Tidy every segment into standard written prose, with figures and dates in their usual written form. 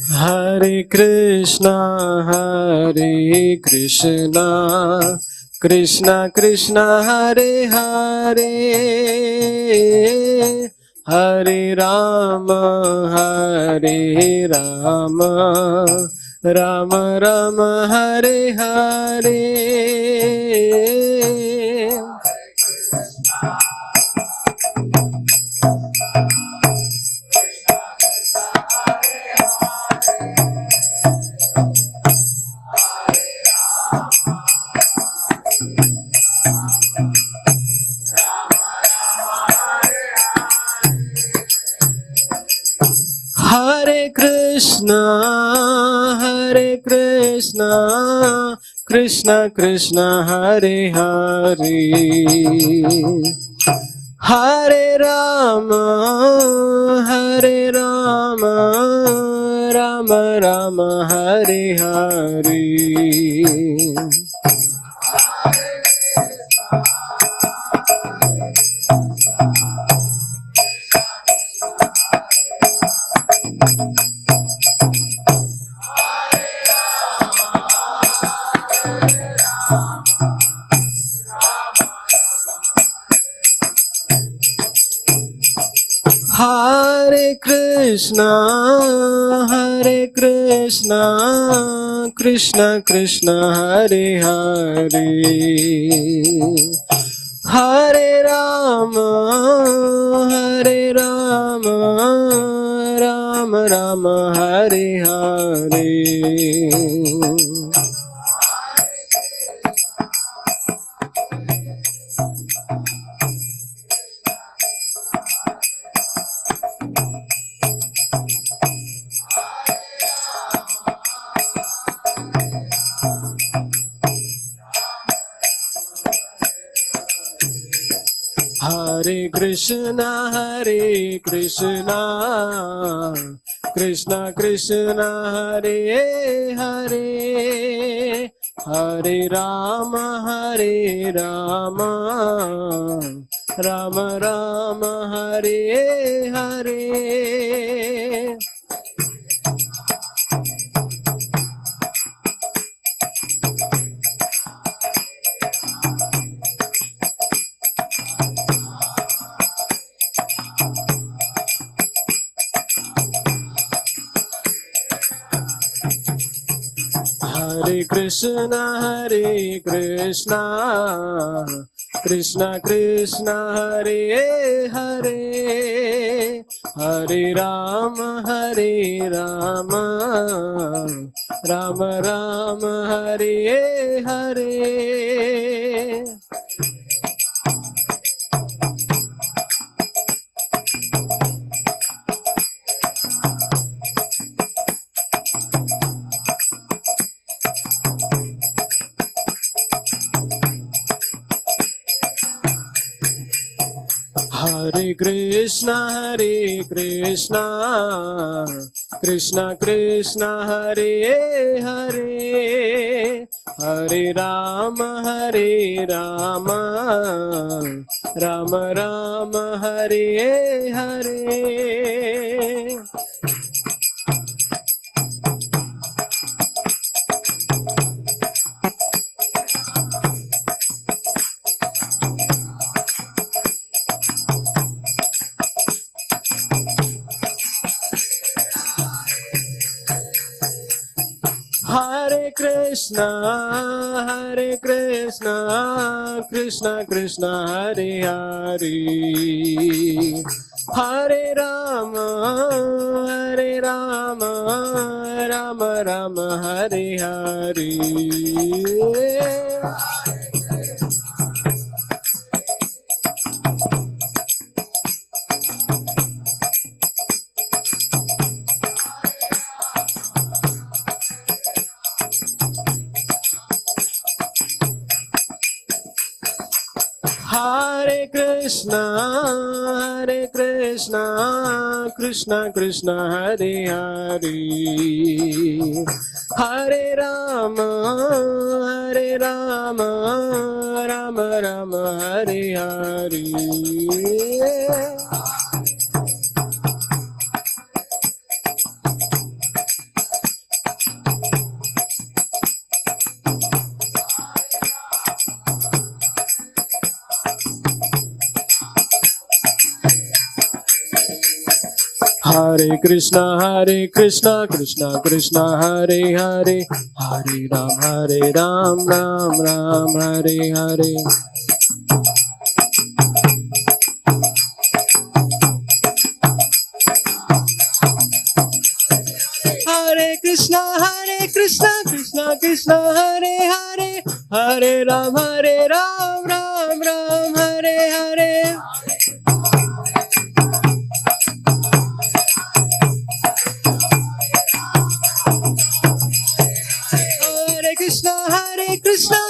Hare Krishna, Hare Krishna, Krishna Krishna, Hare Hare, Hare Rama, Hare Rama, Rama Rama, Hare Hare. Hare Krishna, Hare Krishna, Krishna Krishna, Hare Hare, Hare Rama, Hare Rama, Rama Rama, Hare Hare. Hare Krishna, Hare Krishna, Krishna Krishna, Hare Hare, Hare Rama, Hare Rama, Rama Rama, Hare Hare. Hare Krishna, Hare Krishna, Krishna Krishna, Hare Hare, Hare Rama, Hare Rama, Rama Rama, Hare Hare. Hare Krishna, Hare Krishna, Krishna Krishna, Hare Hare, Hare Rama, Hare Rama, Rama Rama, Hare Hare. Hare Krishna, Hare Krishna, Krishna Krishna, Hare Hare, Hare Rama, Hare Rama, Rama Rama, Hare Hare. Hare Krishna, Hare Krishna, Krishna Krishna, Hare Hare, Hare Rama, Hare Rama, Rama Rama, Hare Hare. Hare Krishna, Hare Krishna, Krishna Krishna, Hare Hare, Hare Rama, Hare Rama, Rama Rama, Hare Hare. Hare Krishna, Krishna Krishna, Hare Hare, Hare Ram, Ram Ram, Hare Hare. Hare Krishna, Krishna Krishna, Hare Hare, Hare Ram, Ram Ram, Hare Hare.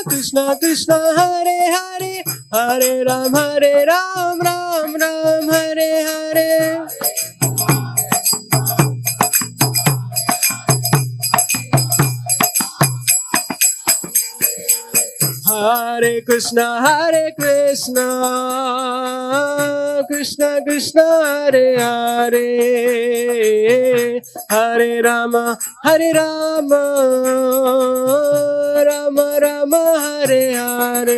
Krishna Krishna, Hare Hare, Hare Ram, Ram Ram, Hare Hare. Hare Krishna, Krishna Krishna, Hare Hare, Hare Rama, Rama Rama, Hare Hare.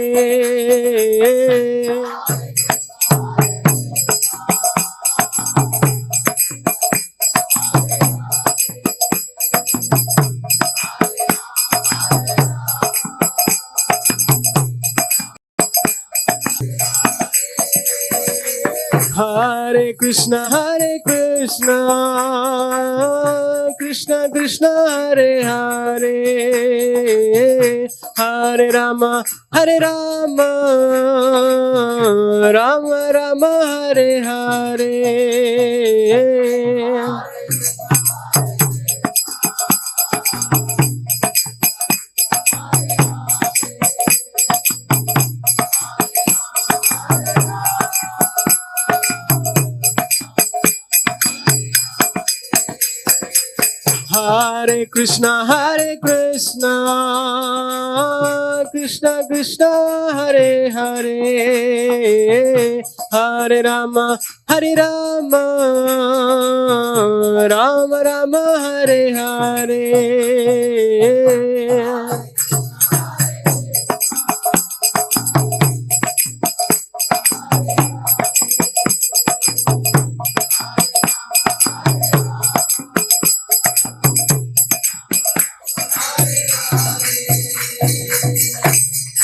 Hare Krishna, Krishna Krishna, Hare Hare, Hare Rama, Rama Rama, Hare Hare. Hare Krishna, Krishna Krishna, Hare Hare, Hare Rama, Rama Rama, Hare Hare.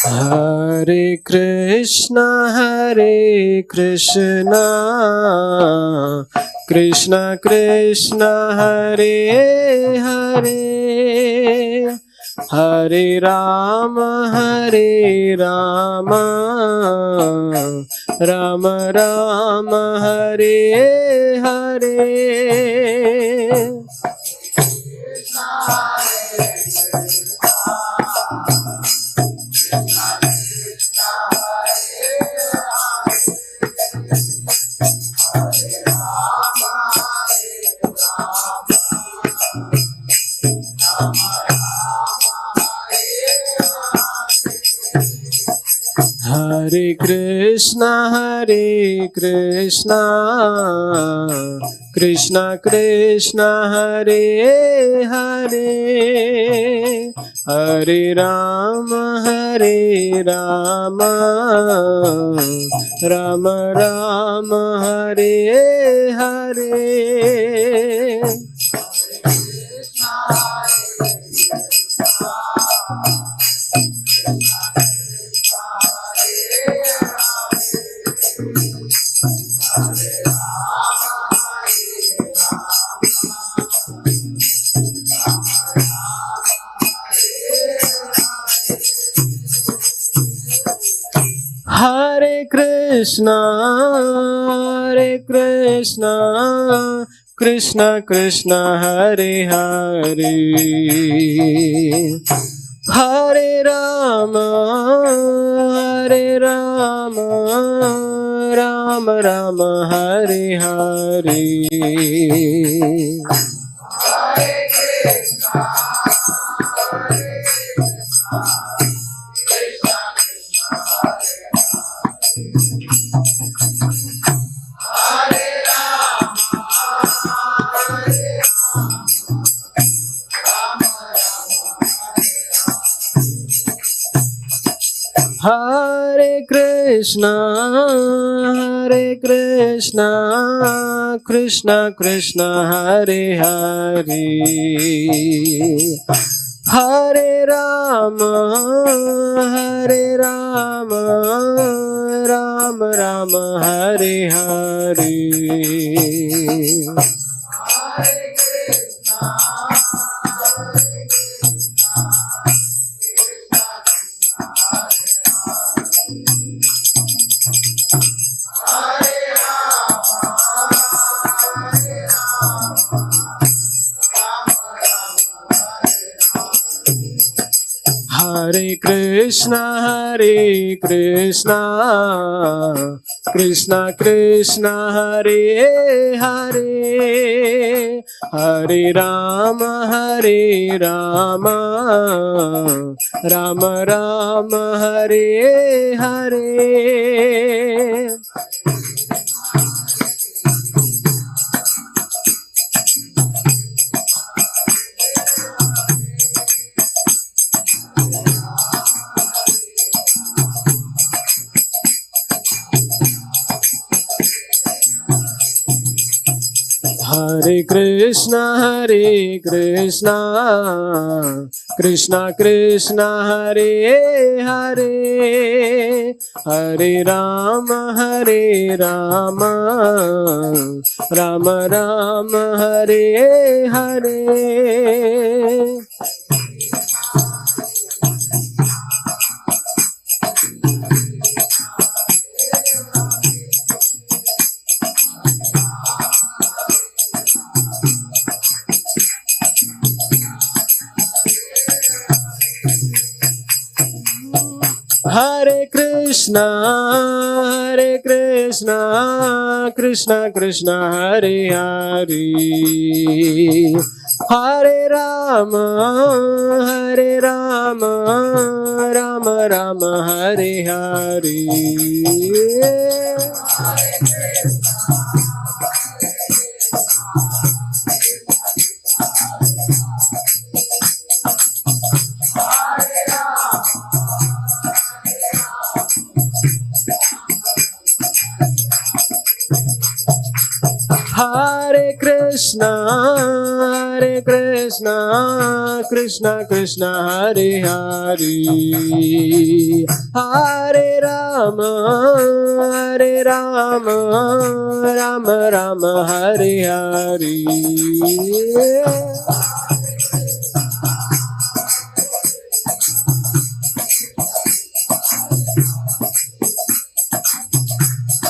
Hare Krishna, Krishna Krishna, Hare Hare, Hare Rama, Rama Rama, Hare Hare. Hare Krishna, Krishna Krishna, Hare Hare, Hare Rama, Rama Rama, Hare Hare. Hare Krishna, Krishna Krishna, Hare Hare, Hare Rama, Rama Rama, Hare Hare. Hare Krishna, Hare Krishna, Krishna Krishna, Hare Hare, Hare Rama, Hare Rama, Rama Rama, Hare Hare. Hare Krishna, Hare Krishna, Krishna Krishna, Hare Hare, Hare Rama, Hare Rama, Rama Rama, Hare Hare. Hare Krishna, Hare Krishna, Krishna Krishna, Hare Hare, Hare Rama, Hare Rama, Rama Rama, Hare Hare. Hare Krishna, Hare Krishna, Krishna Krishna, Hare Hare, Hare Rama, Hare Rama, Rama Rama, Hare Hare. Hare Krishna, Hare Krishna, Krishna Krishna, Hare Hare, Hare Rama, Hare Rama, Rama Rama, Hare Hare. Hare Krishna, Krishna Krishna, Hare Hare,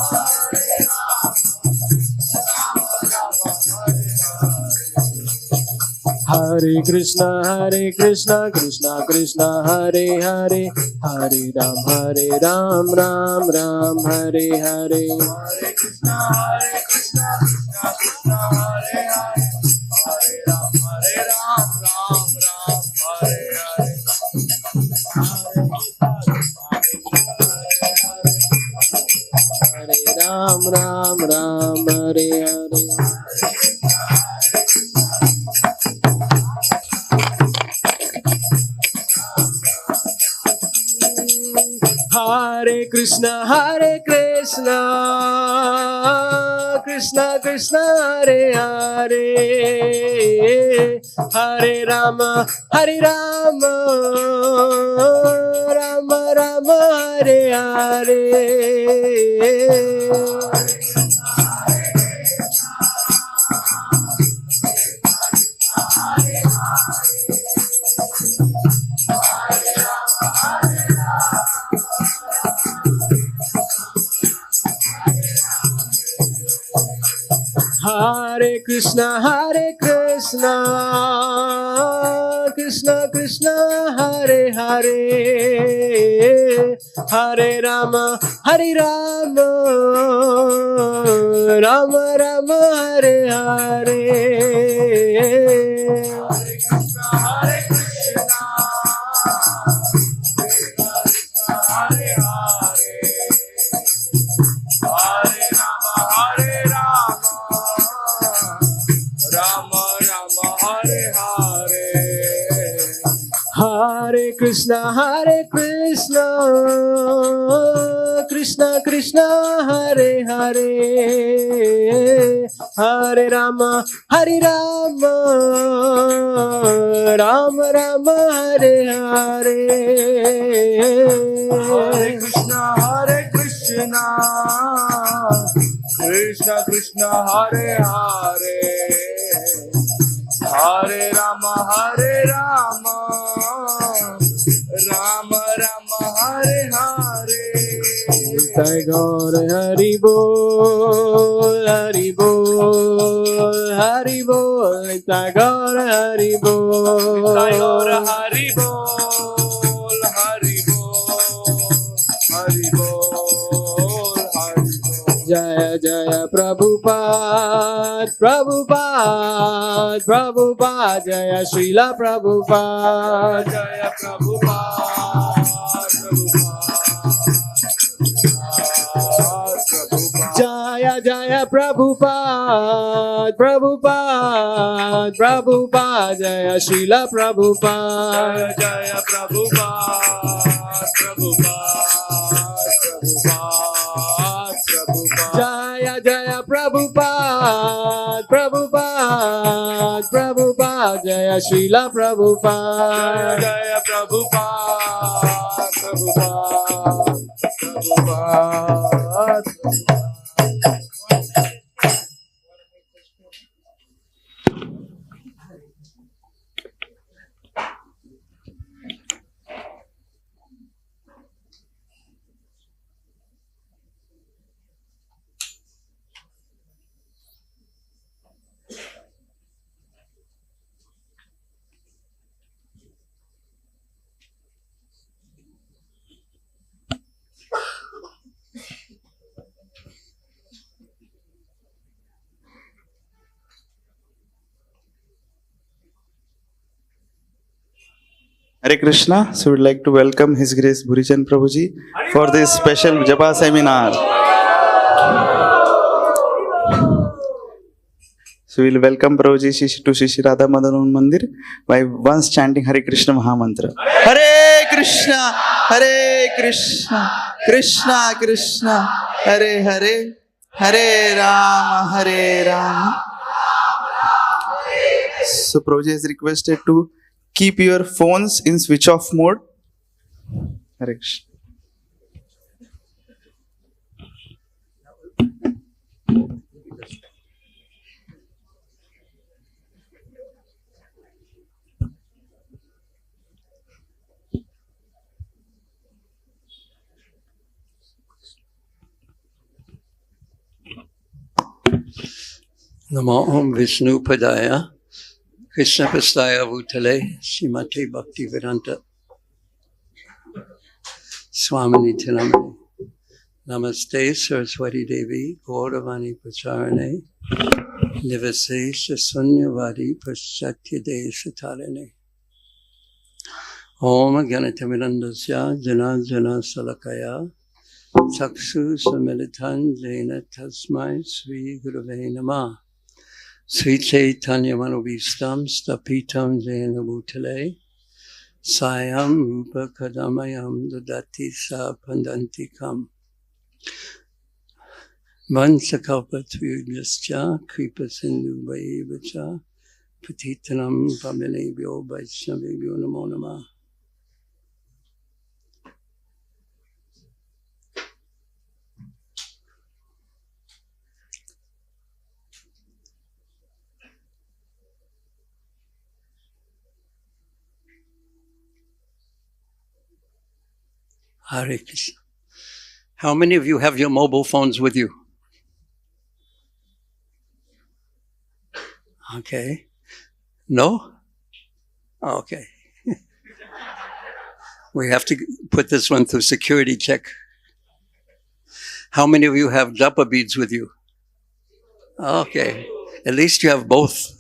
Hare Ram, Ram Ram, Hare Hare. Hare Krishna, Krishna Krishna, Hare Hare, Hare Ram, Ram Ram, Hare Hare. Hare Ram, Ram Ram, Hare Hare. Hare Krishna, Krishna Krishna, Hare Hare, Hare Rama, Rama Rama, Hare Hare. Hare Krishna, Krishna Krishna, Hare Hare, Hare Rama, Rama Rama, Hare Hare. Hare Krishna, Hare Hare, Hare Krishna, Krishna Krishna, Hare Hare, Hare Rama, Rama Rama, Hare Hare. Hare Krishna, Krishna Krishna, Hare Hare, Hare Rama, Rama Rama, Hare Hare. Gaur Hari Bol, Hari Bol, Hari Bol, Gaur Hari Bol, Gaur Hari Bol, Hari Bol, Hari Bol, Hari Bol. Jaya Jaya Prabhupada, Prabhupada, Prabhupada, Jaya Srila Prabhupada, Jaya Prabhupada, Jaya Jaya Prabhupada, Prabhupada, Prabhupada, Jaya Srila Prabhupada, Jaya Prabhupada, Jaya Jaya Prabhupada, Prabhupada, Prabhupada, Jaya Srila Prabhupada, Jaya Prabhupada, Prabhupada. Hare Krishna. So we'd like to welcome His Grace Bhurijan Prabhuji for this special Japa seminar. So we'll welcome Prabhuji to Shri Radha Madan Mandir by once chanting Hare Krishna Mahamantra. Hare Krishna, Krishna Krishna, Hare Hare, Hare Rama. So Prabhuji is requested to keep your phones in switch off mode. Hare Krishna. Namo Om Vishnu Padaya Krishna Pastaya Bhutale Srimati Bhakti Vedanta Swamini Tinamani Namaste Saraswati Devi Gauravani Pacharane Nivase Shasunyavadi Paschatya Desatarane Om Ganatamirandasya Jana Jana Salakaya Saksu Samilitan Jena Tasmai Sri Gurave Namah Sri Chaitanya Manobhistam Stapitam Jena Bhutale Sayam Rupa Kadamayam Dadati Sa Pandantikam Vansakalpatvuyascha Kripa Sindhu Vayevacha Patitanam Pavanebhyo Vaishnavebhyo Namo Namah. Hare Krishna. How many of you have your mobile phones with you? Okay. No? Okay. We have to put this one through security check. How many of you have Japa beads with you? Okay. At least you have both.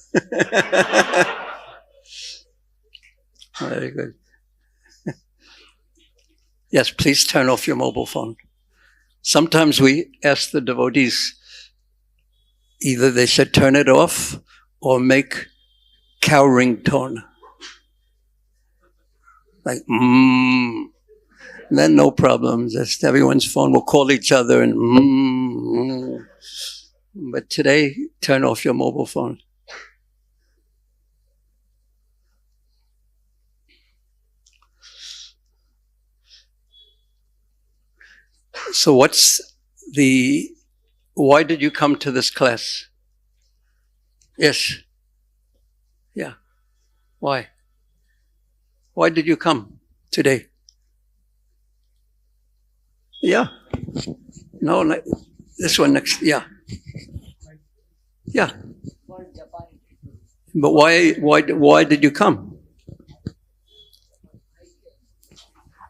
Very good. Yes, please turn off your mobile phone. Sometimes we ask the devotees, either they should turn it off or make cowering tone. Like, then no problem. Just everyone's phone will call each other and But today, turn off your mobile phone. So why did you come to this class? Yes. Yeah. Why? Why did you come today? Yeah. No, like this one next. Yeah. Yeah. But why did you come?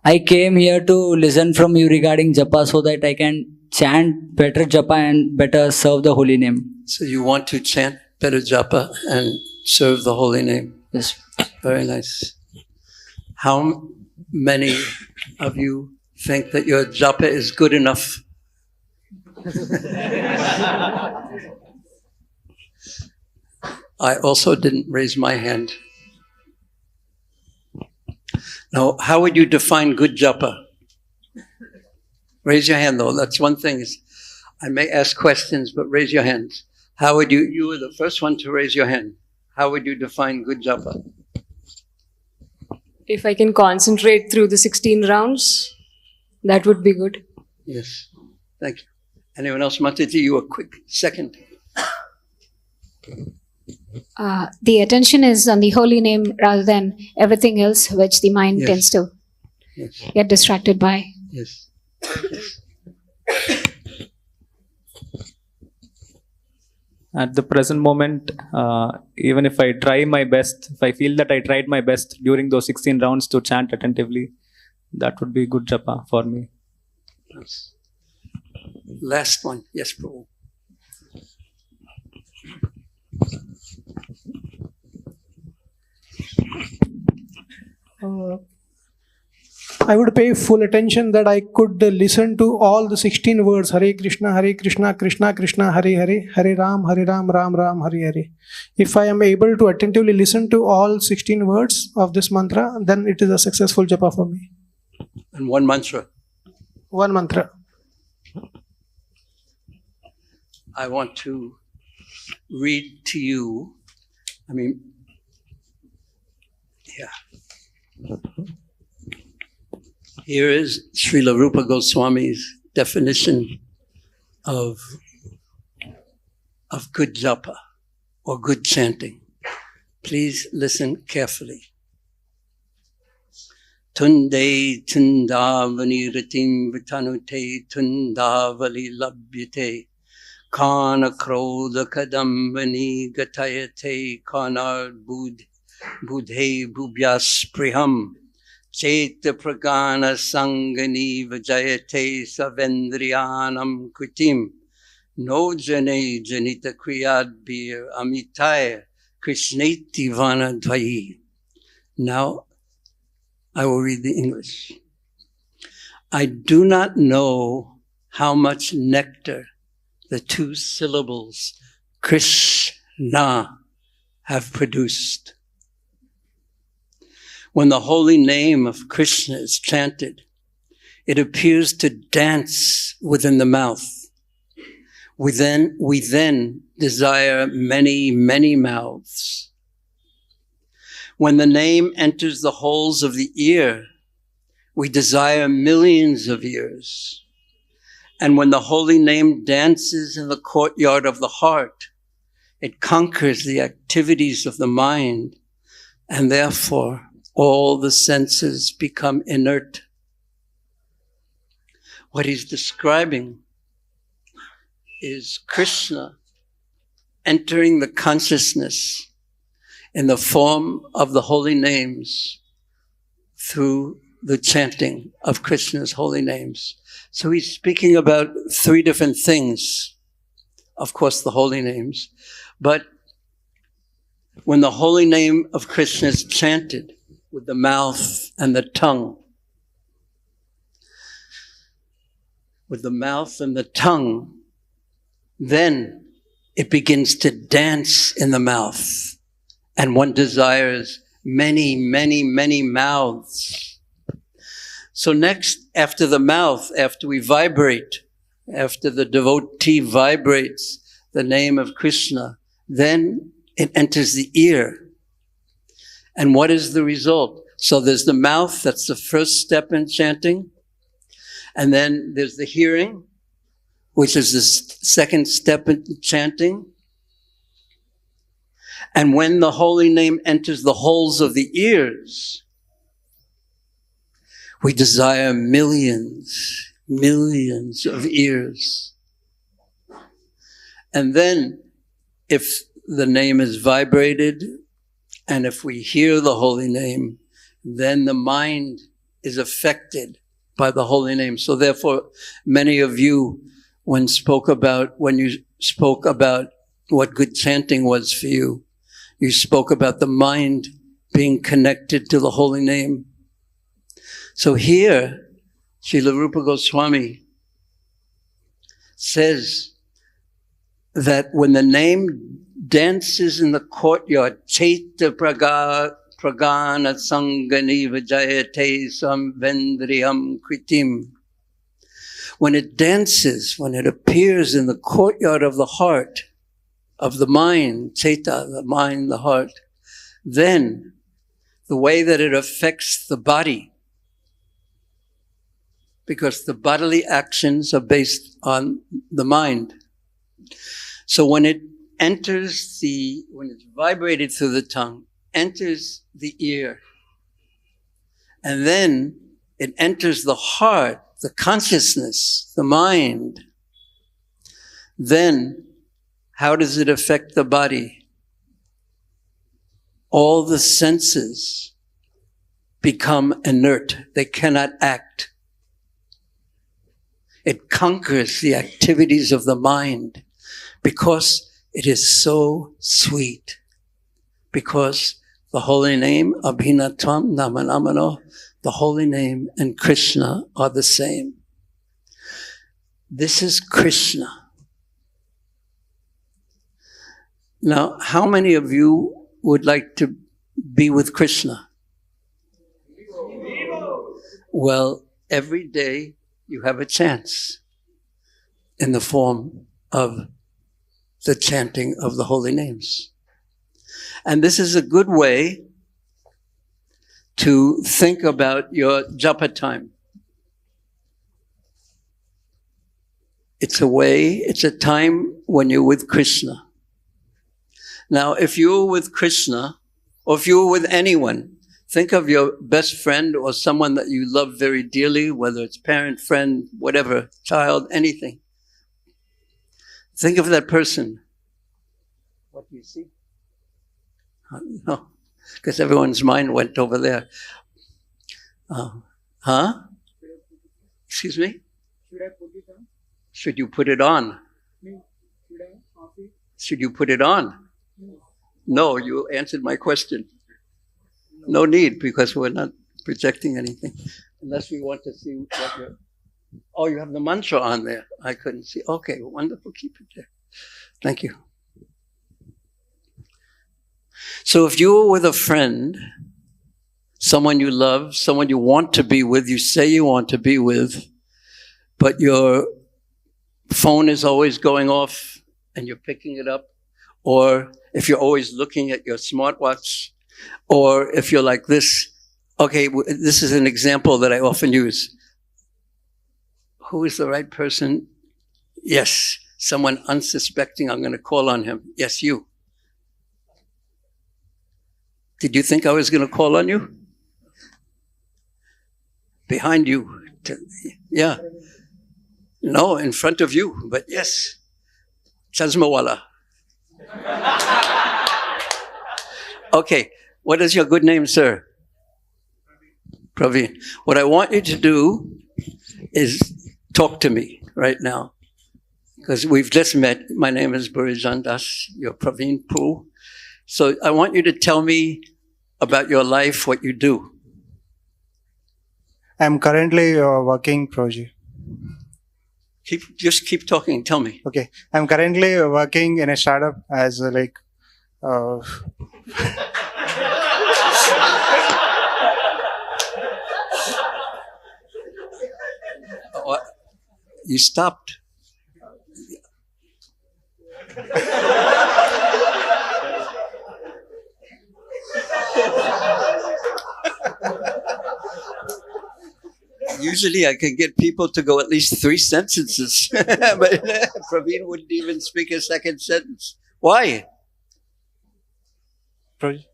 I came here to listen from you regarding Japa so that I can chant better Japa and better serve the holy name. So you want to chant better Japa and serve the holy name. Yes. Very nice. How many of you think that your Japa is good enough? I also didn't raise my hand. Now, how would you define good Japa? Raise your hand though. That's one thing. I may ask questions, but raise your hands. How would you were the first one to raise your hand. How would you define good Japa? If I can concentrate through the 16 rounds, that would be good. Yes. Thank you. Anyone else? Mataji, you a quick second. The attention is on the holy name rather than everything else which the mind Yes. tends to Yes. get distracted by. Yes. At the present moment, even if I try my best, if I feel that I tried my best during those 16 rounds to chant attentively, that would be good japa for me. Yes. Last one. Yes, Prabhu. I would pay full attention that I could listen to all the 16 words Hare Krishna, Krishna Krishna, Hare Hare, Hare Ram, Ram Ram, Hare Hare. If I am able to attentively listen to all 16 words of this mantra, then it is a successful japa for me. And one mantra. One mantra. I want to read to you. Here is Srila Rupa Goswami's definition of good japa or good chanting. Please listen carefully. Tunde tundavani ritim vitanute tundavali labhyate kana krodha kadambani gatayate kanar budhe bhubhyas priham Cheta pragana sangani vajayate savendriyanam kutim no jane janita kriyadbir amitaya krishneti vanadvayi. Now I will read the English. I do not know how much nectar the two syllables Krishna have produced. When the holy name of Krishna is chanted, it appears to dance within the mouth. We then desire many, many mouths. When the name enters the holes of the ear, we desire millions of ears. And when the holy name dances in the courtyard of the heart, it conquers the activities of the mind, and therefore all the senses become inert. What he's describing is Krishna entering the consciousness in the form of the holy names through the chanting of Krishna's holy names. So he's speaking about three different things. Of course, the holy names. But when the holy name of Krishna is chanted with the mouth and the tongue, then it begins to dance in the mouth And one desires many, many, many mouths. So next, after the mouth, after we vibrate, after the devotee vibrates the name of Krishna, then it enters the ear. And what is the result? So there's the mouth, that's the first step in chanting. And then there's the hearing, which is the second step in chanting. And when the holy name enters the holes of the ears, we desire millions, millions of ears. And then if the name is vibrated, and if we hear the holy name, then the mind is affected by the holy name. So therefore, many of you, when you spoke about what good chanting was for you, you spoke about the mind being connected to the holy name. So here, Srila Rupa Goswami says that when the name dances in the courtyard, Chaita Pragana Sangani Vijayate Samvendriyam Kritim. When it dances, when it appears in the courtyard of the heart, of the mind, Chaita, the mind, the heart, then the way that it affects the body, because the bodily actions are based on the mind. So when it's vibrated through the tongue, enters the ear, and then it enters the heart, the consciousness, the mind, then how does it affect the body? All the senses become inert. They cannot act. It conquers the activities of the mind because it is so sweet. Because the holy name, Abhinatam Namanamano, the holy name and Krishna are the same. This is Krishna. Now, how many of you would like to be with Krishna? Well, every day you have a chance in the form of the chanting of the holy names. And this is a good way to think about your japa time. It's a time when you're with Krishna. Now, if you're with Krishna, or if you're with anyone, think of your best friend or someone that you love very dearly, whether it's parent, friend, whatever, child, anything. Think of that person. What do you see? No, because everyone's mind went over there. Excuse me? Should you put it on? Should you put it on? No, you answered my question. No need, because we're not projecting anything. Unless we want to see what you're... Oh, you have the mantra on there. I couldn't see. Okay, wonderful. Keep it there. Thank you. So if you're with a friend, someone you love, someone you want to be with, you say you want to be with, but your phone is always going off and you're picking it up, or if you're always looking at your smartwatch, or if you're like this, okay, this is an example that I often use. Who is the right person? Yes, someone unsuspecting, I'm going to call on him. Yes, you. Did you think I was going to call on you? Behind you. Yeah. No, in front of you, but yes. Chazmawala. Okay, what is your good name, sir? Praveen. What I want you to do is talk to me right now. Because we've just met. My name is Bhurijan Das. You're Praveen Poo. So I want you to tell me about your life, what you do. I'm currently working, Proji. Just keep talking. Tell me. Okay. I'm currently working in a startup as What? You stopped. Usually I can get people to go at least 3 sentences, but Praveen wouldn't even speak a second sentence. Why? Proj-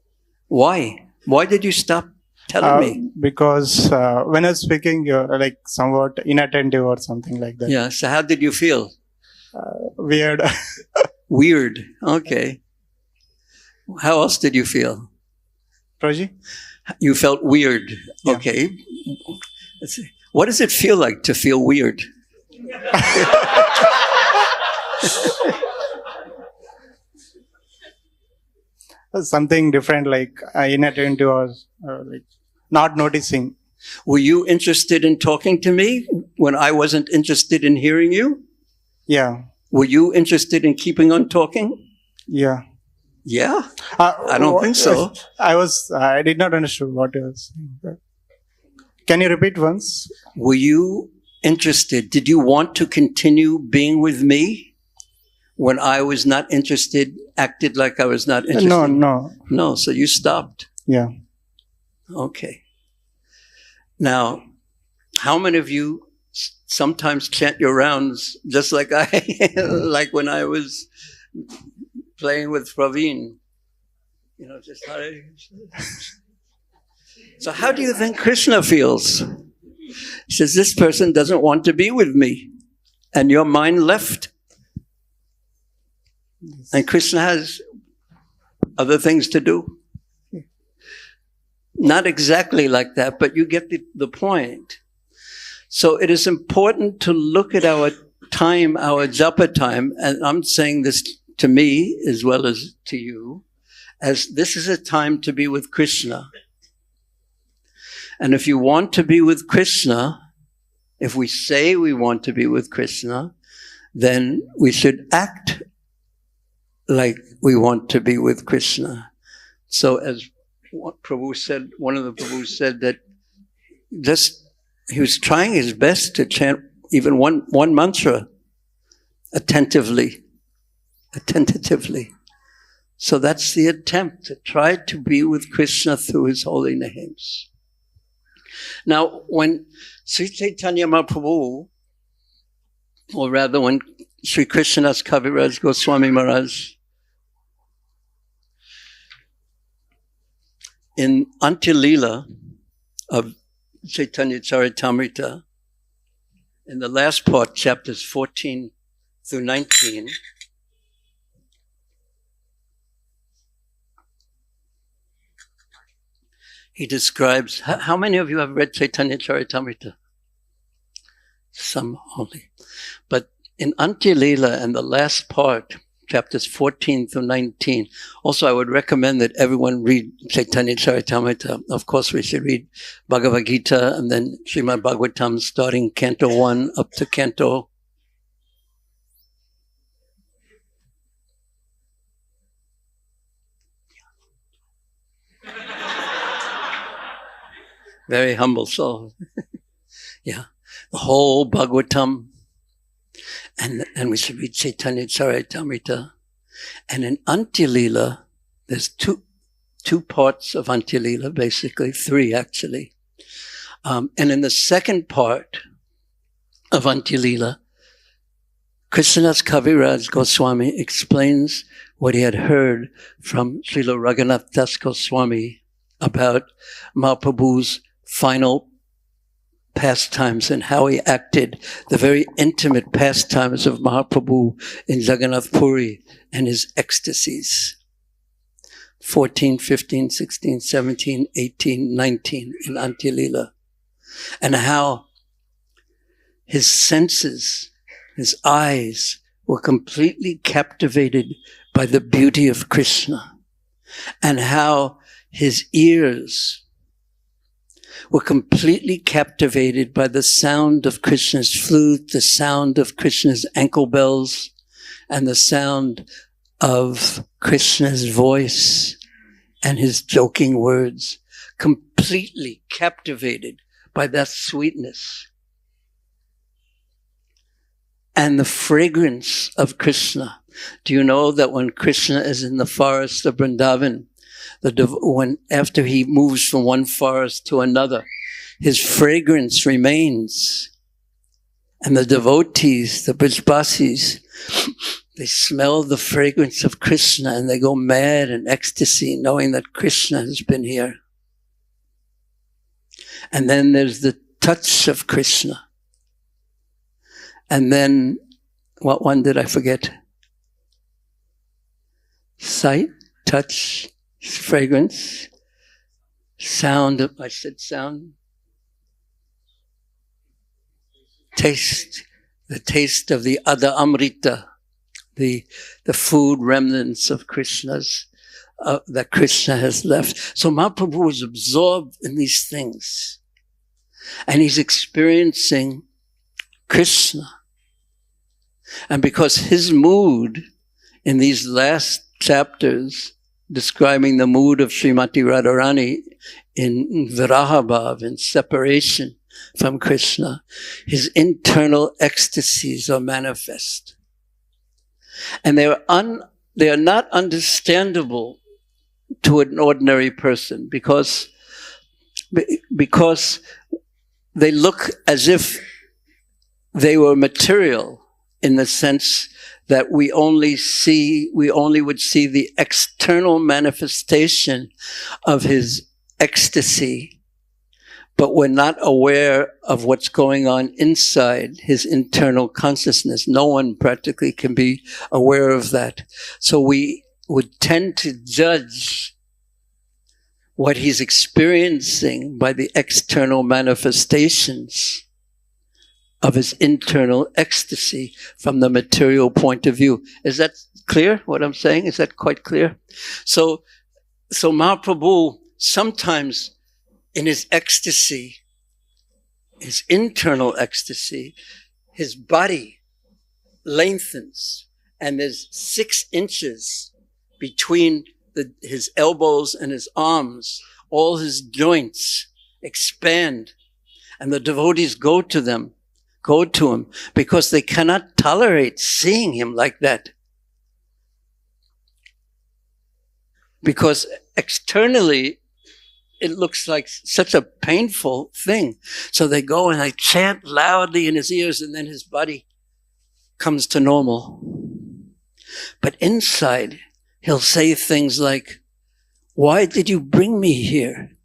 Why? Why did you stop telling me? Because when I was speaking, you're like somewhat inattentive or something like that. Yeah, so how did you feel? Weird. Weird. Okay. How else did you feel? Proji? You felt weird. Yeah. Okay. Let's see. What does it feel like to feel weird? Something different, like inattentive or like not noticing. Were you interested in talking to me when I wasn't interested in hearing you? Yeah. Were you interested in keeping on talking? Yeah. Yeah? I don't think so. I did not understand what you were saying. Can you repeat once? Were you interested? Did you want to continue being with me when I was not interested, acted like I was not interested? No. No, so you stopped. Yeah. Okay. Now, how many of you sometimes chant your rounds just like like when I was playing with Praveen? You know, just Hare Krishna. So how do you think Krishna feels? He says, this person doesn't want to be with me. And your mind left. And Krishna has other things to do. Not exactly like that, but you get the point. So it is important to look at our time, our japa time, and I'm saying this to me as well as to you, as this is a time to be with Krishna. And if you want to be with Krishna, if we say we want to be with Krishna, then we should act like we want to be with Krishna. So as Prabhu said, one of the Prabhus said that he was trying his best to chant even one mantra attentively. So that's the attempt, to try to be with Krishna through his holy names. Now, when Sri Chaitanya Mahaprabhu, or rather when Sri Krishnadas Kaviraj Goswami Maharaj, in Antya-lila of Chaitanya Charitamrita, in the last part, chapters 14 through 19, he describes, how many of you have read Chaitanya Charitamrita? Some only. But in Antya-lila and the last part, chapters 14 through 19, also I would recommend that everyone read Chaitanya Charitamrita. Of course, we should read Bhagavad Gita and then Srimad Bhagavatam, starting Canto 1 up to Canto. Very humble soul. Yeah. The whole Bhagavatam. And we should read Chaitanya Charitamrita. And in Antya-lila, there's two parts of Antya-lila, basically, 3 actually. And in the second part of Antya-lila, Krishnadas Kaviraj Goswami explains what he had heard from Srila Raghunath Das Goswami about Mahaprabhu's final pastimes and how he acted, the very intimate pastimes of Mahaprabhu in Jagannath Puri and his ecstasies. 14, 15, 16, 17, 18, 19 in Antya-lila. And how his senses, his eyes were completely captivated by the beauty of Krishna. And how his ears were completely captivated by the sound of Krishna's flute, the sound of Krishna's ankle bells, and the sound of Krishna's voice and his joking words, completely captivated by that sweetness. And the fragrance of Krishna. Do you know that when Krishna is in the forest of Vrindavan, after he moves from one forest to another, his fragrance remains. And the devotees, the Brijbasis, they smell the fragrance of Krishna and they go mad in ecstasy knowing that Krishna has been here. And then there's the touch of Krishna. And then, what one did I forget? Sight, touch, fragrance, sound, I said sound. Taste, the taste of the Ada Amrita, the food remnants of Krishna's, that Krishna has left. So Mahaprabhu was absorbed in these things. And he's experiencing Krishna. And because his mood in these last chapters, describing the mood of Srimati Radharani in Virahabhav, in separation from Krishna, his internal ecstasies are manifest. And they are not understandable to an ordinary person because they look as if they were material, in the sense that we only would see the external manifestation of his ecstasy, but we're not aware of what's going on inside his internal consciousness. No one practically can be aware of that. So we would tend to judge what he's experiencing by the external manifestations of his internal ecstasy from the material point of view. Is that clear, what I'm saying? Is that quite clear? So Mahaprabhu, sometimes in his ecstasy, his internal ecstasy, his body lengthens, and there's 6 inches between his elbows and his arms. All his joints expand, and the devotees go to him because they cannot tolerate seeing him like that. Because externally, it looks like such a painful thing. So they go and they chant loudly in his ears, and then his body comes to normal. But inside, he'll say things like, "Why did you bring me here?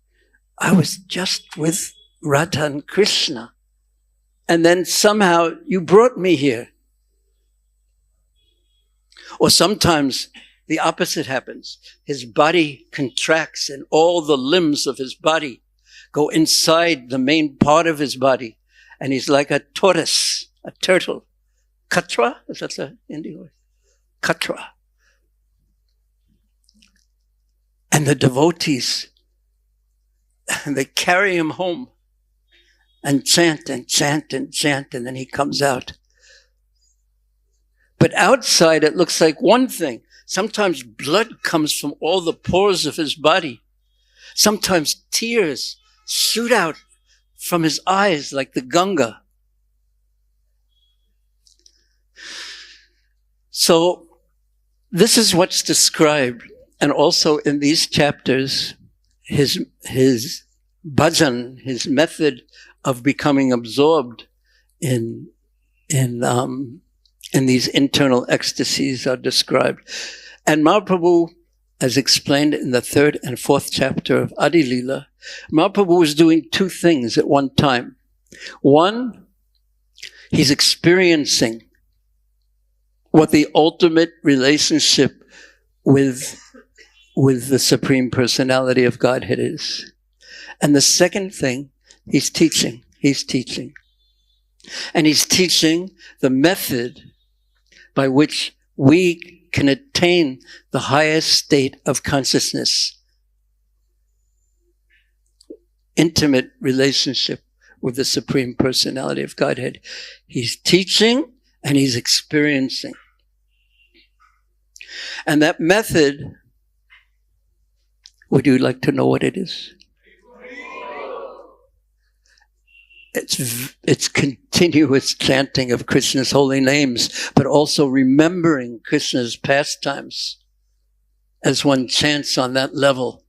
I was just with Radha and Krishna. And then somehow you brought me here." Or sometimes the opposite happens. His body contracts and all the limbs of his body go inside the main part of his body. And he's like a tortoise, a turtle. Katra? Is that the Indian word? Katra. And the devotees, they carry him home and chant and chant and chant, and then he comes out. But outside it looks like one thing. Sometimes blood comes from all the pores of his body. Sometimes tears shoot out from his eyes like the Ganga. So this is what's described. And also in these chapters, his bhajan, his method of becoming absorbed in these internal ecstasies are described. And Mahaprabhu, as explained in the 3rd and 4th chapter of Adi Lila, Mahaprabhu was doing 2 things at one time. One, he's experiencing what the ultimate relationship with the Supreme Personality of Godhead is. And the second thing, he's teaching. And he's teaching the method by which we can attain the highest state of consciousness. Intimate relationship with the Supreme Personality of Godhead. He's teaching and he's experiencing. And that method Would you like to know what it is? It's continuous chanting of Krishna's holy names, but also remembering Krishna's pastimes as one chants on that level.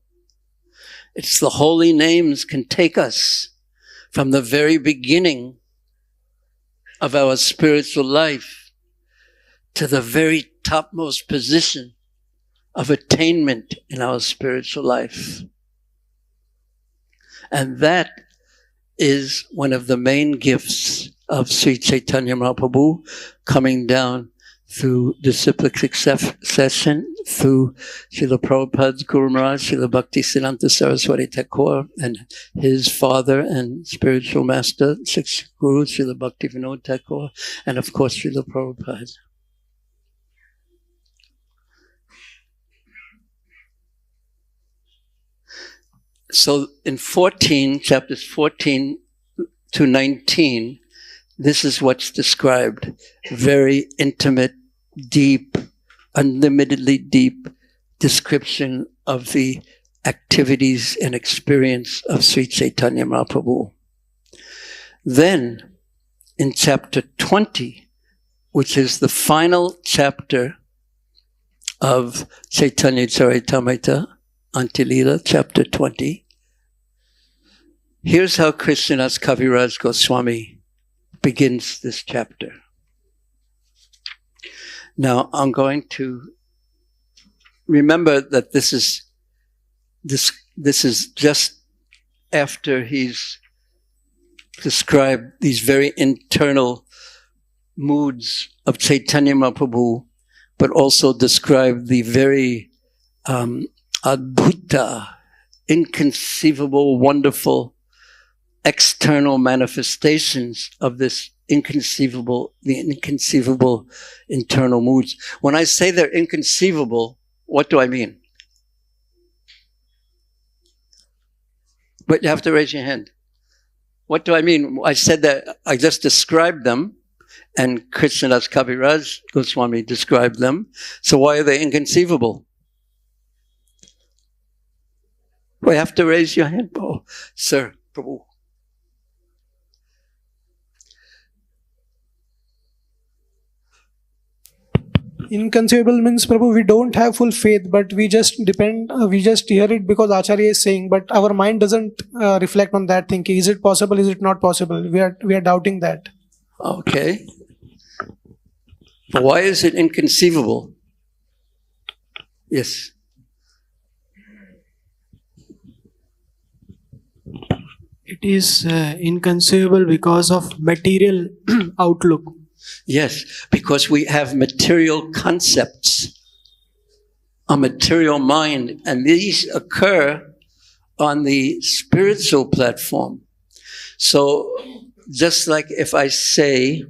It's the holy names can take us from the very beginning of our spiritual life to the very topmost position of attainment in our spiritual life. And that is one of the main gifts of Sri Chaitanya Mahaprabhu, coming down through disciplic succession, through Srila Prabhupada's Guru Maharaj, Srila Bhaktisiddhanta Saraswati Thakur, and his father and spiritual master, sixth Guru, Srila Bhaktivinoda Thakur, and of course Srila Prabhupada. So in chapters 14 to 19, this is what's described. Very intimate, deep, unlimitedly deep description of the activities and experience of Sri Chaitanya Mahaprabhu. Then, in chapter 20, which is the final chapter of Chaitanya Charitamrita, Antilila, chapter 20, here's how Krishnadas Kaviraj Goswami begins this chapter. Now, I'm going to remember that this is just after he's described these very internal moods of Chaitanya Mahaprabhu, but also described the very adbhuta, inconceivable, wonderful external manifestations of the inconceivable internal moods. When I say they're inconceivable, what do I mean? But you have to raise your hand. What do I mean? I said that I just described them, and Krishnadas Kaviraj Goswami described them. So why are they inconceivable? Well, you have to raise your hand. Oh, sir, Prabhu. Inconceivable means, Prabhu, we don't have full faith, but we just we just hear it because Acharya is saying, but our mind doesn't reflect on that thinking. Is it possible? Is it not possible? We are doubting that. Okay. But why is it inconceivable? Yes. It is inconceivable because of material outlook. Yes, because we have material concepts, a material mind, and these occur on the spiritual platform. So just like if I say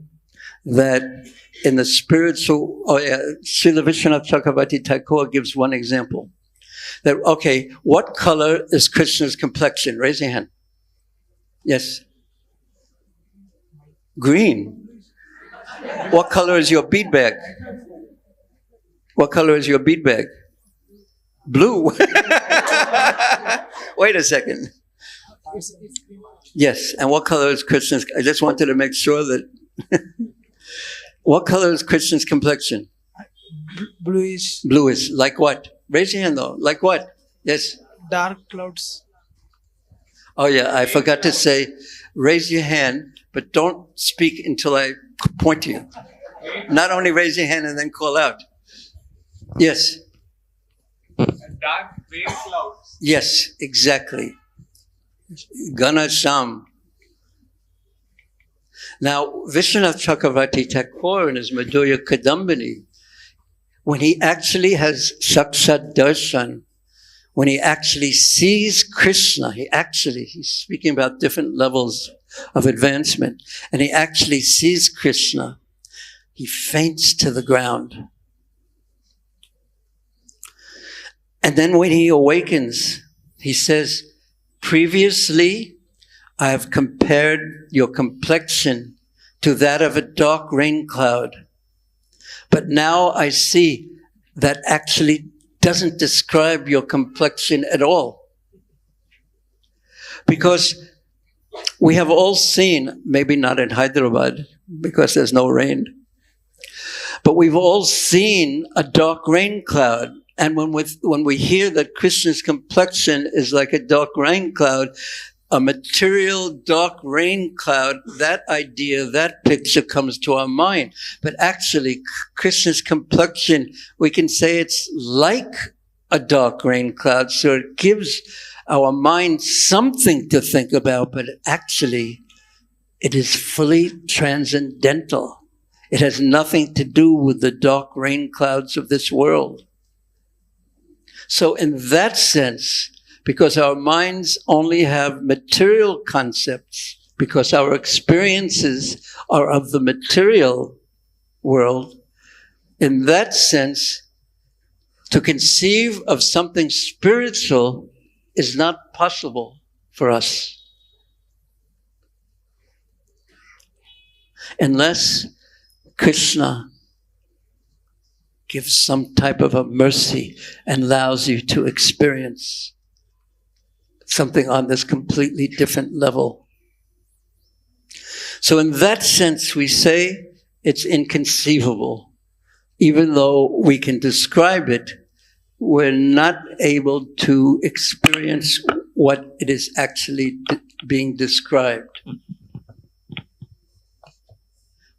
that in the spiritual, Srila Vishwanath Chakravarti Thakur gives one example. That, okay, what color is Krishna's complexion? Raise your hand. Yes. Green. What color is your bead bag? What color is your bead bag? Blue. Wait a second. Yes, and what color is Krishna's? I just wanted to make sure that. What color is Krishna's complexion? Bluish. Bluish. Like what? Raise your hand though. Like what? Yes. Dark clouds. Oh yeah, I forgot to say, raise your hand, but don't speak until I point to you. Not only raise your hand and then call out. Yes. Dark gray clouds. Yes, exactly. Ganasham. Now, Vishwanath Chakravarti Thakur in his Madhurya Kadambini, when he actually has Sakshat Darshan, when he actually sees Krishna, he's speaking about different levels of advancement, and he actually sees Krishna, he faints to the ground. And then when he awakens, he says, previously, I have compared your complexion to that of a dark rain cloud. But now I see that actually doesn't describe your complexion at all. Because we have all seen, maybe not in Hyderabad, because there's no rain, but we've all seen a dark rain cloud. And when we hear that Krishna's complexion is like a dark rain cloud, a material dark rain cloud, that idea, that picture comes to our mind. But actually, Krishna's complexion, we can say it's like a dark rain cloud. So it gives our mind something to think about, but actually, it is fully transcendental. It has nothing to do with the dark rain clouds of this world. So in that sense, because our minds only have material concepts, because our experiences are of the material world, in that sense, to conceive of something spiritual is not possible for us. Unless Krishna gives some type of a mercy and allows you to experience something on this completely different level. So in that sense, we say it's inconceivable. Even though we can describe it, we're not able to experience what it is actually being described.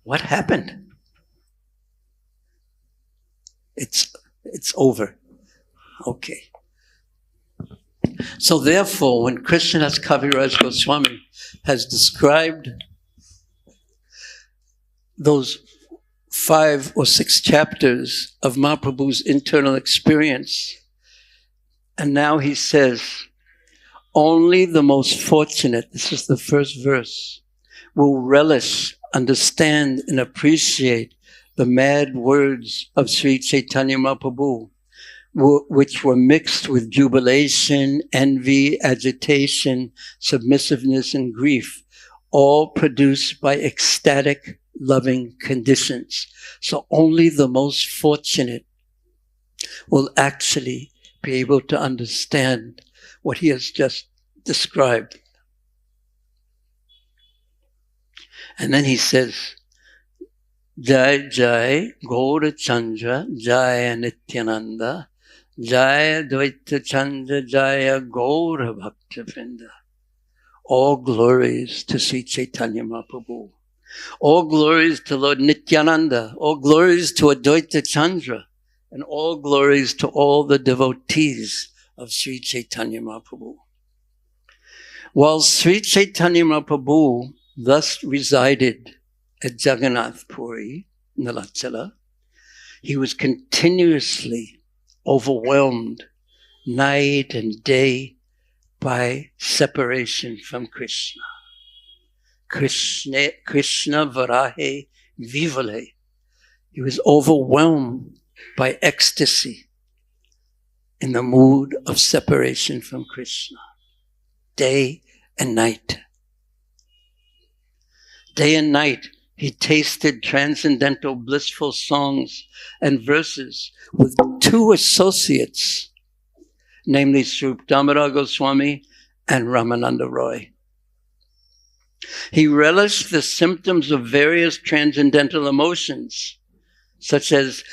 What happened? It's over. Okay. So therefore, when Krishnadas Kaviraj Goswami has described those 5 or 6 chapters of Mahaprabhu's internal experience, and now he says, only the most fortunate, this is the first verse, will relish, understand, and appreciate the mad words of Sri Chaitanya Mahaprabhu, which were mixed with jubilation, envy, agitation, submissiveness, and grief, all produced by ecstatic, loving conditions. So only the most fortunate will actually be able to understand what he has just described. And then he says, Jai Jai Gaura Chandra Jaya Nityananda Jaya Dvaita Chandra Jaya Gaura Bhakta Vrinda. All glories to Sri Chaitanya Mahaprabhu. All glories to Lord Nityananda. All glories to Advaita Chandra. And all glories to all the devotees of Sri Chaitanya Mahaprabhu. While Sri Chaitanya Mahaprabhu thus resided at Jagannath Puri, Nilachala, he was continuously overwhelmed night and day by separation from Krishna. Krishna Varahe Vivale. He was overwhelmed by ecstasy in the mood of separation from Krishna, day and night. Day and night, he tasted transcendental blissful songs and verses with 2 associates, namely Sri Damodar Goswami and Ramananda Roy. He relished the symptoms of various transcendental emotions, such as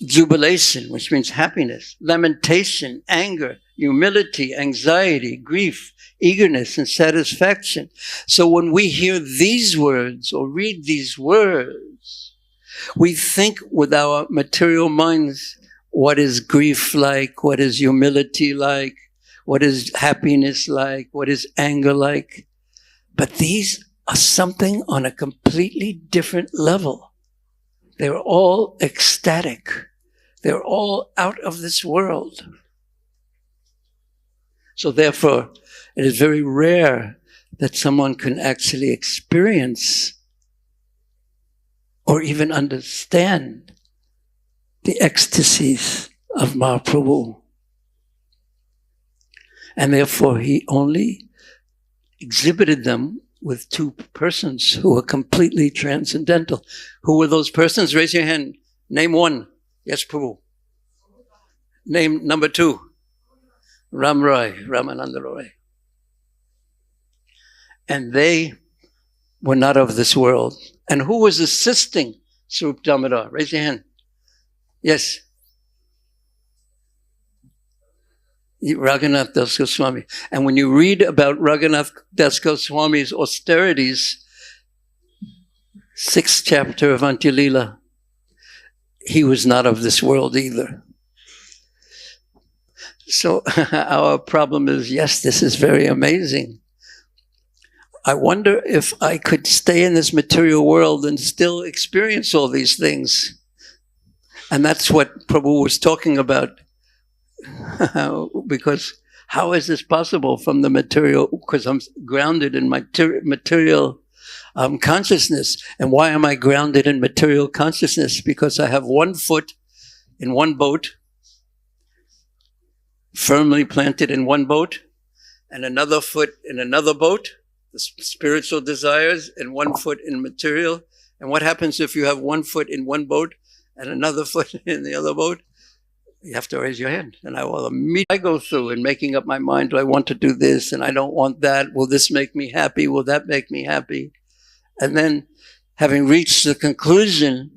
jubilation, which means happiness, lamentation, anger, humility, anxiety, grief, eagerness, and satisfaction. So when we hear these words or read these words, we think with our material minds, what is grief like? What is humility like? What is happiness like? What is anger like? But these are something on a completely different level. They're all ecstatic. They're all out of this world. So therefore, it is very rare that someone can actually experience or even understand the ecstasies of Mahaprabhu. And therefore, he only exhibited them with 2 persons who were completely transcendental. Who were those persons? Raise your hand. Name one. Yes, Prabhu. Name number 2. Ram Roy, Ramananda Roy. And they were not of this world. And who was assisting Swarup Damodar? Raise your hand. Yes. Raghunath Das Goswami. And when you read about Raghunath Das Goswami's austerities, 6th chapter of Antya-lila, he was not of this world either. So our problem is, yes, this is very amazing. I wonder if I could stay in this material world and still experience all these things. And that's what Prabhu was talking about. Because how is this possible from the material? Because I'm grounded in material consciousness. And why am I grounded in material consciousness? Because I have one foot in one boat, firmly planted in one boat, and another foot in another boat, the spiritual desires, and one foot in material. And what happens if you have one foot in one boat and another foot in the other boat? You have to raise your hand. And I go through in making up my mind, do I want to do this? And I don't want that. Will this make me happy? Will that make me happy? And then having reached the conclusion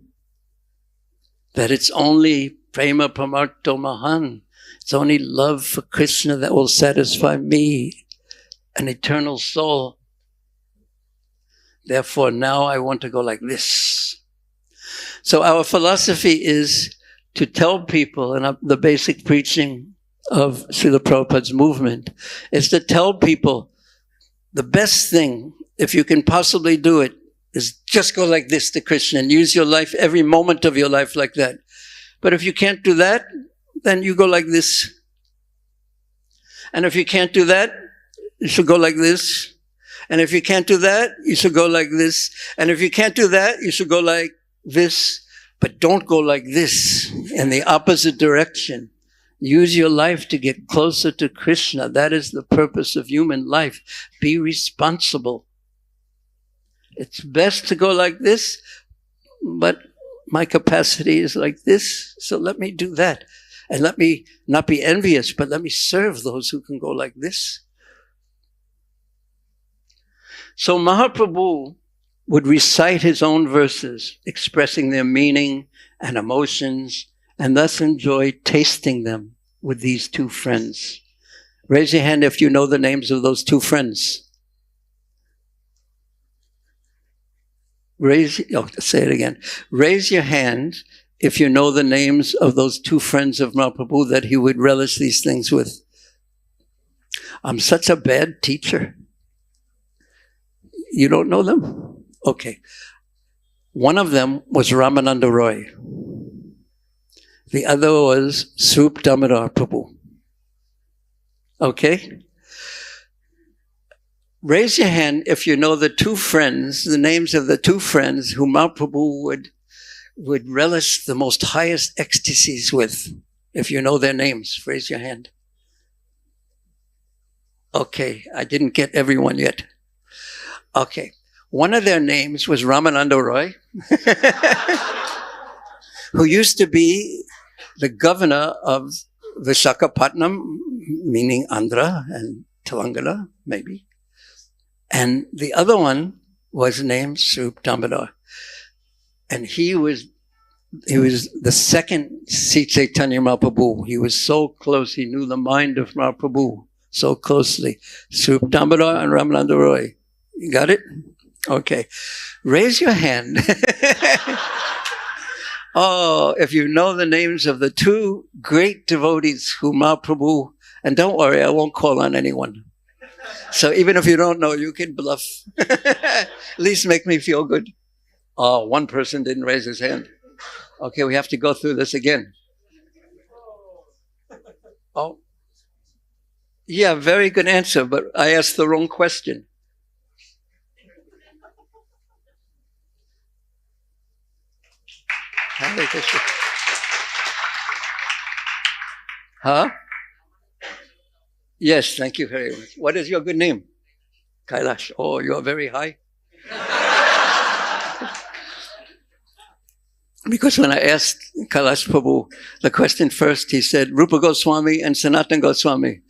that it's only prema pramarto mahan, it's only love for Krishna that will satisfy me, an eternal soul. Therefore, now I want to go like this. So our philosophy is to tell people, and the basic preaching of Srila Prabhupada's movement is to tell people the best thing, if you can possibly do it, is just go like this to Krishna and use your life, every moment of your life like that. But if you can't do that, then you go like this. And if you can't do that, you should go like this. And if you can't do that, you should go like this. And if you can't do that, you should go like this. But don't go like this in the opposite direction. Use your life to get closer to Krishna. That is the purpose of human life. Be responsible. It's best to go like this, but my capacity is like this, so let me do that. And let me not be envious, but let me serve those who can go like this. So Mahaprabhu would recite his own verses, expressing their meaning and emotions, and thus enjoy tasting them with these 2 friends. Raise your hand if you know the names of those 2 friends. Say it again. Raise your hand if you know the names of those 2 friends of Mahaprabhu that he would relish these things with. I'm such a bad teacher. You don't know them? Okay. One of them was Ramananda Roy. The other was Swarup Damodar Prabhu. Okay? Raise your hand if you know the 2 friends, the names of the 2 friends whom Mahaprabhu would relish the most highest ecstasies with. If you know their names, raise your hand. Okay, I didn't get everyone yet. Okay, one of their names was Ramananda Roy, who used to be the governor of Visakhapatnam, meaning Andhra and Telangana, maybe. And the other one was named Swarup Damodar. And he was the second Sri Chaitanya Mahaprabhu. He was so close, he knew the mind of Mahaprabhu so closely. Swarup Damodar and Ramananda Roy. You got it? Okay. Raise your hand. Oh, if you know the names of the 2 great devotees who Mahaprabhu, and don't worry, I won't call on anyone. So even if you don't know, you can bluff. At least make me feel good. Oh, one person didn't raise his hand. Okay, we have to go through this again. Oh, yeah, very good answer, but I asked the wrong question. Hare Krishna. Huh? Yes, thank you very much. What is your good name? Kailash. Oh, you are very high. Because when I asked Kailash Prabhu the question first, he said, Rupa Goswami and Sanatana Goswami.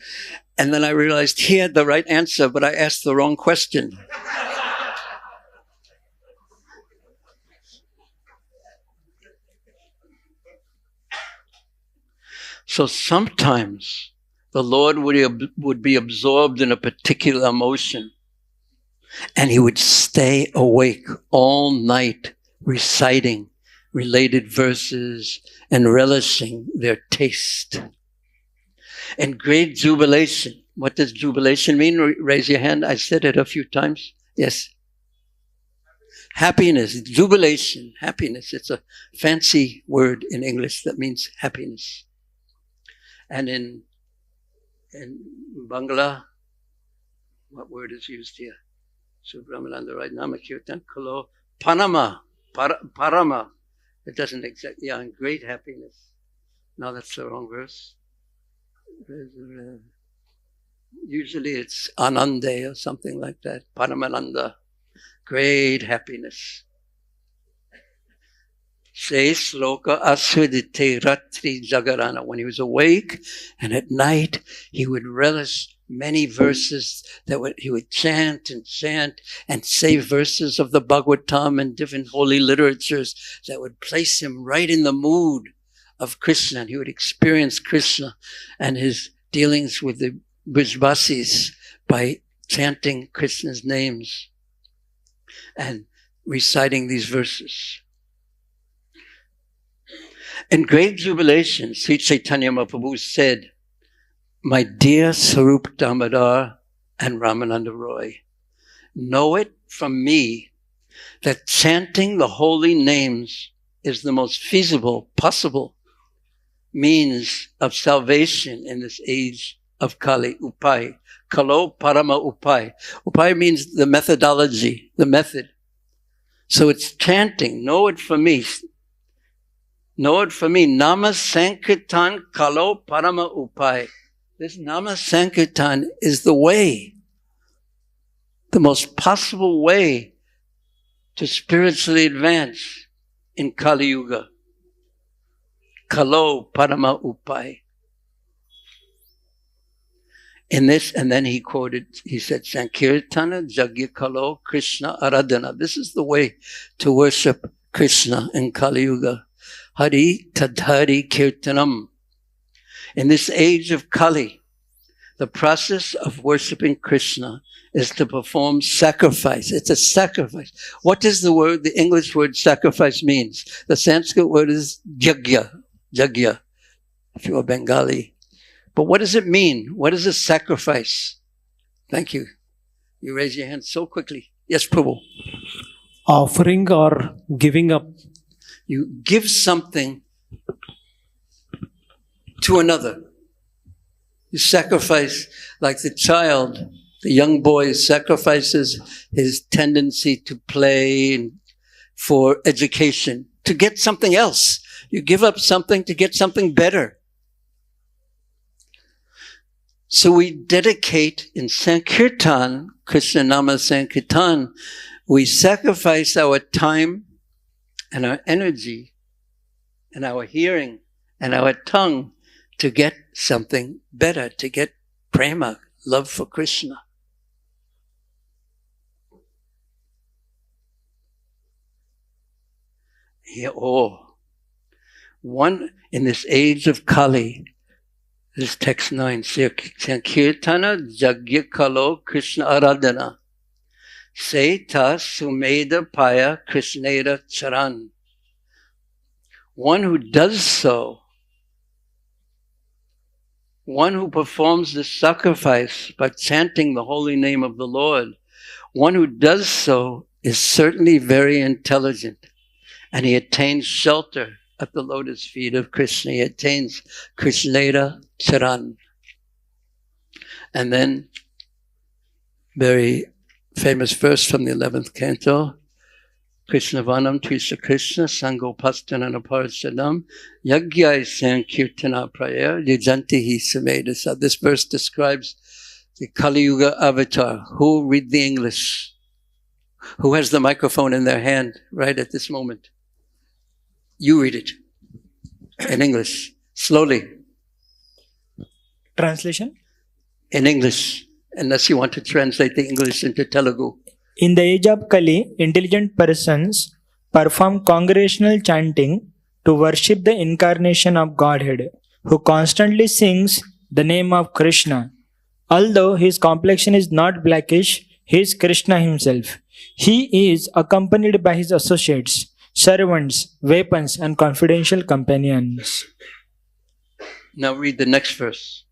And then I realized he had the right answer, but I asked the wrong question. So sometimes the Lord would be absorbed in a particular emotion, and he would stay awake all night reciting related verses and relishing their taste. And great jubilation. What does jubilation mean? Raise your hand. I said it a few times. Yes. Happiness, jubilation, happiness. It's a fancy word in English that means happiness. And in Bangla, what word is used here? Subramanianda, right? Namakirtan, Kalo, Panama, Parama. It doesn't exactly, yeah, and great happiness. No, that's the wrong verse. Usually it's Anande or something like that. Paramananda, great happiness. Say sloka asvidite ratri jagarana. When he was awake and at night, he would relish many verses that he would chant and say verses of the Bhagavatam and different holy literatures that would place him right in the mood of Krishna. And he would experience Krishna and his dealings with the Brijvasis by chanting Krishna's names and reciting these verses. In great jubilation, Sri Chaitanya Mahaprabhu said, my dear Sarup Damodar and Ramananda Roy, know it from me that chanting the holy names is the most feasible, possible means of salvation in this age of Kali, Upai. Kalo Parama Upai. Upai means the methodology, the method. So it's chanting. Know it for me. Know it for me. Nama Sankirtan Kalo Parama Upai. This Nama Sankirtan is the way, the most possible way to spiritually advance in Kali Yuga. Kalo Parama Upai. In this, and then he said, Sankirtana Jagya Kalo Krishna Aradhana. This is the way to worship Krishna in Kali Yuga. Hari Tadhari Kirtanam. In this age of Kali, the process of worshiping Krishna is to perform sacrifice. It's a sacrifice. What does the English word sacrifice means? The Sanskrit word is jagya, if you are Bengali. But what does it mean? What is a sacrifice? Thank you. You raise your hand so quickly. Yes, Prabhu. Offering or giving up. You give something to another. You sacrifice, like the child, the young boy sacrifices his tendency to play for education, to get something else. You give up something to get something better. So we dedicate in Sankirtan, Krishna Nama Sankirtan, we sacrifice our time and our energy and our hearing and our tongue to get something better, to get prema, love for Krishna. Here, one in this age of Kali, this text 9, Sankirtana Jagya Kalo Krishna Aradhana. Seta Sumeda Paya Krishnera Charan. One who does so, one who performs this sacrifice by chanting the holy name of the Lord, one who does so is certainly very intelligent, and he attains shelter at the lotus feet of Krishna. He attains Krishnera Charan. And then, very famous verse from the 11th canto, Krishna Vanam Trisha Krishna Sangopastana Parashadam Yagyai Sankirtana Prayer Yajantihi Samedasa. This verse describes the Kali Yuga avatar. Who read the English? Who has the microphone in their hand right at this moment? You read it in English, slowly. Translation? In English, unless you want to translate the English into Telugu. In the age of Kali, intelligent persons perform congregational chanting to worship the incarnation of Godhead, who constantly sings the name of Krishna. Although his complexion is not blackish, he is Krishna himself. He is accompanied by his associates, servants, weapons, and confidential companions. Now read the next verse.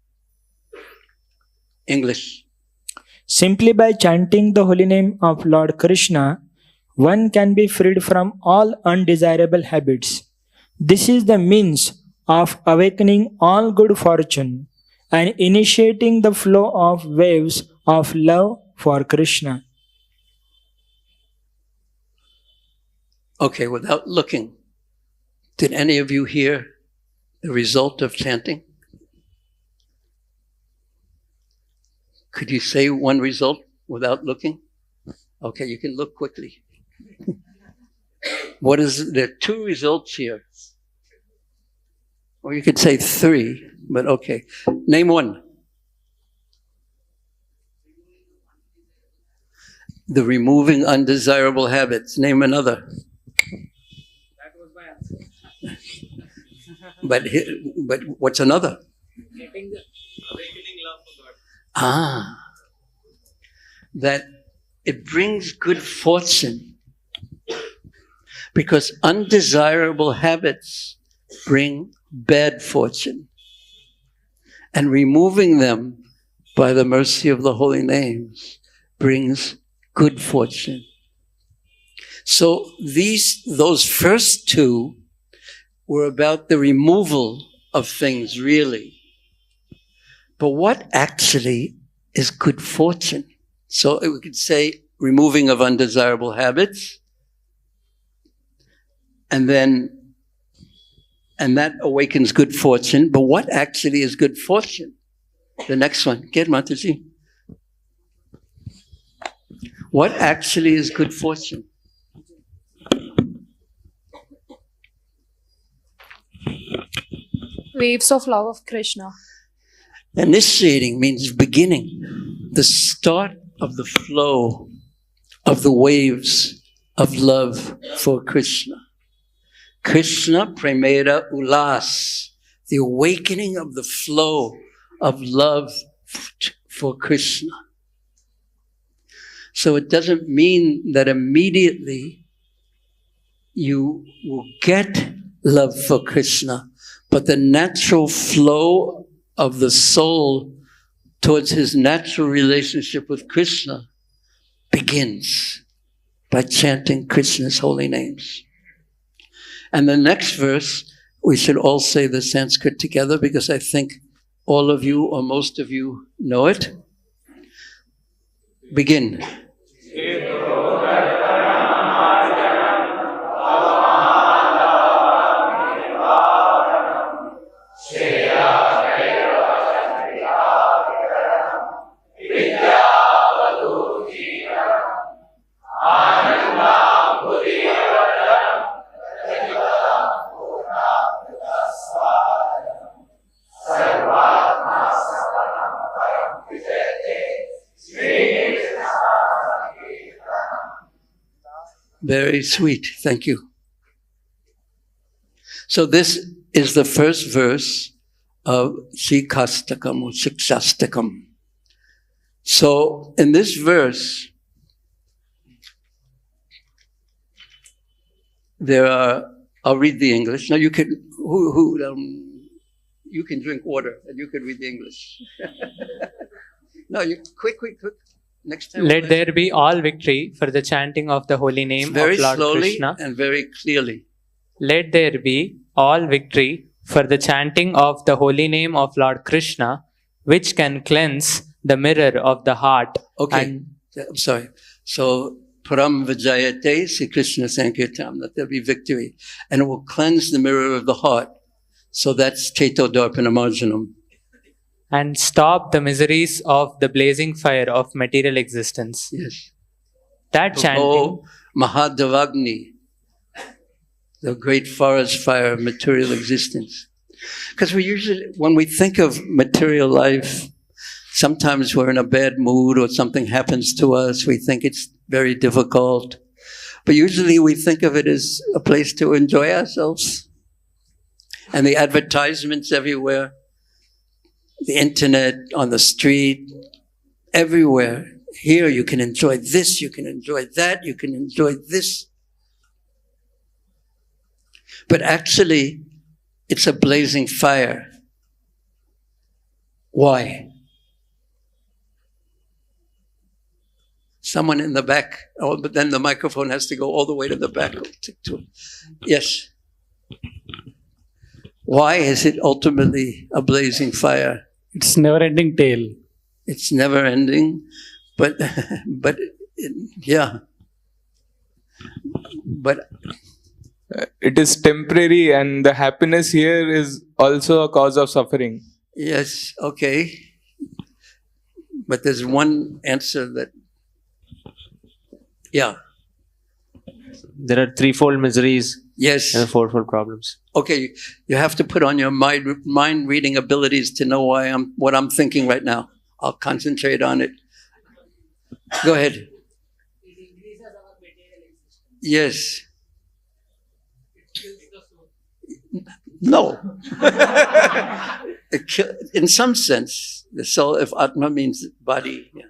English. Simply by chanting the holy name of Lord Krishna, one can be freed from all undesirable habits. This is the means of awakening all good fortune and initiating the flow of waves of love for Krishna. Okay, without looking, did any of you hear the result of chanting? Could you say one result without looking? Okay, you can look quickly. There are two results here. Or you could say three, but okay. Name one. The removing undesirable habits. Name another. That was my answer. But what's another? Awakening love for God. That it brings good fortune. Because undesirable habits bring bad fortune. And removing them by the mercy of the holy names brings good fortune. So those first two were about the removal of things, really. But what actually is good fortune? So we could say removing of undesirable habits, and that awakens good fortune. But what actually is good fortune? The next one. Get Mataji. What actually is good fortune? Waves of love of Krishna. Initiating means beginning, the start of the flow of the waves of love for Krishna. Krishna Premera Ulas, the awakening of the flow of love for Krishna. So it doesn't mean that immediately you will get love for Krishna, but the natural flow of the soul towards his natural relationship with Krishna begins by chanting Krishna's holy names. And the next verse, we should all say the Sanskrit together because I think all of you or most of you know it. Begin. Very sweet. Thank you. So this is the first verse of Shikastakam or Shikshastakam. So in this verse, there are, I'll read the English. Now you can, you can drink water and you can read the English. No, you quick. Next time. Let there be all victory for the chanting of the holy name of Lord Krishna. Very slowly and very clearly. Let there be all victory for the chanting of the holy name of Lord Krishna, which can cleanse the mirror of the heart. Okay, I'm sorry. So, Param Vijayate, Sri Krishna Sankirtam, that there be victory. And it will cleanse the mirror of the heart. So that's Cheto Darpana Marjanam. And stop the miseries of the blazing fire of material existence. Yes. That chanting. Oh, Mahadavagni. the great forest fire of material existence. Because we usually, when we think of material life, sometimes we're in a bad mood or something happens to us. We think it's very difficult. But usually we think of it as a place to enjoy ourselves. And the advertisements everywhere, the internet, on the street, everywhere. Here you can enjoy this, you can enjoy that, you can enjoy this. But actually, it's a blazing fire. Why? Someone in the back. Oh, but then the microphone has to go all the way to the back. Yes. Why is it ultimately a blazing fire? It's never-ending tale. It's never ending, but yeah. But it is temporary, and the happiness here is also a cause of suffering. yes, okay. But there's one answer that, yeah. There are threefold miseries Yes. and fourfold problems. Okay, you have to put on your mind reading abilities to know what I'm thinking right now. I'll concentrate on it. Go ahead. Yes. No. In some sense, the soul, if Atma means body. Yeah.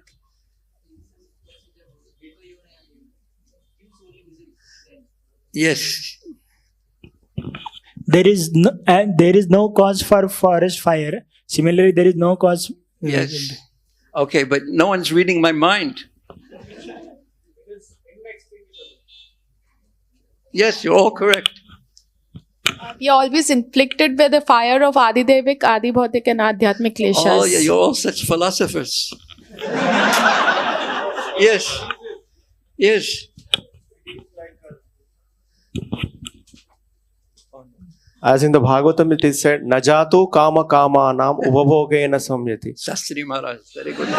Yes. There is no cause for forest fire. Similarly, there is no cause. Yes. Okay, but no one's reading my mind. Yes, you're all correct. We are always inflicted by the fire of Adidevic, Adibhautik and Adhyatmic kleshas. Oh, yeah, you're all such philosophers. Yes. Yes. As in the Bhagavatam, it is said, Najato kama kama nam ubhavogena samyati. Shastri Maharaj, very good.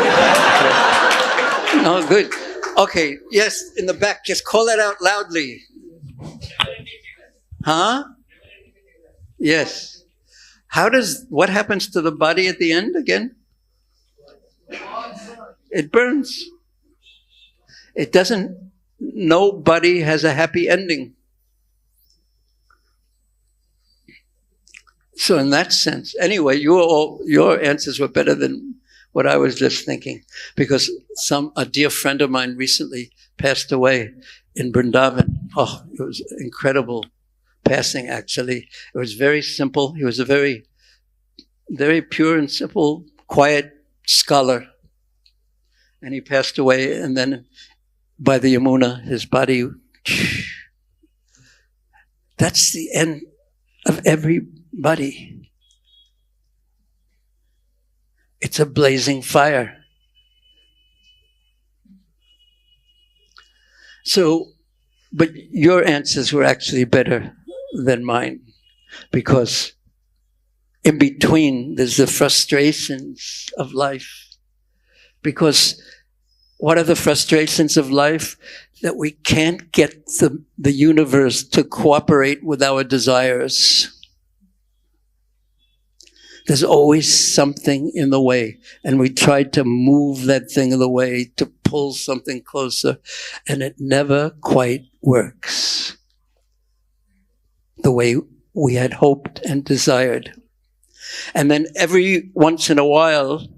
No, good. Okay, yes, in the back, just call that out loudly. Huh? Yes. What happens to the body at the end again? It burns. It doesn't, nobody has a happy ending. So in that sense, anyway, your answers were better than what I was just thinking, because a dear friend of mine recently passed away in Vrindavan. Oh, it was incredible passing, actually. It was very simple. He was a very, very pure and simple, quiet scholar. And he passed away, and then by the Yamuna, his body, that's the end of everybody. It's a blazing fire. So, but your answers were actually better than mine, because in between there's the frustrations of life. Because what are the frustrations of life? That we can't get the universe to cooperate with our desires. There's always something in the way, and we try to move that thing in the way, to pull something closer, and it never quite works the way we had hoped and desired. And then every once in a while,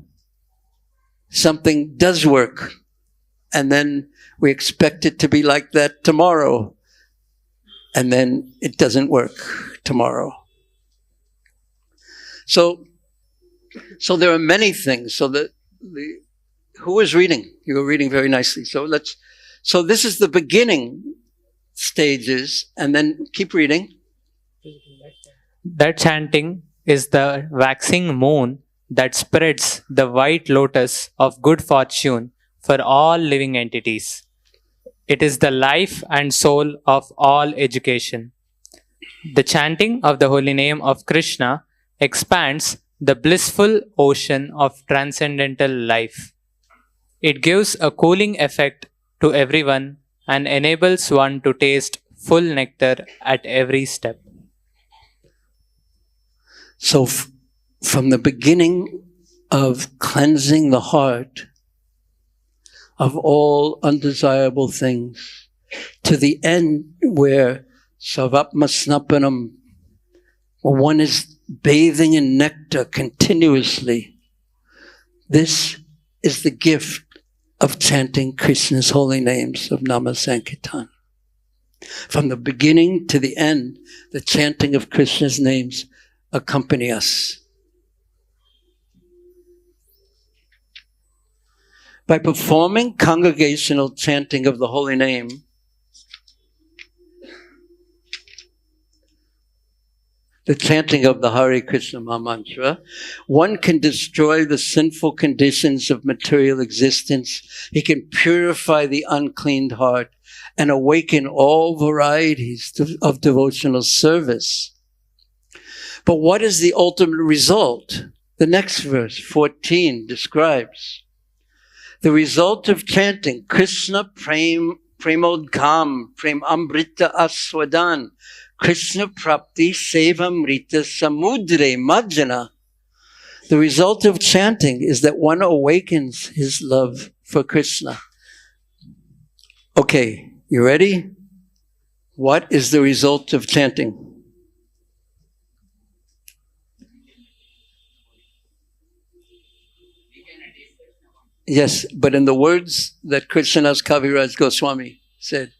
something does work, and then we expect it to be like that tomorrow, and then it doesn't work tomorrow. So there are many things. So who was reading? You were reading very nicely. So this is the beginning stages, and then keep reading. That chanting is the waxing moon that spreads the white lotus of good fortune for all living entities. It is the life and soul of all education. The chanting of the holy name of Krishna expands the blissful ocean of transcendental life. It gives a cooling effect to everyone and enables one to taste full nectar at every step. So, from the beginning of cleansing the heart of all undesirable things to the end where Sarvatma Snapanam, one is bathing in nectar continuously. This is the gift of chanting Krishna's holy names of Nama Sankirtan. From the beginning to the end, the chanting of Krishna's names accompany us. By performing congregational chanting of the holy name, the chanting of the Hare Krishna Mahamantra, one can destroy the sinful conditions of material existence. He can purify the uncleaned heart and awaken all varieties of devotional service. But what is the ultimate result? The next verse, 14, describes the result of chanting Krishna Premodgham, Prem Amrita Aswadan, Krishna Prapti Sevamrita Samudre Majjana. The result of chanting is that one awakens his love for Krishna. Okay, you ready? What is the result of chanting? Yes, but in the words that Krishnadas Kaviraj Goswami said,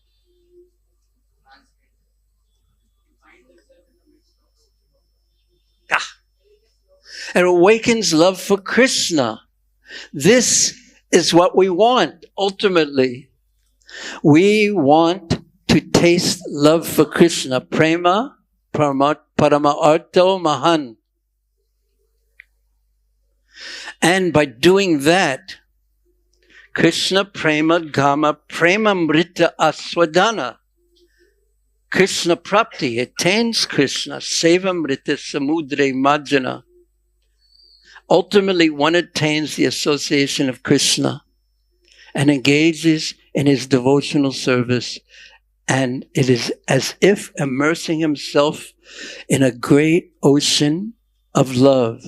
it awakens love for Krishna. This is what we want, ultimately. We want to taste love for Krishna. Prema Parama Arto Mahan. And by doing that, Krishna Prema Gama Premamrita Aswadana. Krishna Prapti attains Krishna. Sevamrita Samudre Majjana. Ultimately, one attains the association of Krishna and engages in his devotional service. And it is as if immersing himself in a great ocean of love,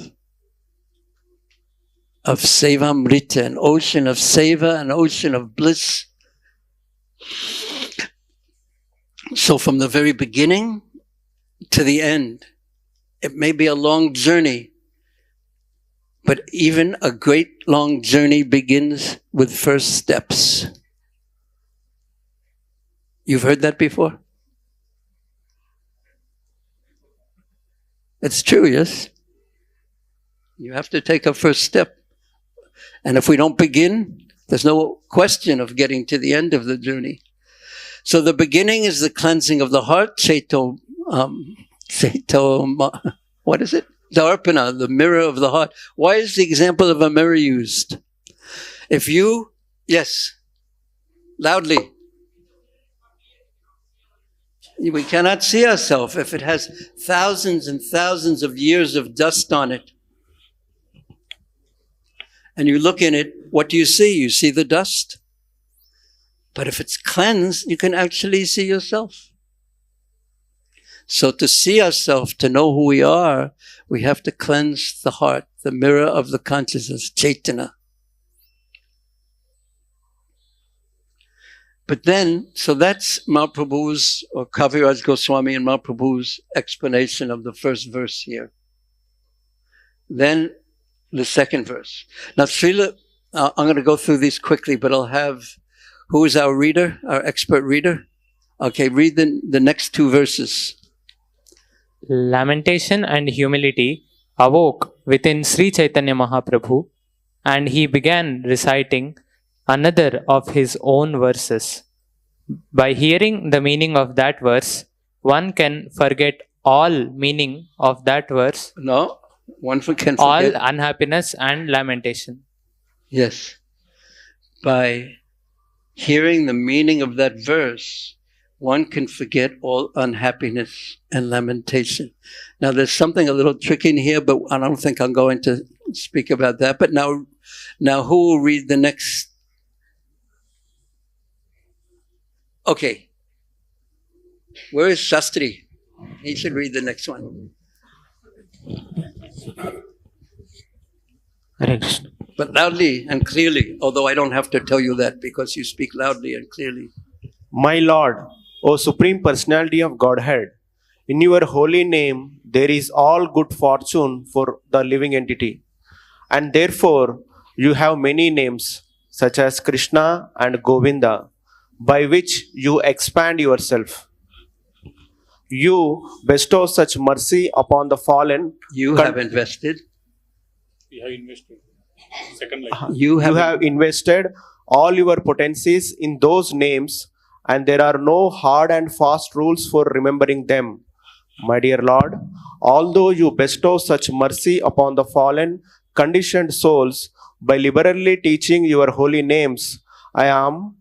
of Sevamrita, an ocean of Seva, an ocean of bliss. So from the very beginning to the end, it may be a long journey, but even a great long journey begins with first steps. You've heard that before? It's true, yes? You have to take a first step. And if we don't begin, there's no question of getting to the end of the journey. So the beginning is the cleansing of the heart, what is it? Darpana, the mirror of the heart. Why is the example of a mirror used? If you, yes, loudly. We cannot see ourselves if it has thousands and thousands of years of dust on it. And you look in it, what do you see? You see the dust. But if it's cleansed, you can actually see yourself. So to see ourselves, to know who we are, we have to cleanse the heart, the mirror of the consciousness, Chaitanya. But then, so that's Mahaprabhu's, or Kaviraj Goswami and Mahaprabhu's explanation of the first verse here. Then the second verse. Now, Srila, I'm going to go through these quickly, but I'll have, who is our reader, our expert reader? Okay, read the next two verses. Lamentation and humility awoke within Sri Chaitanya Mahaprabhu, and he began reciting another of his own verses. By hearing the meaning of that verse, one can forget all meaning of that verse. No, one can forget all unhappiness and lamentation. Yes. By hearing the meaning of that verse, one can forget all unhappiness and lamentation. Now, there's something a little tricky in here, but I don't think I'm going to speak about that. But now who will read the next? Okay. Where is Shastri? He should read the next one. Hare Krishna. But loudly and clearly, although I don't have to tell you that because you speak loudly and clearly. My Lord, O Supreme Personality of Godhead, in your holy name there is all good fortune for the living entity. And therefore you have many names such as Krishna and Govinda, by which you expand yourself. You bestow such mercy upon the fallen. You have invested. We have invested. Second line. You have invested all your potencies in those names, and there are no hard and fast rules for remembering them. My dear Lord, although you bestow such mercy upon the fallen, conditioned souls by liberally teaching your holy names, I am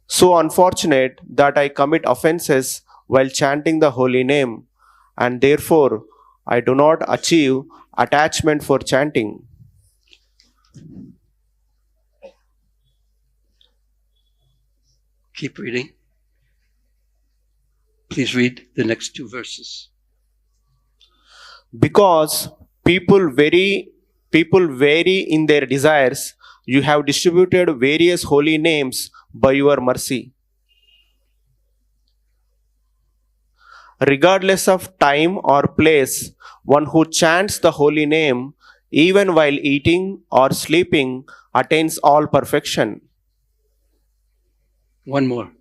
so unfortunate that I commit offenses while chanting the holy name, and therefore I do not achieve attachment for chanting. Keep reading. Please read the next two verses. Because people vary in their desires, you have distributed various holy names by your mercy. Regardless of time or place, one who chants the holy name, even while eating or sleeping, attains all perfection. One more.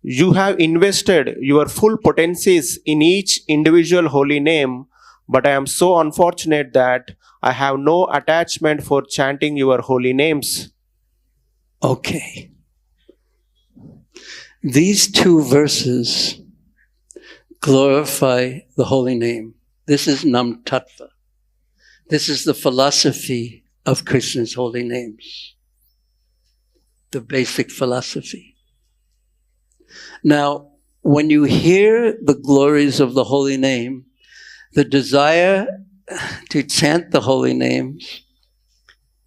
You have invested your full potencies in each individual holy name, but I am so unfortunate that I have no attachment for chanting your holy names. Okay. These two verses glorify the holy name. This is Nam Tattva. This is the philosophy of Krishna's holy names. The basic philosophy. Now, when you hear the glories of the holy name, the desire to chant the holy names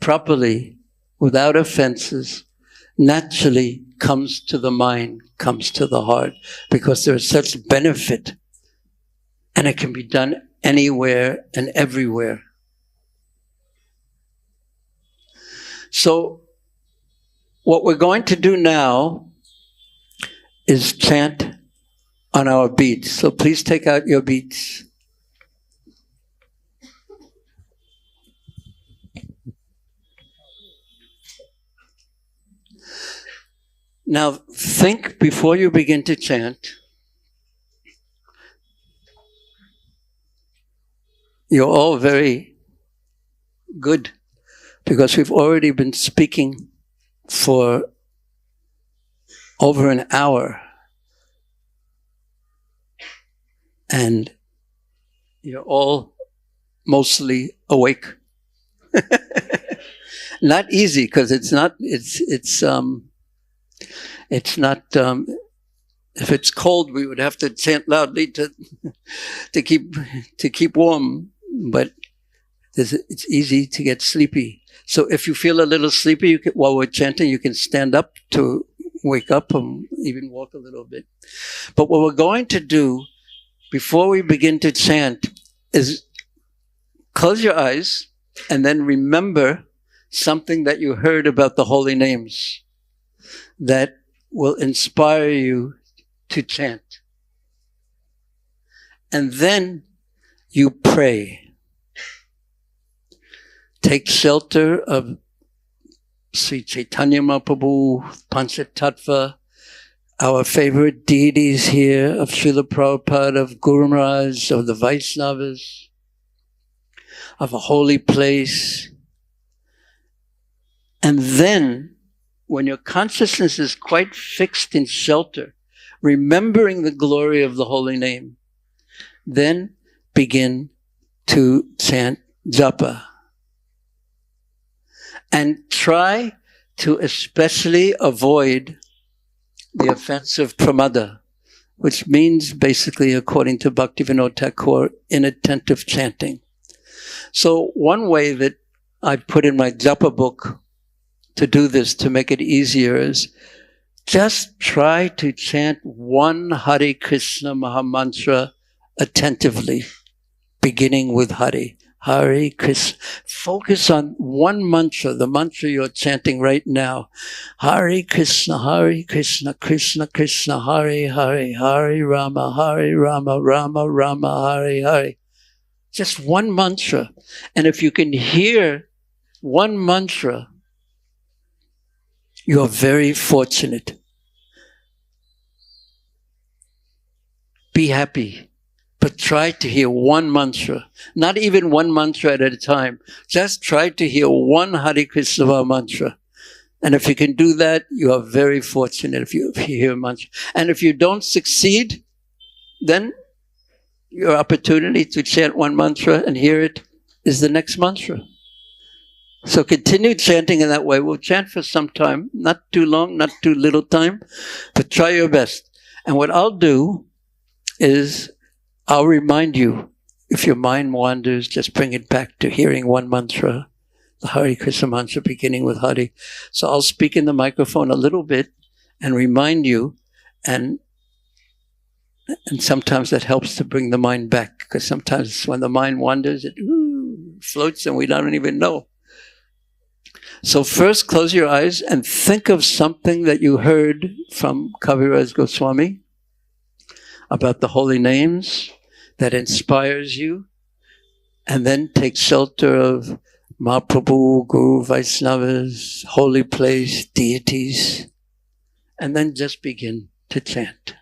properly, without offenses, naturally comes to the mind, comes to the heart, because there is such benefit, and it can be done anywhere and everywhere. So, what we're going to do now is chant on our beats. So please take out your beats. Now think before you begin to chant. You're all very good because we've already been speaking for over an hour. And you're all mostly awake. Not easy, because it's not, if it's cold, we would have to chant loudly to keep warm, but it's easy to get sleepy. So if you feel a little sleepy, while we're chanting, you can stand up to wake up and even walk a little bit. But what we're going to do before we begin to chant is close your eyes and then remember something that you heard about the holy names that will inspire you to chant. And then you pray. Take shelter of Sri Chaitanya Mahaprabhu, Panchatattva, our favorite deities here, of Srila Prabhupada, of Guru Maharaj, of the Vaishnavas, of a holy place. And then, when your consciousness is quite fixed in shelter, remembering the glory of the holy name, then begin to chant Japa. And try to especially avoid the offense of pramada, which means basically, according to Bhaktivinoda Thakur, inattentive chanting. So one way that I put in my Japa book to do this, to make it easier, is Just try to chant one Hare Krishna Mahamantra attentively, beginning with Hare. Hare Krishna. Focus on one mantra, the mantra you're chanting right now. Hare Krishna, Krishna Krishna, Hare Hare, Hare Rama, Rama Rama, Hare Hare. Just one mantra. And if you can hear one mantra, you're very fortunate. Be happy. But try to hear one mantra, not even one mantra at a time. Just try to hear one Hare Krishna mantra. And if you can do that, you are very fortunate if you hear a mantra. And if you don't succeed, then your opportunity to chant one mantra and hear it is the next mantra. So continue chanting in that way. We'll chant for some time, not too long, not too little time, but try your best. And what I'll do is I'll remind you, if your mind wanders, just bring it back to hearing one mantra, the Hare Krishna mantra beginning with Hare. So I'll speak in the microphone a little bit and remind you, and sometimes that helps to bring the mind back, because sometimes when the mind wanders, it floats and we don't even know. So first, close your eyes and think of something that you heard from Kaviraj Goswami about the holy names that inspires you, and then take shelter of Mahaprabhu, Guru, Vaishnavas, holy place, deities, and then just begin to chant.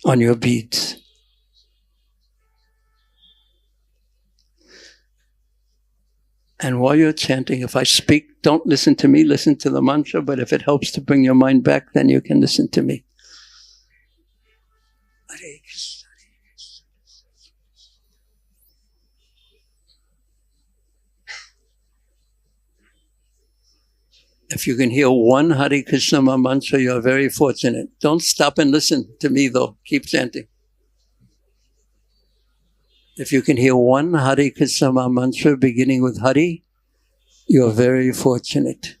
On your beads. And while you're chanting, if I speak, don't listen to me, listen to the mantra, but if it helps to bring your mind back, then you can listen to me. Hare Krishna, Hare Krishna. If you can hear one Hare Krishna mantra, you're very fortunate. Don't stop and listen to me though. Keep chanting. If you can hear one Hare Krishna mantra beginning with Hare, you're very fortunate.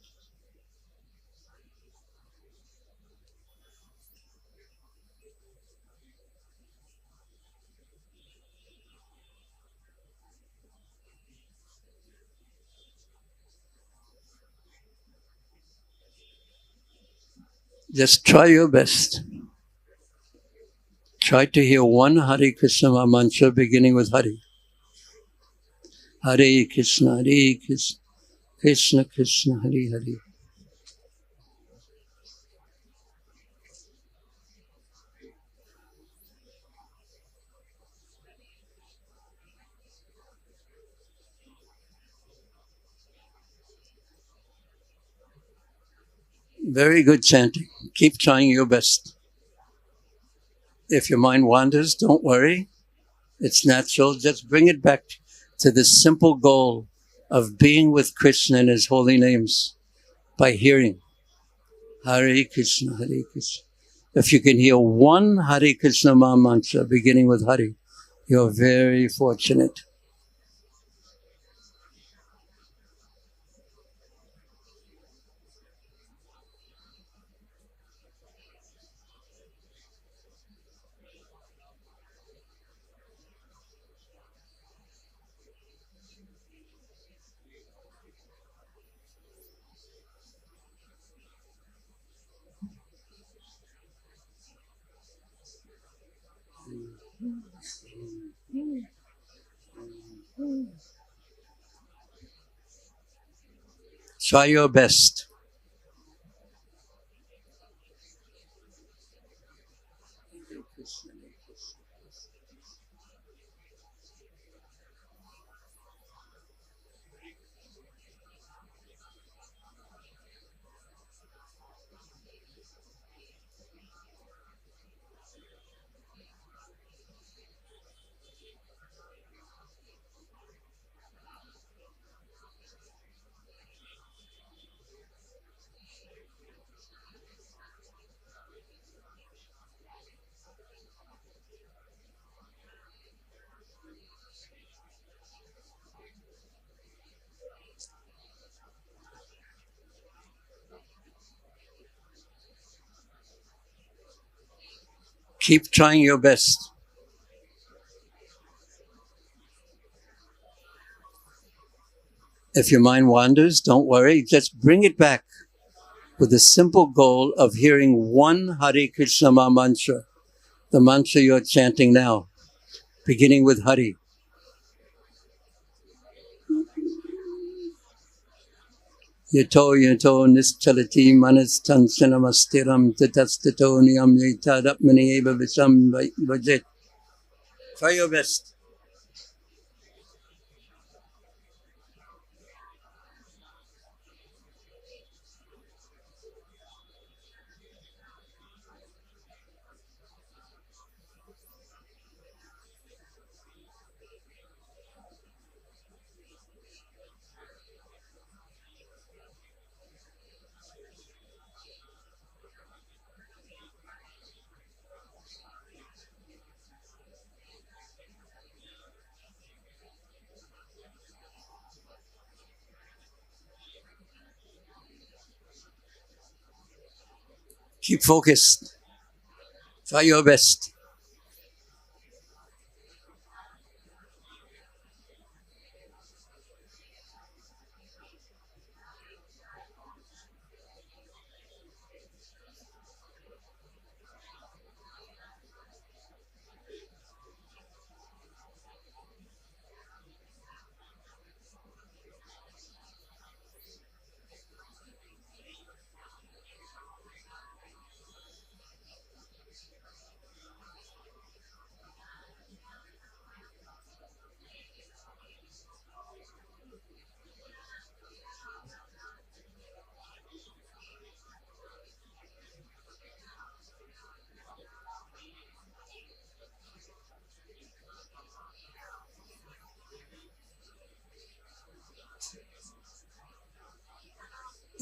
Just try your best. Try to hear one Hare Krishna mantra beginning with Hare. Hare Krishna, Hare Krishna, Krishna Krishna, Hare Hare. Very good chanting. Keep trying your best. If your mind wanders, don't worry. It's natural. Just bring it back to the simple goal of being with Krishna and His holy names by hearing Hare Krishna, Hare Krishna. If you can hear one Hare Krishna mantra beginning with Hare, you're very fortunate. Try your best. Keep trying your best. If your mind wanders, don't worry, just bring it back with the simple goal of hearing one Hare Krishna Maha mantra, the mantra you're chanting now, beginning with Hari. Yato yato nischalati manas tanshanamastiram tatastato niyam yatadapmani eva visam vajit. Try your best. Keep focused. Try your best.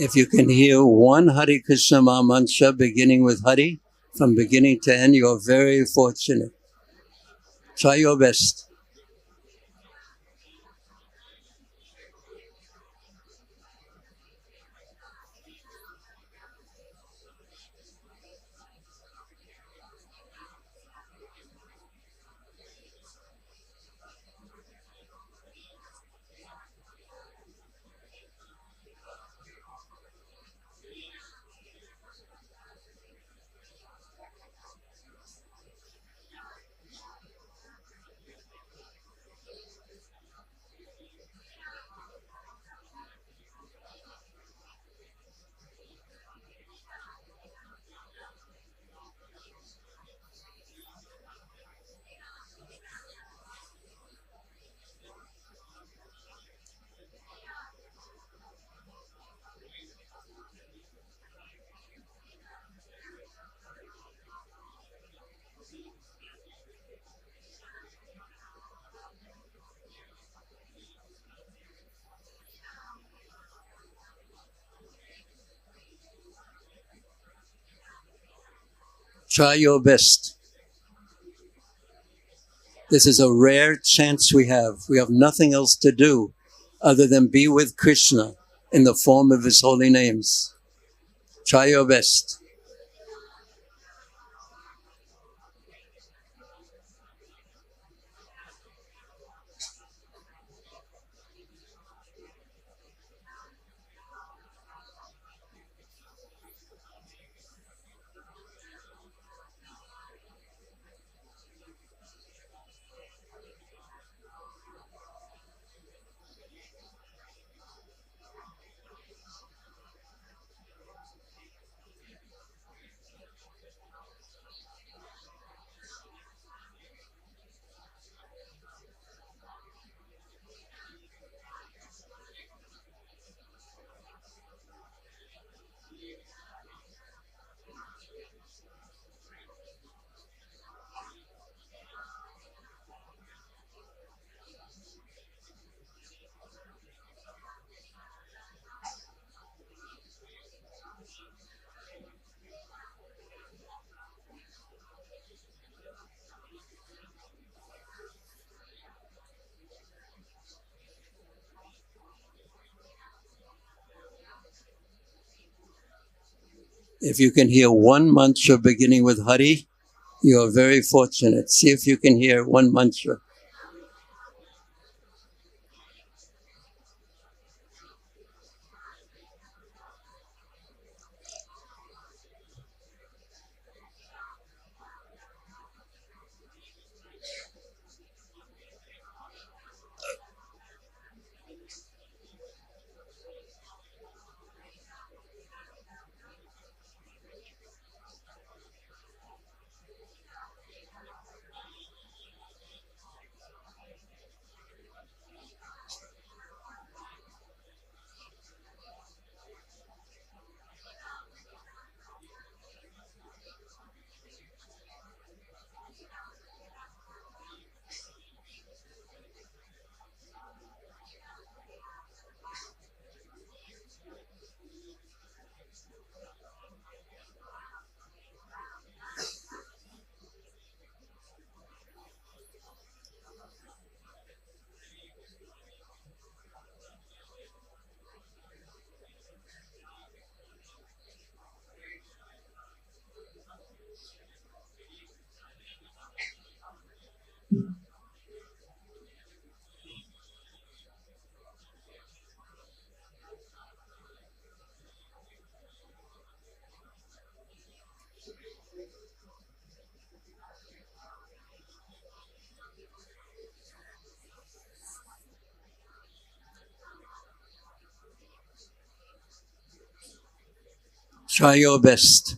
If you can hear one Hare Krishna Maha mantra beginning with Hari, from beginning to end, you're very fortunate. Try your best. Try your best. This is a rare chance we have. We have nothing else to do other than be with Krishna in the form of his holy names. Try your best. If you can hear one mantra beginning with Hari, You are very fortunate. See if you can hear one mantra. Try your best.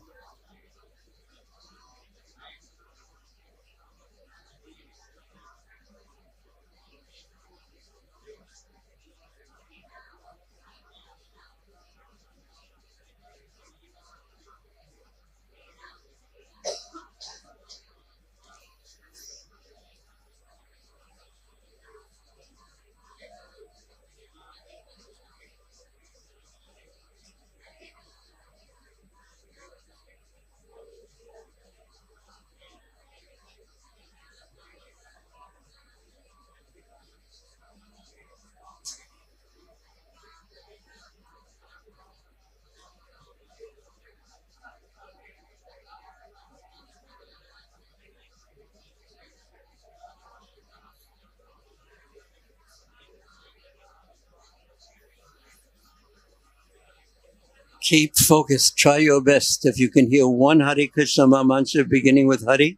Keep focused. Try your best. If you can hear one Hare Krishna Maha Mantra beginning with Hari,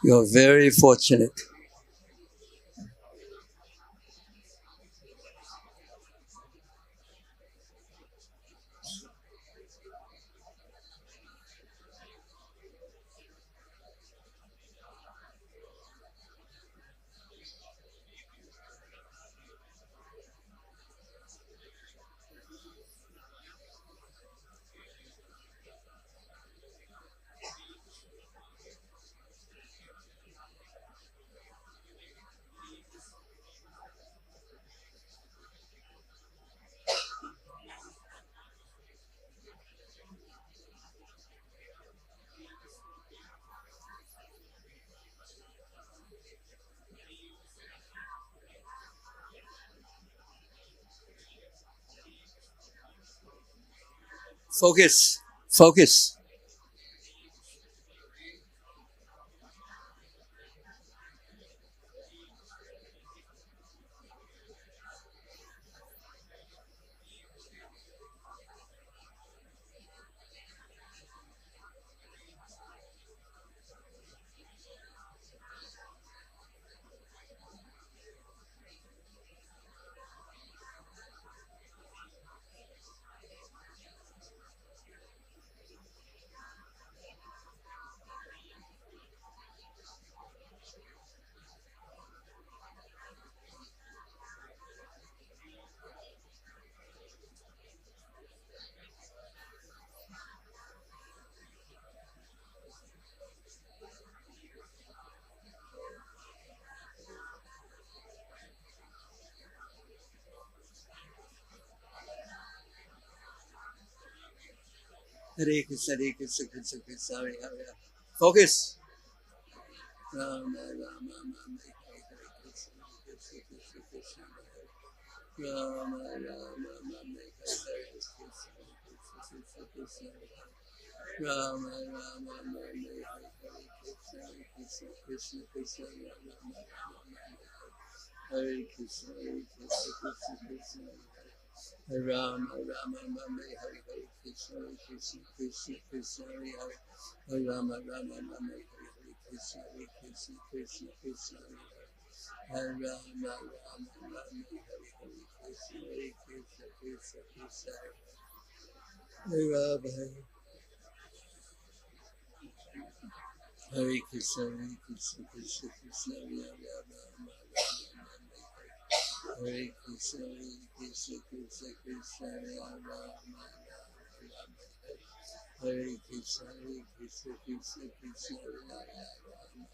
you're very fortunate. Focus. Focus. Hare Krishna, Hare Krishna, Krishna Krishna, Hare Hare. Focus. Rama, Rama, Rama, Hare Krishna, Krishna Krishna, Krishna Hare. Rama, Rama, Rama, Hare Krishna, Krishna Krishna, Krishna Hare. Rama, Rama, Rama, Hare Krishna, Hare Krishna, Hare Krishna, Krishna Krishna, Hare Rama, Rama Rama, Hare Hare Krishna, Krishna Krishna, Krishna Hare Hare, Hare Rama, Rama Rama, Hare Hare Krishna, Krishna Krishna, Krishna Hare Hare, Hare Rama, Rama Rama, Hare Hare Krishna, Krishna Krishna, Krishna Hare Rama, Hare Krishna, Hare Krishna, Krishna Krishna, Hare Rama, Hare Krishna, Hare Krishna, Krishna Krishna, Hare Rama, Hare Krishna, Hare Krishna, Krishna Krishna, Hare Rama,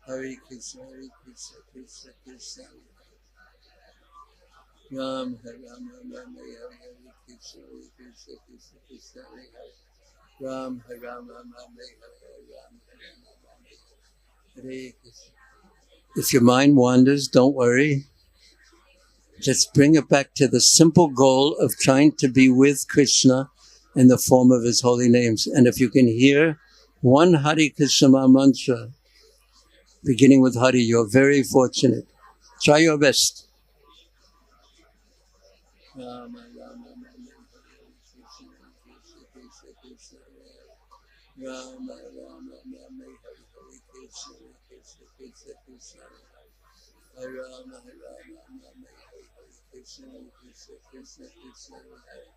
Hare Krishna, Hare Krishna, Krishna Krishna, Ram, Hare Rama, Rama, Hare Hare Krishna, Krishna Krishna, Krishna Hare Hare, Ram, Hare Rama, Rama, Hare Hare, Ram, Hare Rama, Hare Krishna. If your mind wanders, don't worry. Just bring it back to the simple goal of trying to be with Krishna in the form of his holy names. And if you can hear one Hare Krishna mantra beginning with Hare, you're very fortunate. Try your best. Rama, Rama, Rama, Hare Krishna, Krishna Krishna, Krishna Hare Hare. Rama, Rama, Rama, Hare Krishna, Krishna Krishna, Krishna Hare Rama, Rama, Hare Krishna, Krishna Krishna, Krishna Hare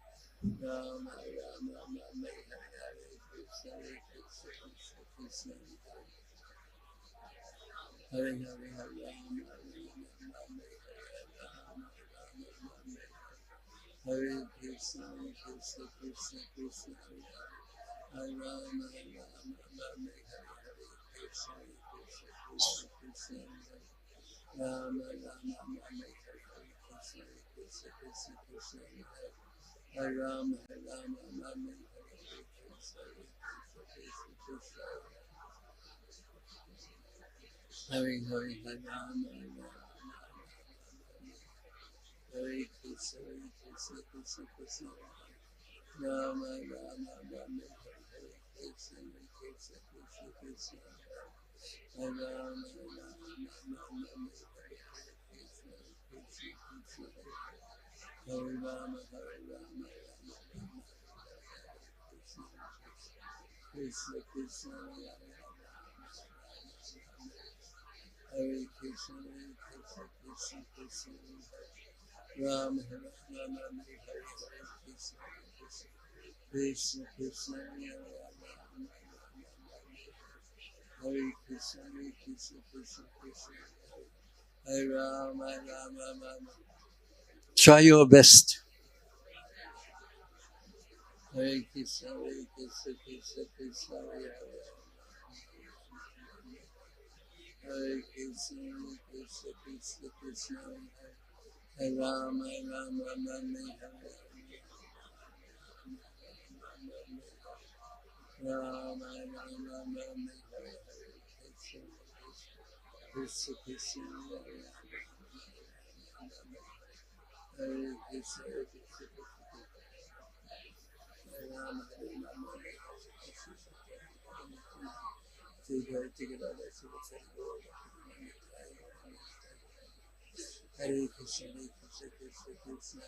Rama, Rama, Hare Krishna, Krishna Krishna, Krishna Hare Hare, Hare Rama, Hare Krishna, Krishna Krishna, Krishna Hare Rama, Hare Krishna, Krishna Krishna, Krishna Rama, Hare Krishna, Krishna Krishna, Krishna Hare Rama, Hare Krishna, Krishna Krishna, Krishna Hare Hare, Hare Rama, Hare Krishna, Krishna Krishna, Krishna Rama, Hare Krishna, Krishna Krishna, Krishna Hare Rama, Hare Rama, Krishna Krishna, Hare Krishna, Krishna Krishna, Krishna Ram, Hare Rama, Hare Krishna, Krishna Krishna, Hare Krishna, Krishna Krishna, Krishna Hare Rama, Rama. Try your best. Hare Krishna, Krishna Krishna, Hare Hare Krishna, Krishna Krishna, Krishna Hare Rama, Rama, Hare Rama, Hare Krishna, Krishna Hare Krishna, Hare Rama, Hare Krishna, Krishna Krishna, Krishna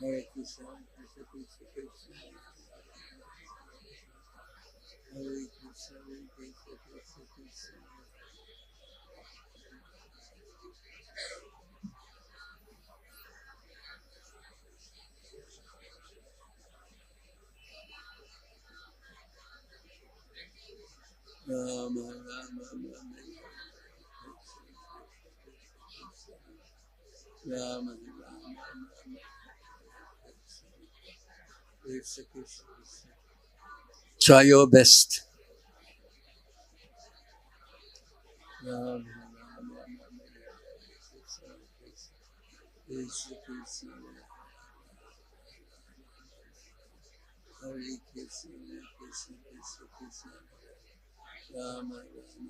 Hare Krishna, Krishna Krishna, Krishna Hare Krishna, Krishna Krishna, Krishna Rama, Rama, Krishna Krishna. Try your best. Rama, Krishna Krishna, Hare Krishna, Krishna Krishna, Krishna Rama, Krishna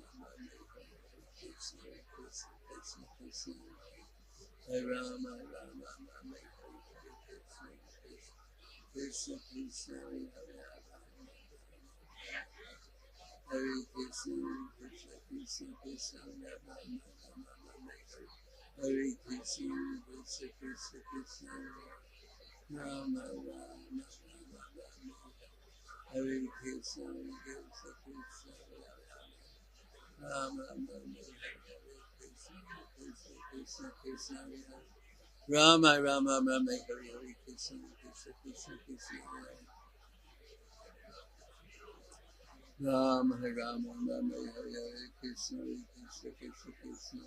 Krishna, Krishna Hare Rama, Krishna Krishna, Krishna Krishna, Hare Hare Krishna, Krishna Krishna, Krishna Rama, Rama, Hare Krishna, Krishna Krishna, Krishna Rama, Rama, Hare Krishna, Krishna Krishna, Rama, Rama, Krishna Krishna, Rama, Rama, Hare Krishna, Krishna Krishna, Krishna Rama, Rama, Hare Krishna, Krishna Krishna, Krishna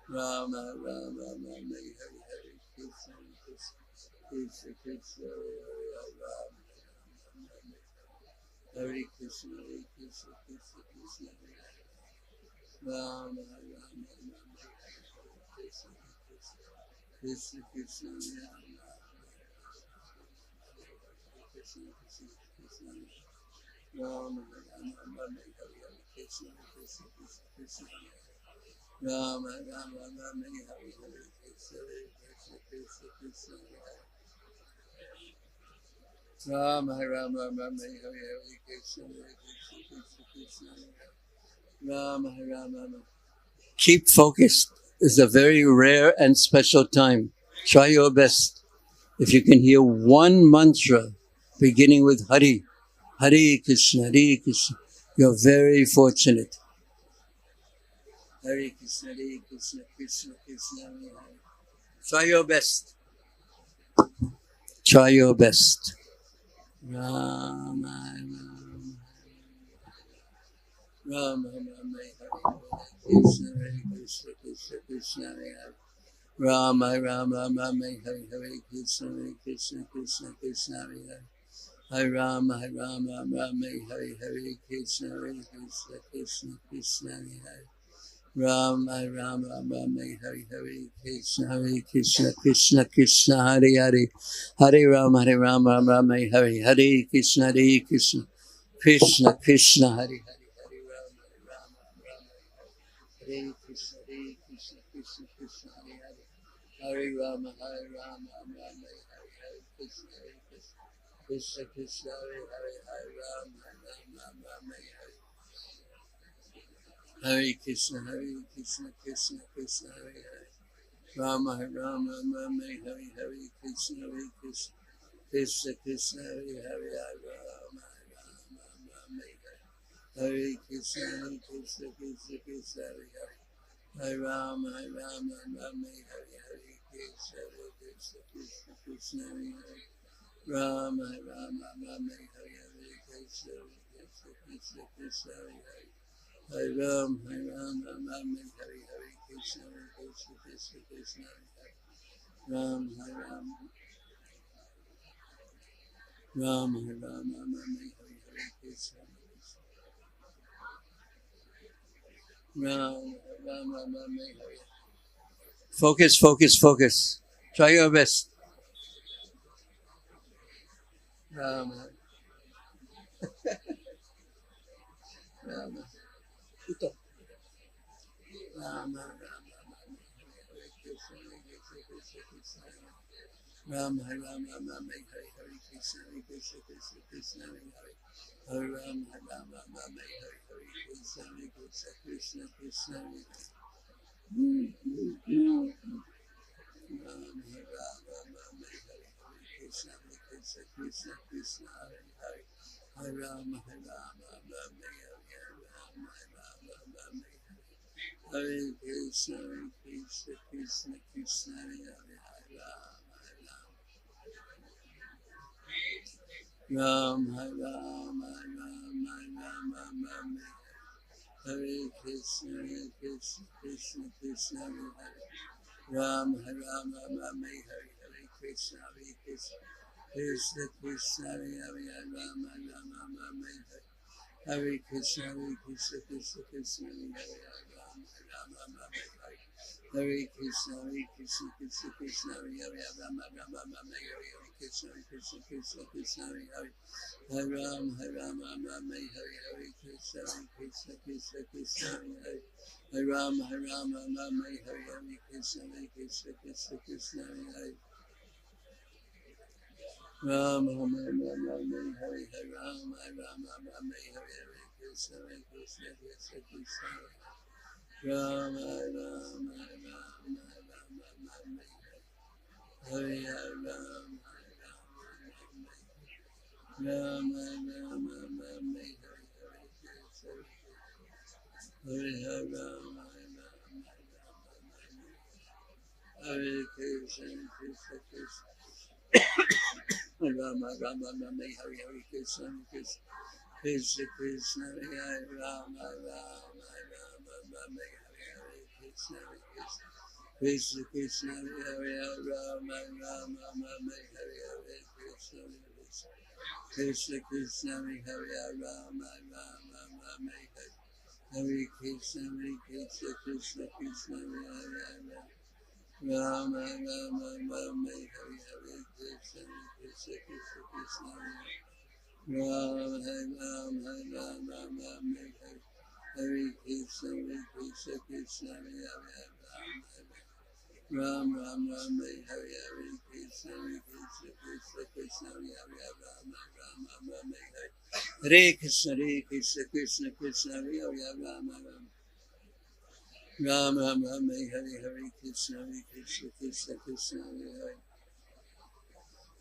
Rama, Rama, Hare Krishna, Krishna Krishna, Rama, Rama, Hare Krishna, Krishna Krishna, Hare Krishna, Krishna Krishna, Krishna Rama, Rama, Krishna Krishna, Krishna Krishna, Rama, Rama, Hare Krishna, Krishna Krishna, Krishna Rama, Rama, Hare Krishna, Krishna Krishna, Krishna Rama, Rama, Hare Krishna, Krishna Krishna, Krishna Rama, Rama. Keep focused. It's a very rare and special time. Try your best. If you can hear one mantra beginning with Hare, Hare Krishna, you're very fortunate. Hare Krishna, Krishna Krishna, Hare Hare. Try your best. Try your best. Rama, Rama, Hare Krishna, Krishna Krishna, Krishna Hare Hare. Rama, Rama, Hare Krishna, Krishna Krishna, Krishna Hare Hare. Hare Rama, Hare Krishna, Krishna Krishna, Krishna Hare Hare. Rama, Hare Krishna, Krishna Krishna, Hare Hare. Hare Rama, Hare Krishna, Krishna Krishna, Krishna Hare Hare. Hare Krishna, Krishna Krishna, Hare Hare. Hare Rama, Hare Krishna, Krishna Krishna, Hare Hare. Hare Rama, Hare Hare Krishna, Krishna Krishna, Hare Hare. Rama, Hare Krishna, Krishna Krishna, Hare Hare. Rama, Hare Krishna, Krishna Krishna, Hare Hare. Hare Rama, Hare Krishna, Krishna Krishna, Hare Hare. Rama, Hare Krishna, Krishna Krishna, Hare Hare. Hare Rama, Hare Krishna, Krishna Krishna, Hare Hare. Ram, Hare Rama, Hare Krishna. Ram, Hare. Focus, focus, focus. Try your best. Ram, Rama. Rama, Hare Krishna, Krishna Krishna. Ram, Hare Krishna, Krishna Krishna, Hare. Hare Ram, Hare Krishna, Krishna Krishna, Hare. Ram, Hare Krishna, Krishna Krishna, Hare. Hare Ram, Hare Krishna, Krishna Krishna, Hare Ram, Hare Krishna, Krishna Krishna, Hare Ram, Hare Krishna, Krishna Krishna, Hare Ram, Hare Krishna, Krishna Krishna, Hare Ram, Hare Krishna, Krishna Krishna, Hare Ram, Hare Krishna, Krishna Krishna, Hare Hare Ram, Hare Krishna, Krishna Krishna, Hare Hare Ram, Hare Krishna, Krishna Krishna, Hare Ram Ram Ram Ram Ram Hare Hare Ram Ram Ram Ram Hare Hare Krishna Krishna Krishna Krishna Ram Ram Ram Ram Ram Hare Hare Ram Ram Ram Ram Hare Hare Ram Hare Krishna Krishna Krishna Rama Rama Rama Hare Hare Krishna Krishna Krishna Krishna Hare Rama Rama Rama Rama Hare Hare Krishna Krishna Krishna Hare Rama Rama Rama Hare Hare Krishna Krishna Krishna Hare Rama Rama Rama Hare Krishna Krishna Krishna Krishna Hare Rama Rama Rama Rama Hare Hare Krishna Krishna Krishna Krishna Rama Rama Rama Rama Hare Krishna Krishna Krishna Hare Rama Rama Rama Hare Hare Krishna Krishna Krishna Krishna Hare Rama Rama Rama Hare Krishna Krishna Krishna Hare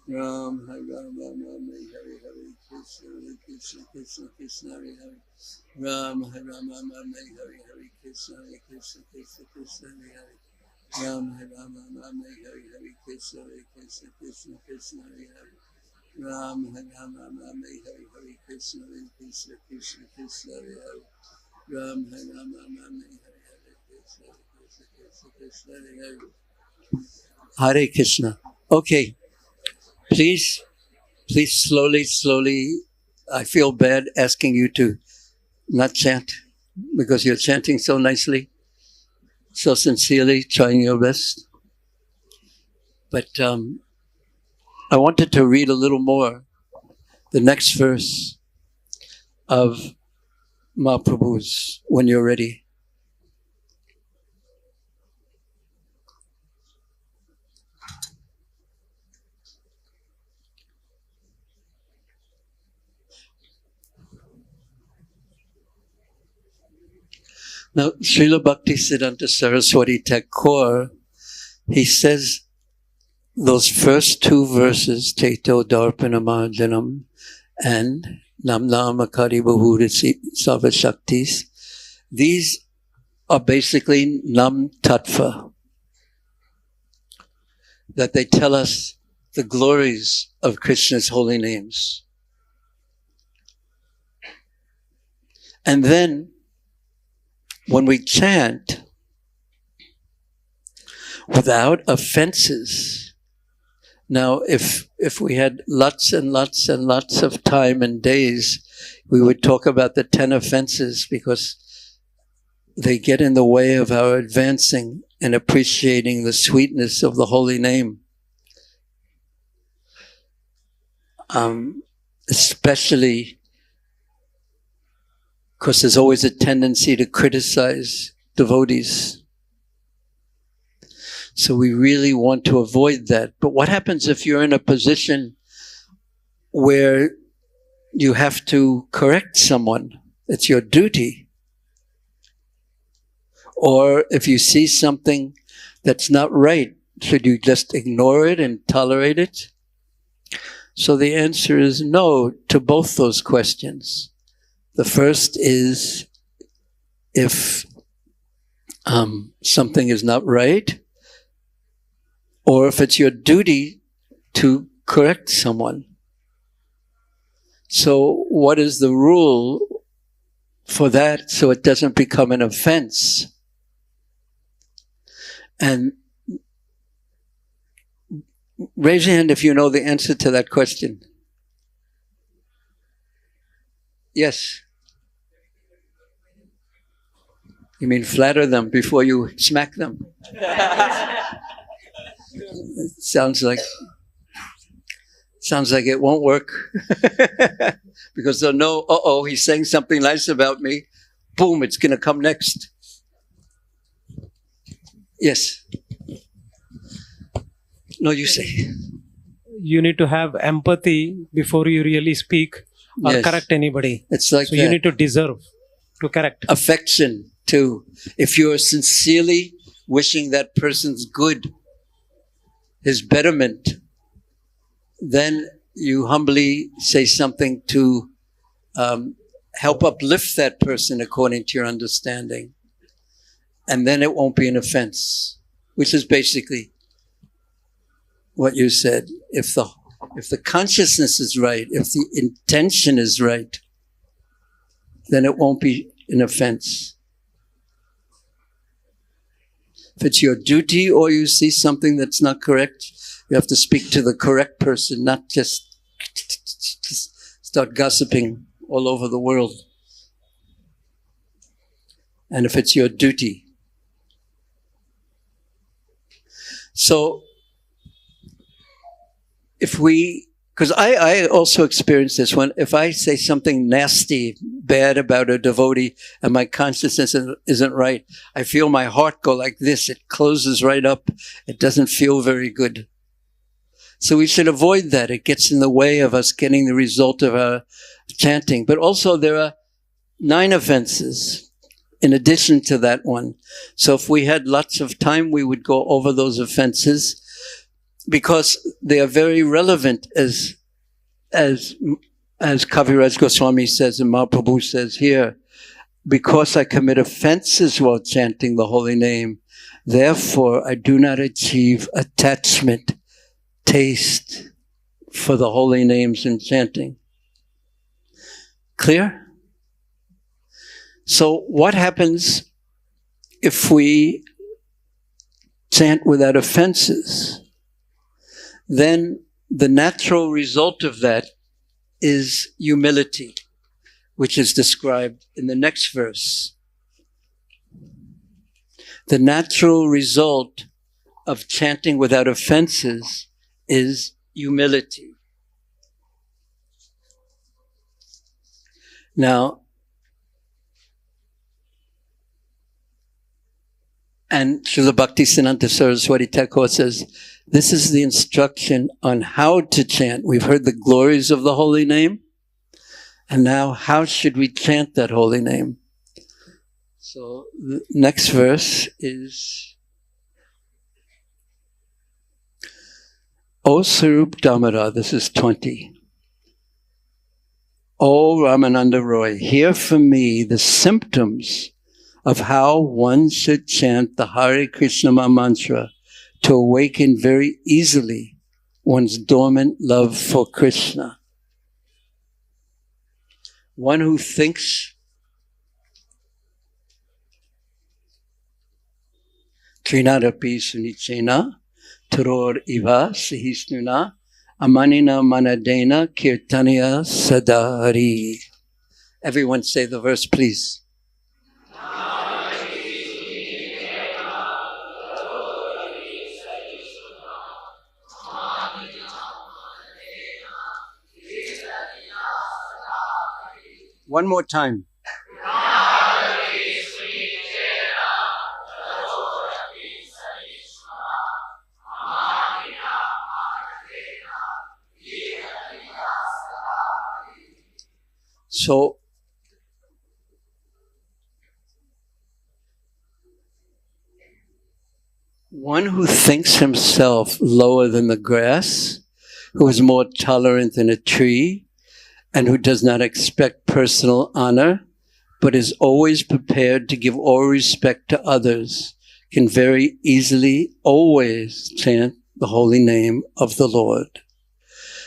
Rama Rama Ram Ram Ram Hare Hare Krishna Krishna Krishna Krishna Hare Ram Ram Ram Hare Hare Krishna Krishna Krishna Krishna Hare Ram Ram Ram Hare Hare Krishna Krishna Krishna Krishna Hare Ram Ram Ram Hare Hare Krishna Krishna Krishna Krishna Hare Ram Ram Ram Hare Hare Krishna Krishna Krishna Krishna Hare Ram Ram Ram Hare Krishna. Okay, please slowly. I feel bad asking you to not chant because you're chanting so nicely, so sincerely, trying your best. But I wanted to read a little more the next verse of Mahaprabhu's when you're ready. Now, Srila Bhaktisiddhanta Saraswati Thakur, he says those first two verses, Teto Darpana Marjanam and Nam Namakari Bahurisi Savashaktis, these are basically Nam Tattva, that they tell us the glories of Krishna's holy names. And then, when we chant without offenses, now if we had lots and lots and lots of time and days, we would talk about the 10 offenses because they get in the way of our advancing and appreciating the sweetness of the holy name. Especially because there's always a tendency to criticize devotees. So we really want to avoid that. But what happens if you're in a position where you have to correct someone? It's your duty. Or if you see something that's not right, should you just ignore it and tolerate it? So the answer is no to both those questions. The first is if something is not right, or if it's your duty to correct someone. So what is the rule for that so it doesn't become an offense? And raise your hand if you know the answer to that question. Yes. You mean flatter them before you smack them? Sounds like it won't work. Because they'll know, he's saying something nice about me. Boom, it's going to come next. Yes. No, you say. you need to have empathy before you really speak or Yes. correct anybody. It's like So that. you need to deserve to correct. Affection too. If you are sincerely wishing that person's good, his betterment, then you humbly say something to help uplift that person according to your understanding. And then it won't be an offense, which is basically what you said. If the consciousness is right, if the intention is right, then it won't be an offense. If it's your duty or you see something that's not correct, you have to speak to the correct person, not just start gossiping all over the world. And if it's your duty. So, because I also experience this if I say something nasty, bad about a devotee and my consciousness isn't right, I feel my heart go like this. It closes right up. It doesn't feel very good. So we should avoid that. It gets in the way of us getting the result of our chanting. But also there are 9 offenses in addition to that one. So if we had lots of time, we would go over those offenses, because they are very relevant, as Kaviraj Goswami says and Mahaprabhu says here. Because I commit offenses while chanting the holy name, therefore I do not achieve attachment, taste for the holy names and chanting. Clear? So what happens if we chant without offenses? Then the natural result of that is humility, which is described in the next verse. The natural result of chanting without offenses is humility. Now, and Srila Bhaktisiddhanta Saraswati Thakur says, this is the instruction on how to chant. We've heard the glories of the holy name, and now how should we chant that holy name? So the next verse is, O Sarup Damara, this is 20. O Ramananda Roy, hear from me the symptoms of how one should chant the Hare Krishna mantra to awaken very easily one's dormant love for Krishna. One who thinks Trinadapi Sunichena Turor Iva Sihisnuna Amanina Manadena Kirtaniya Sadari. Everyone say the verse, please. One more time. So, one who thinks himself lower than the grass, who is more tolerant than a tree, and who does not expect personal honor, but is always prepared to give all respect to others, can very easily always chant the holy name of the Lord.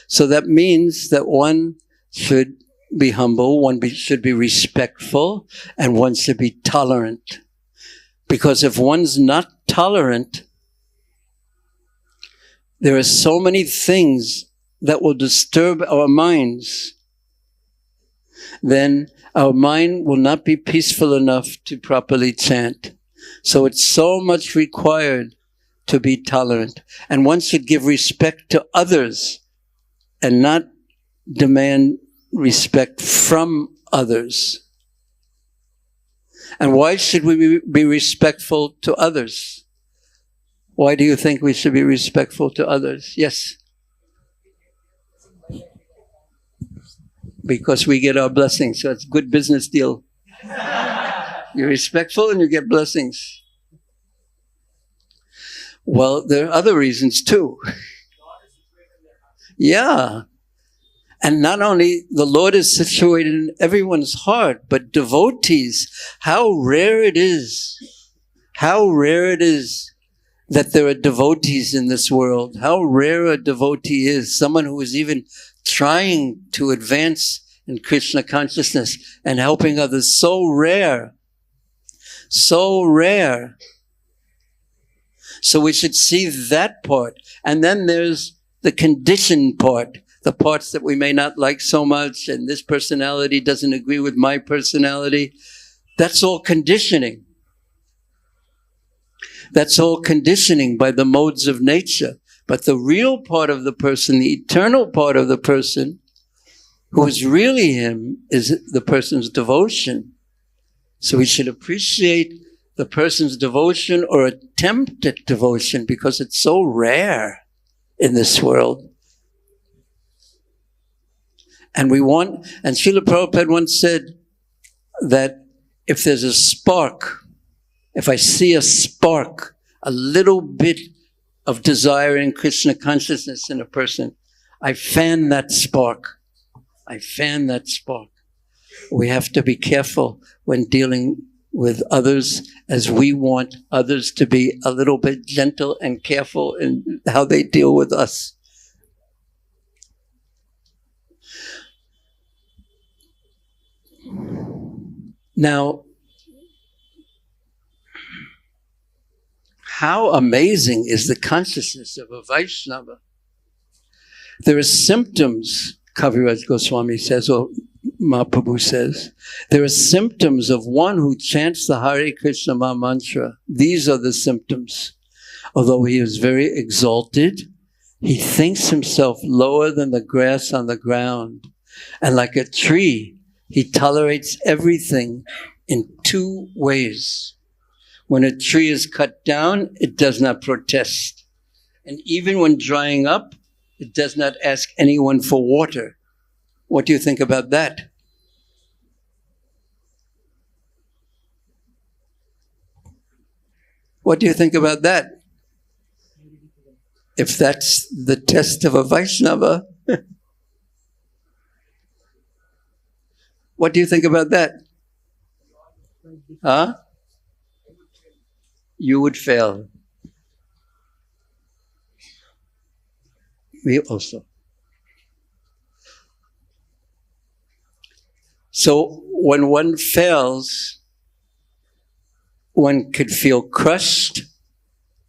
So that means that one should be humble, one should be respectful, and one should be tolerant. Because if one's not tolerant, there are so many things that will disturb our minds. Then our mind will not be peaceful enough to properly chant. So it's so much required to be tolerant. And one should give respect to others and not demand respect from others. And why should we be respectful to others? Why do you think we should be respectful to others? Yes? because we get our blessings. So it's a good business deal. You're respectful and you get blessings. Well, there are other reasons too. Yeah. And not only the Lord is situated in everyone's heart, but devotees, how rare it is that there are devotees in this world. How rare a devotee is, someone who is even trying to advance in Krishna consciousness and helping others. So rare. So rare. So we should see that part. And then there's the conditioned part, the parts that we may not like so much, and this personality doesn't agree with my personality. That's all conditioning. That's all conditioning by the modes of nature. But the real part of the person, the eternal part of the person, who is really him, is the person's devotion. So we should appreciate the person's devotion or attempt at devotion because it's so rare in this world. And Srila Prabhupada once said that if there's a spark, if I see a spark, a little bit of desire in Krishna consciousness in a person, I fan that spark. I fan that spark. We have to be careful when dealing with others, as we want others to be a little bit gentle and careful in how they deal with us. Now, how amazing is the consciousness of a Vaishnava? There are symptoms, Kaviraj Goswami says, or Mahaprabhu says, there are symptoms of one who chants the Hare Krishna Maha Mantra. These are the symptoms. Although he is very exalted, he thinks himself lower than the grass on the ground. And like a tree, he tolerates everything in two ways. When a tree is cut down, it does not protest. And even when drying up, it does not ask anyone for water. What do you think about that? What do you think about that? If that's the test of a Vaishnava, what do you think about that? Huh? You would fail. Me also. So when one fails, one could feel crushed,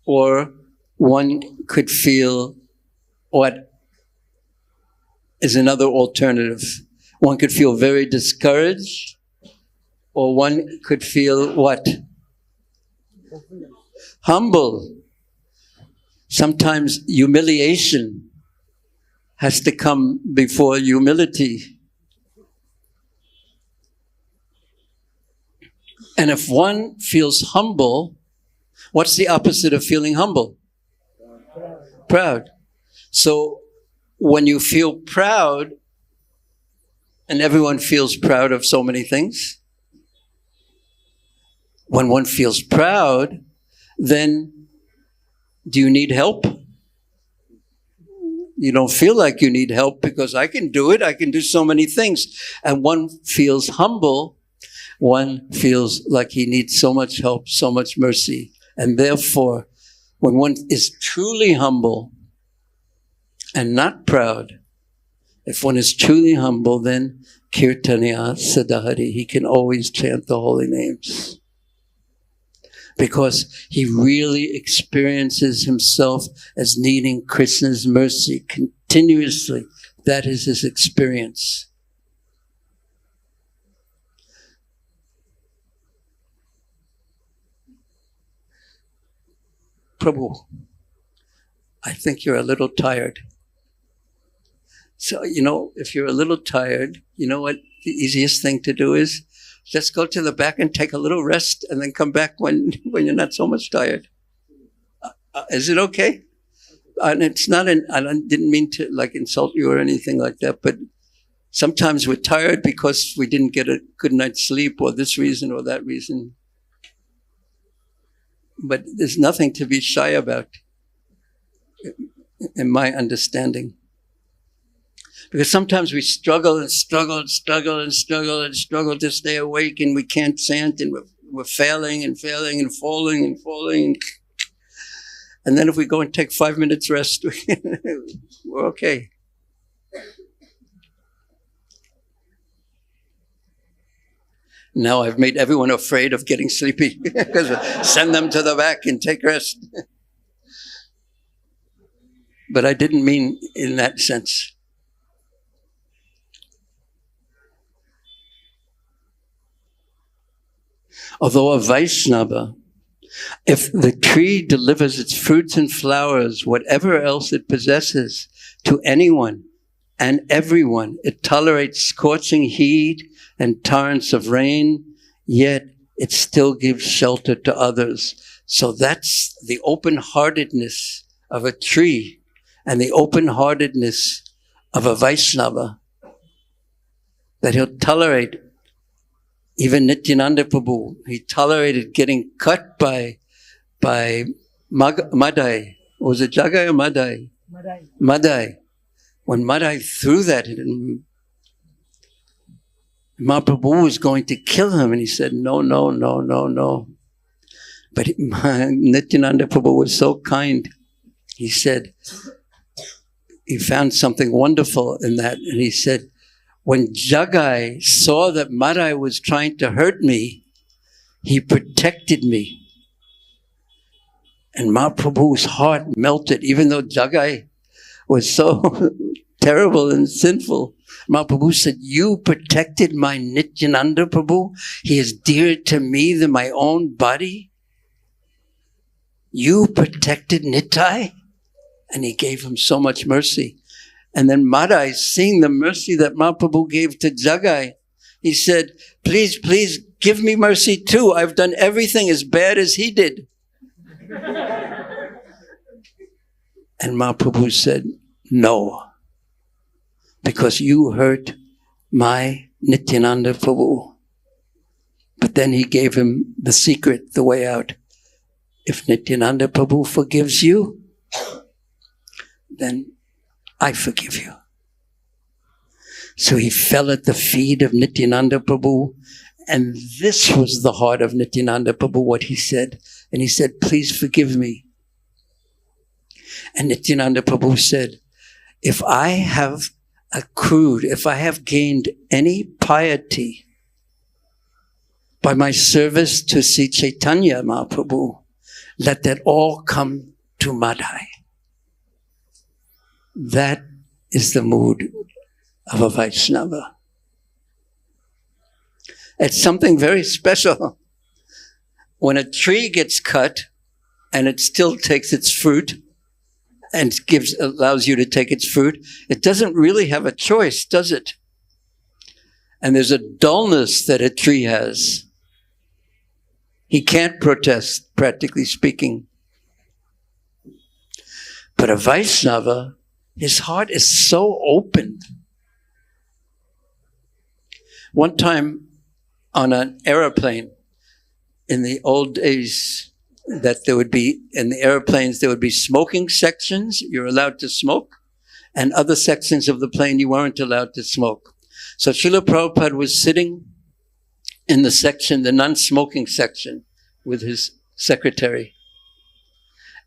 or one could feel what is another alternative. One could feel very discouraged, or one could feel what? Humble. Sometimes humiliation has to come before humility. And if one feels humble, what's the opposite of feeling humble? Proud. So when you feel proud, and everyone feels proud of so many things, when one feels proud, then do you need help? You don't feel like you need help because I can do it. I can do so many things. And one feels humble. One feels like he needs so much help, so much mercy. And therefore, when one is truly humble and not proud, if one is truly humble, then Kirtanya Sadahari, he can always chant the holy names. Because he really experiences himself as needing Krishna's mercy continuously. That is his experience. Prabhu, I think you're a little tired. So, if you're a little tired, you know what the easiest thing to do is? Just go to the back and take a little rest and then come back when you're not so much tired. Is it okay? And it's not I didn't mean to insult you or anything like that, but Sometimes we're tired because we didn't get a good night's sleep or this reason or that reason. But there's nothing to be shy about, in my understanding. Because sometimes we struggle and struggle and struggle and struggle and struggle to stay awake, and we can't chant, and we're failing and failing and falling and falling. And then if we go and take 5 minutes rest, we're okay. Now I've made everyone afraid of getting sleepy because send them to the back and take rest. But I didn't mean in that sense. Although a Vaishnava, if the tree delivers its fruits and flowers, whatever else it possesses, to anyone and everyone, it tolerates scorching heat and torrents of rain, yet it still gives shelter to others. So that's the open-heartedness of a tree and the open-heartedness of a Vaishnava, that he'll tolerate. Even Nityananda Prabhu, he tolerated getting cut by Madai. Was it Jagai or Madai? Madai. When Madai threw that, Mahaprabhu was going to kill him, and he said, no, no, no, no, no. But Nityananda Prabhu was so kind. He said, he found something wonderful in that, and he said, when Jagai saw that Madai was trying to hurt me, he protected me. And Mahaprabhu's heart melted, even though Jagai was so terrible and sinful. Mahaprabhu said, you protected my Nityananda Prabhu? He is dearer to me than my own body? You protected Nitai? And he gave him so much mercy. And then Madai, seeing the mercy that Mahaprabhu gave to Jagai, he said, please, please give me mercy too. I've done everything as bad as he did. And Mahaprabhu said, no, because you hurt my Nityananda Prabhu. But then he gave him the secret, the way out. If Nityananda Prabhu forgives you, then I forgive you. So he fell at the feet of Nityananda Prabhu, and this was the heart of Nityananda Prabhu, what he said. And he said, please forgive me. And Nityananda Prabhu said, if I have accrued, if I have gained any piety by my service to Sri Chaitanya Mahaprabhu, let that all come to Madai. That is the mood of a Vaishnava. It's something very special. When a tree gets cut and it still takes its fruit and allows you to take its fruit, it doesn't really have a choice, does it? And there's a dullness that a tree has. He can't protest, practically speaking. But a Vaishnava, his heart is so open. One time on an airplane, in the old days, that there would be, in the airplanes, there would be smoking sections, you're allowed to smoke, and other sections of the plane you weren't allowed to smoke. So Srila Prabhupada was sitting in the section, the non-smoking section, with his secretary.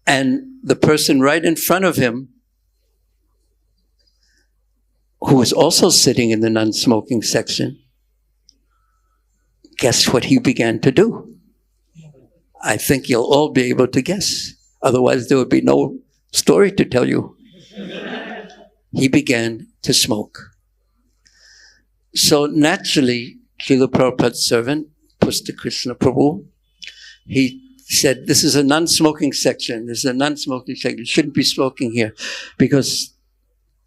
And the person right in front of him, who was also sitting in the non-smoking section, guess what he began to do? I think you'll all be able to guess. Otherwise, there would be no story to tell you. He began to smoke. So naturally, Srila Prabhupada's servant, Pusta Krishna Prabhu, he said, this is a non-smoking section. This is a non-smoking section. You shouldn't be smoking here, because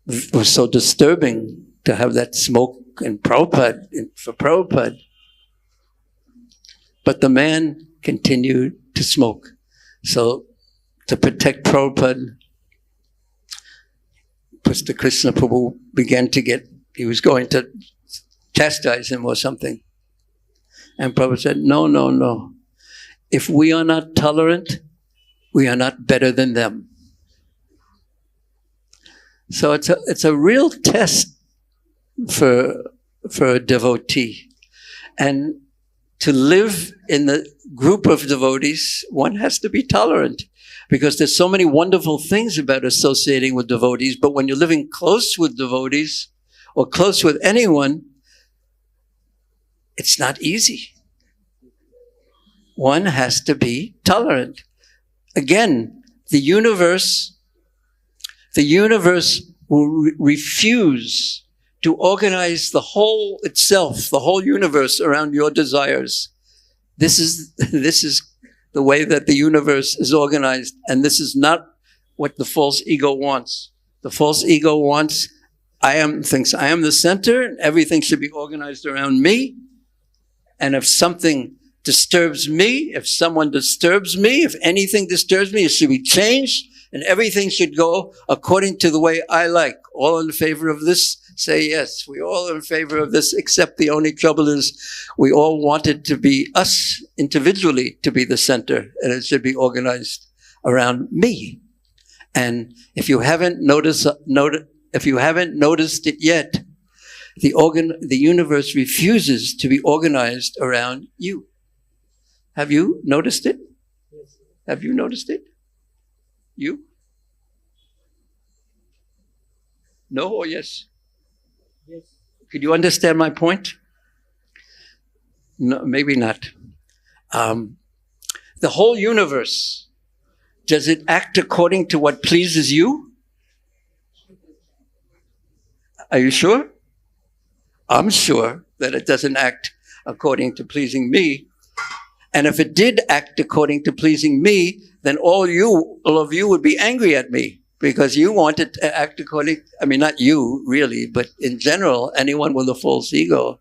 it was so disturbing to have that smoke in Prabhupada, for Prabhupada. But the man continued to smoke. So to protect Prabhupada, Pusta Krishna Prabhu began to get he was going to chastise him or something. And Prabhupada said, no, no, no. If we are not tolerant, we are not better than them. So it's a real test for a devotee. And to live in the group of devotees, one has to be tolerant, because there's so many wonderful things about associating with devotees. But when you're living close with devotees or close with anyone, it's not easy. One has to be tolerant. Again, the universe will refuse to organize the whole itself, the whole universe around your desires. This is the way that the universe is organized, and this is not what the false ego wants. The false ego thinks I am the center, and everything should be organized around me. And if something disturbs me, if someone disturbs me, if anything disturbs me, it should be changed, and everything should go according to the way I like. All in favor of this, say yes. We all are in favor of this, except the only trouble is we all want it to be us individually to be the center, and it should be organized around me. And if you haven't noticed it yet, the universe refuses to be organized around you. Have you noticed it? Yes. Have you noticed it? You? No or yes? Yes. Could you understand my point? No, maybe not. The whole universe, does it act according to what pleases you? Are you sure? I'm sure that it doesn't act according to pleasing me. And if it did act according to pleasing me, then all of you would be angry at me, because you wanted to act according, not you really, but in general, anyone with a false ego.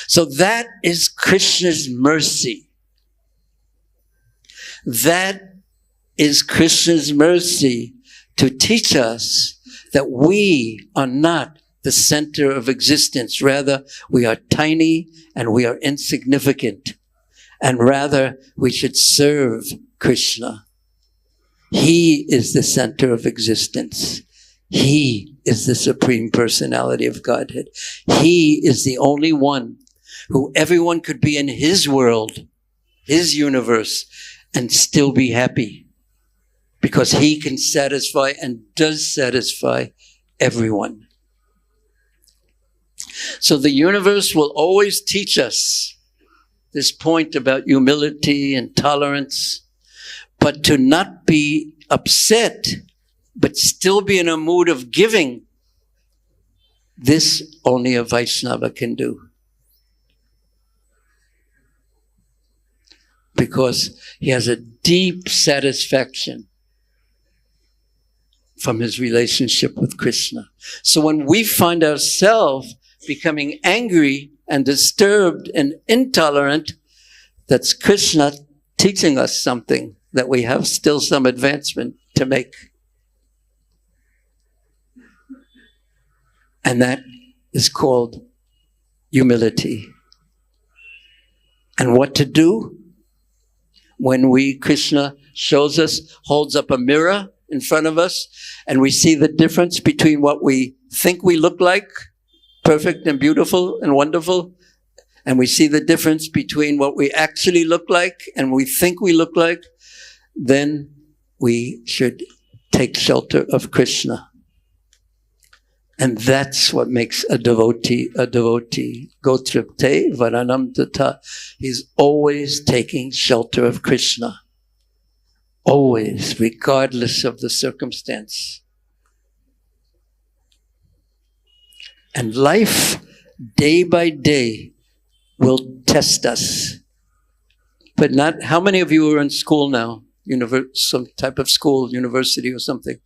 So that is Krishna's mercy. That is Krishna's mercy to teach us that we are not the center of existence. Rather, we are tiny and we are insignificant. And rather, we should serve Krishna. He is the center of existence. He is the Supreme Personality of Godhead. He is the only one who everyone could be in his world, his universe, and still be happy. Because he can satisfy and does satisfy everyone. So the universe will always teach us this point about humility and tolerance, but to not be upset, but still be in a mood of giving. This only a Vaishnava can do. Because he has a deep satisfaction from his relationship with Krishna. So when we find ourselves becoming angry and disturbed and intolerant, that's Krishna teaching us something, that we have still some advancement to make. And that is called humility. And what to do when Krishna shows us, holds up a mirror in front of us, and we see the difference between what we think we look like, perfect and beautiful and wonderful, and we see the difference between what we actually look like and we think we look like, then we should take shelter of Krishna. And that's what makes a devotee a devotee. Gotripte varanam tata. He's always taking shelter of Krishna. Always, regardless of the circumstance. And life, day by day, will test us. But not, how many of you are in school now? Some type of school, university or something.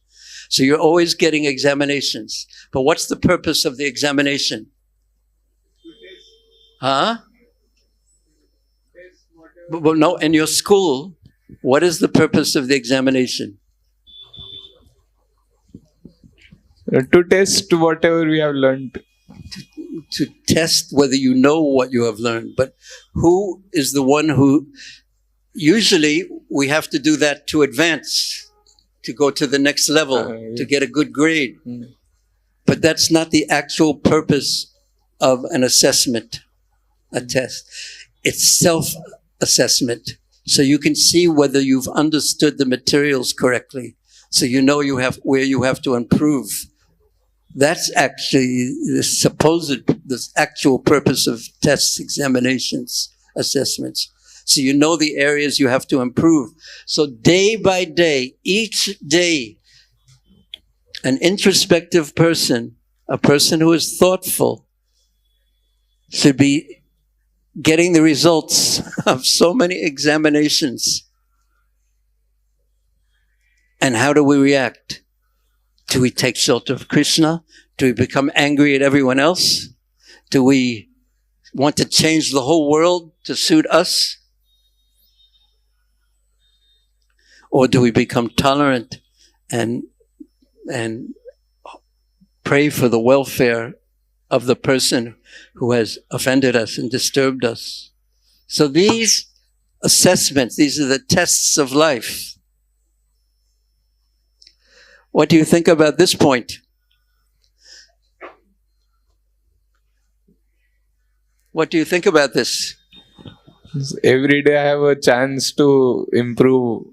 So you're always getting examinations. But what's the purpose of the examination? Huh? But no, in your school, what is the purpose of the examination? To test whatever we have learned. to test whether you know what you have learned. But who is the one who, usually we have to do that to advance, to go to the next level, to get a good grade. But that's not the actual purpose of an assessment, a test. It's self-assessment. So you can see whether you've understood the materials correctly. So you know where you have to improve. That's actually the actual purpose of tests, examinations, assessments. So you know the areas you have to improve. So day by day, each day, an introspective person, a person who is thoughtful, should be getting the results of so many examinations. And how do we react? Do we take shelter of Krishna? Do we become angry at everyone else? Do we want to change the whole world to suit us? Or do we become tolerant and pray for the welfare of the person who has offended us and disturbed us? So these assessments, these are the tests of life. What do you think about this point? What do you think about this? Every day I have a chance to improve.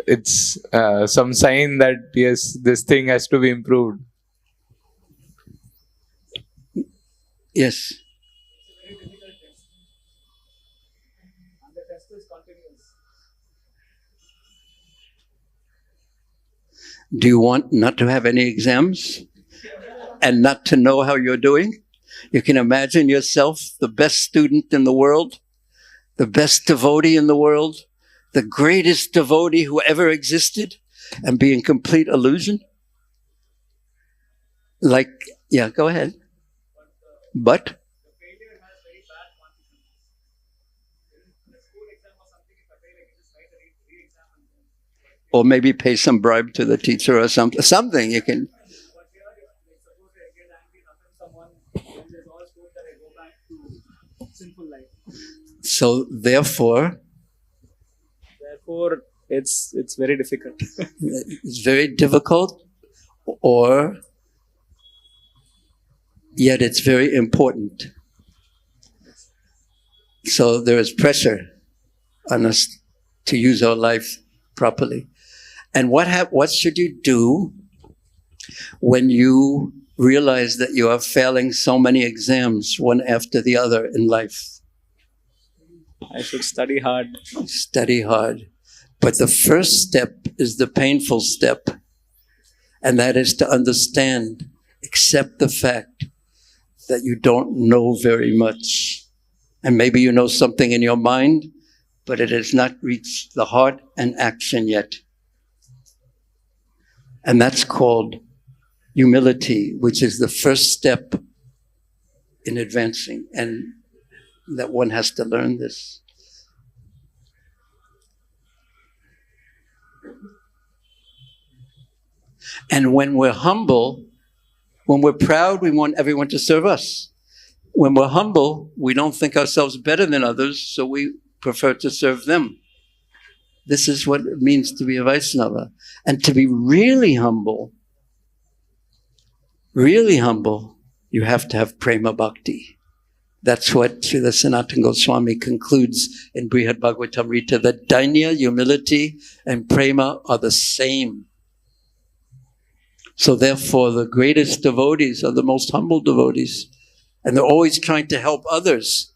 It's some sign that yes, this thing has to be improved. Yes. And the test is continuous. Do you want not to have any exams and not to know how you're doing? You can imagine yourself the best student in the world, the best devotee in the world, the greatest devotee who ever existed, and be in complete illusion? Yeah, go ahead. But? Or maybe pay some bribe to the teacher or something. Something you can. So therefore, it's very difficult. It's very difficult, or yet it's very important. So there is pressure on us to use our life properly. And what should you do when you realize that you are failing so many exams, one after the other in life? I should study hard. Study hard. But the first step is the painful step. And that is to understand, accept the fact that you don't know very much. And maybe you know something in your mind, but it has not reached the heart and action yet. And that's called humility, which is the first step in advancing. And that one has to learn this. And when we're humble, when we're proud, we want everyone to serve us. When we're humble, we don't think ourselves better than others, so we prefer to serve them. This is what it means to be a Vaishnava. And to be really humble, you have to have prema bhakti. That's what Srila Sanatana Goswami concludes in Brihad Bhagavatamrita, that dainya, humility, and prema are the same. So therefore, the greatest devotees are the most humble devotees. And they're always trying to help others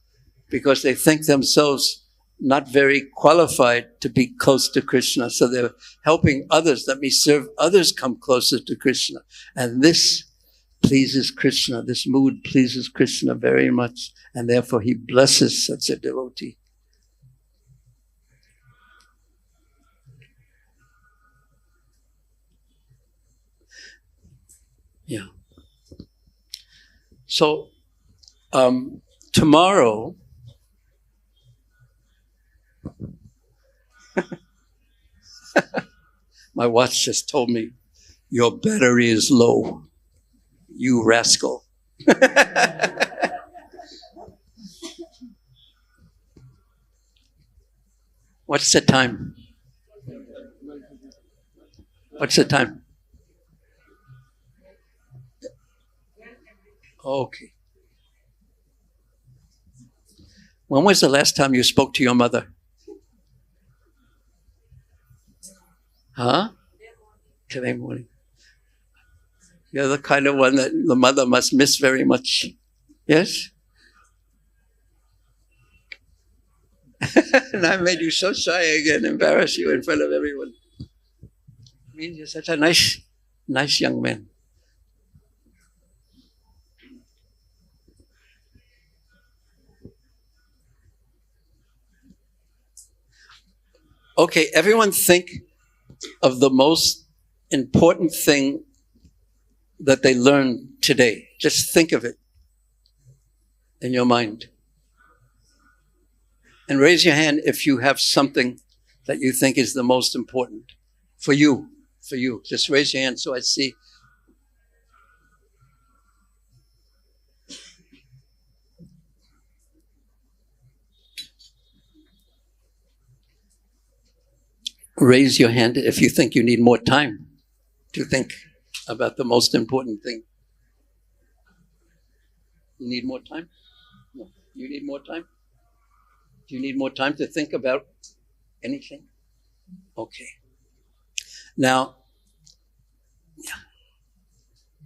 because they think themselves not very qualified to be close to Krishna. So they're helping others. Let me serve others come closer to Krishna. And this pleases Krishna. This mood pleases Krishna very much. And therefore he blesses such a devotee. Yeah. So, tomorrow, my watch just told me your battery is low. You rascal. What's the time? What's the time? Okay. When was the last time you spoke to your mother? Huh? Today morning. You're the kind of one that the mother must miss very much. Yes? And I made you so shy again, embarrass you in front of everyone. I mean, you're such a nice young man. Okay, everyone think of the most important thing that they learned today. Just think of it in your mind. And raise your hand if you have something that you think is the most important for you. For you. Just raise your hand so I see. Raise your hand if you think you need more time to think about the most important thing. You need more time? No. You need more time? Do you need more time to think about anything? Okay. Now,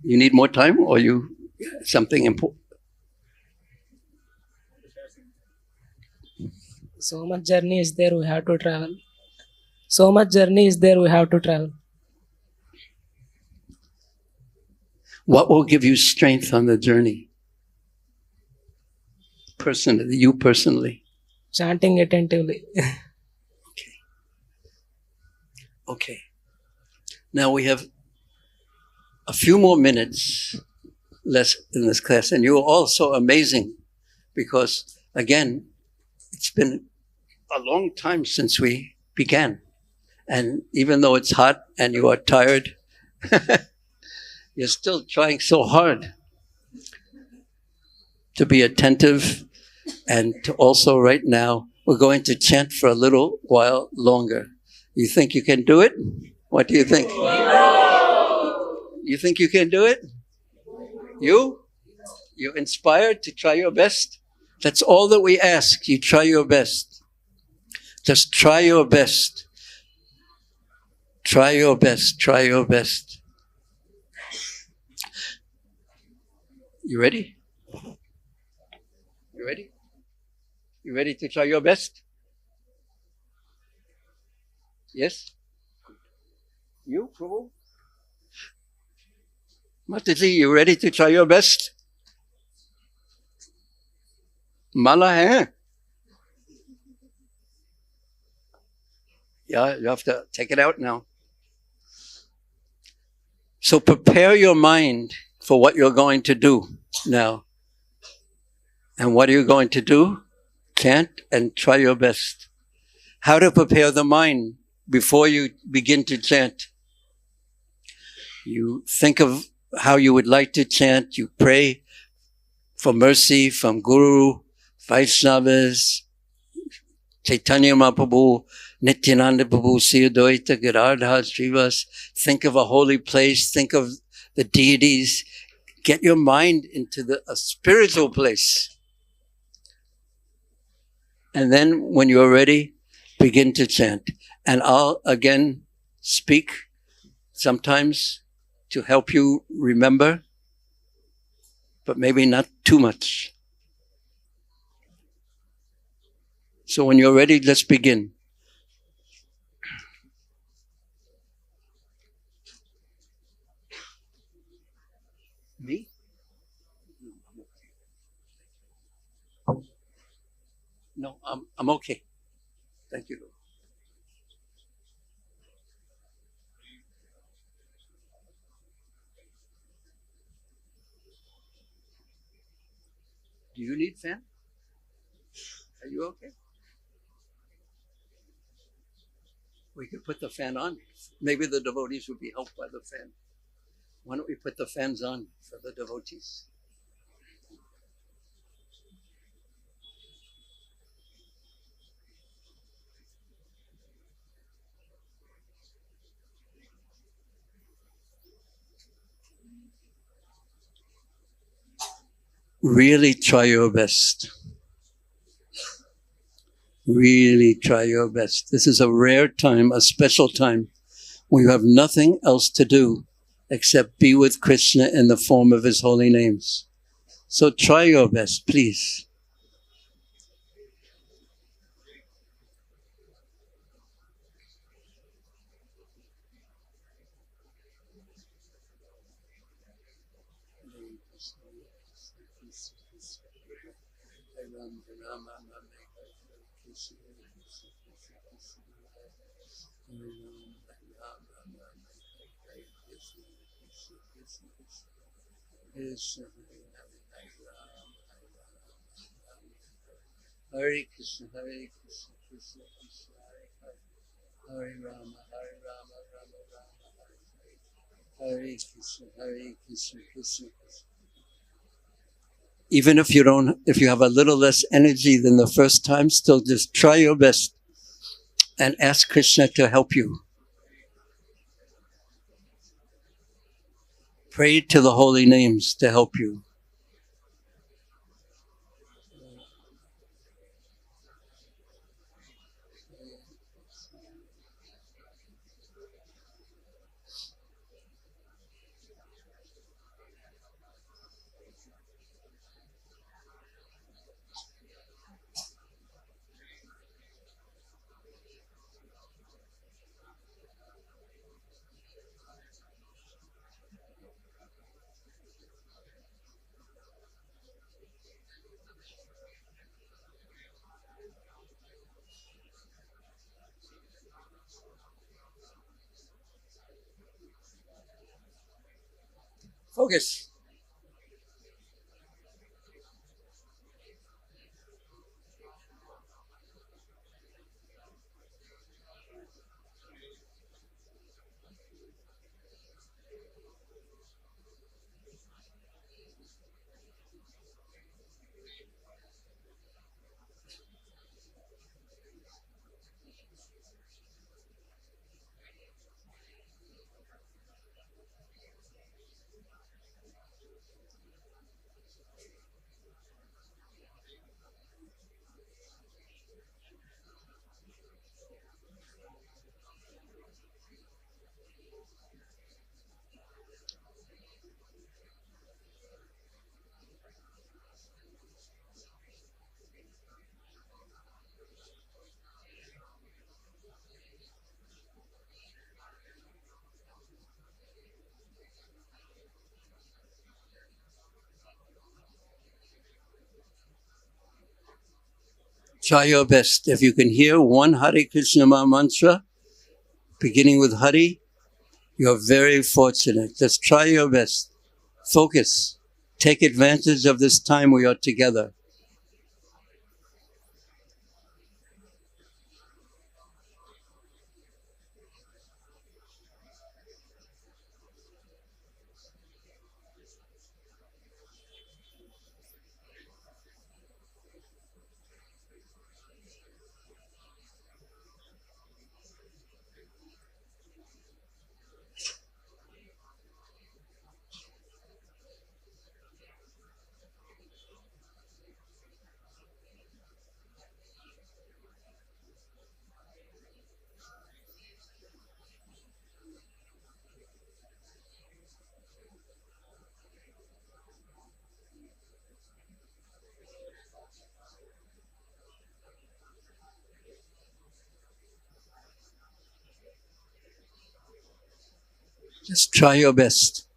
you need more time or you something important? So much journey is there, we have to travel. So much journey is there, we have to travel. What will give you strength on the journey? Personally, you personally. Chanting attentively. Okay. Now we have a few more minutes less in this class, and you're all so amazing because, again, it's been a long time since we began. And even though it's hot and you are tired, you're still trying so hard to be attentive and to also right now, we're going to chant for a little while longer. You think you can do it? What do you think? You think you can do it? You? You're inspired to try your best? That's all that we ask. You try your best. Just try your best. Try your best. Try your best. You ready? You ready? You ready to try your best? Yes? You, Prabhu? Mataji, you ready to try your best? Mala hai? Yeah, you have to take it out now. So prepare your mind for what you're going to do now. And what are you going to do? Chant and try your best. How to prepare the mind before you begin to chant. You think of how you would like to chant. You pray for mercy from Guru, Vaishnavas, Chaitanya Mahaprabhu, Nityananda Prabhu, Siddhartha, Giradha, Srivas. Think of a holy place. Think of the deities. Get your mind into a spiritual place. And then when you're ready, begin to chant. And I'll again speak sometimes to help you remember, but maybe not too much. So when you're ready, let's begin. Me? No, I'm okay. Thank you. Do you need fan? Are you okay? We could put the fan on. Maybe the devotees would be helped by the fan. Why don't we put the fans on for the devotees? Really try your best. Really try your best. This is a rare time, a special time, when you have nothing else to do except be with Krishna in the form of his holy names. So try your best, please. Hare Krishna, Hare Krishna, Krishna Krishna, Hare Hare, Hare Rama, Rama Rama, Hare Krishna, Hare Krishna, Krishna Krishna. Even if you have a little less energy than the first time, still just try your best and ask Krishna to help you. Pray to the holy names to help you. Focus. Try your best. If you can hear one Hare Krishna mantra, beginning with Hare, you're very fortunate. Just try your best. Focus. Take advantage of this time we are together. Just try your best.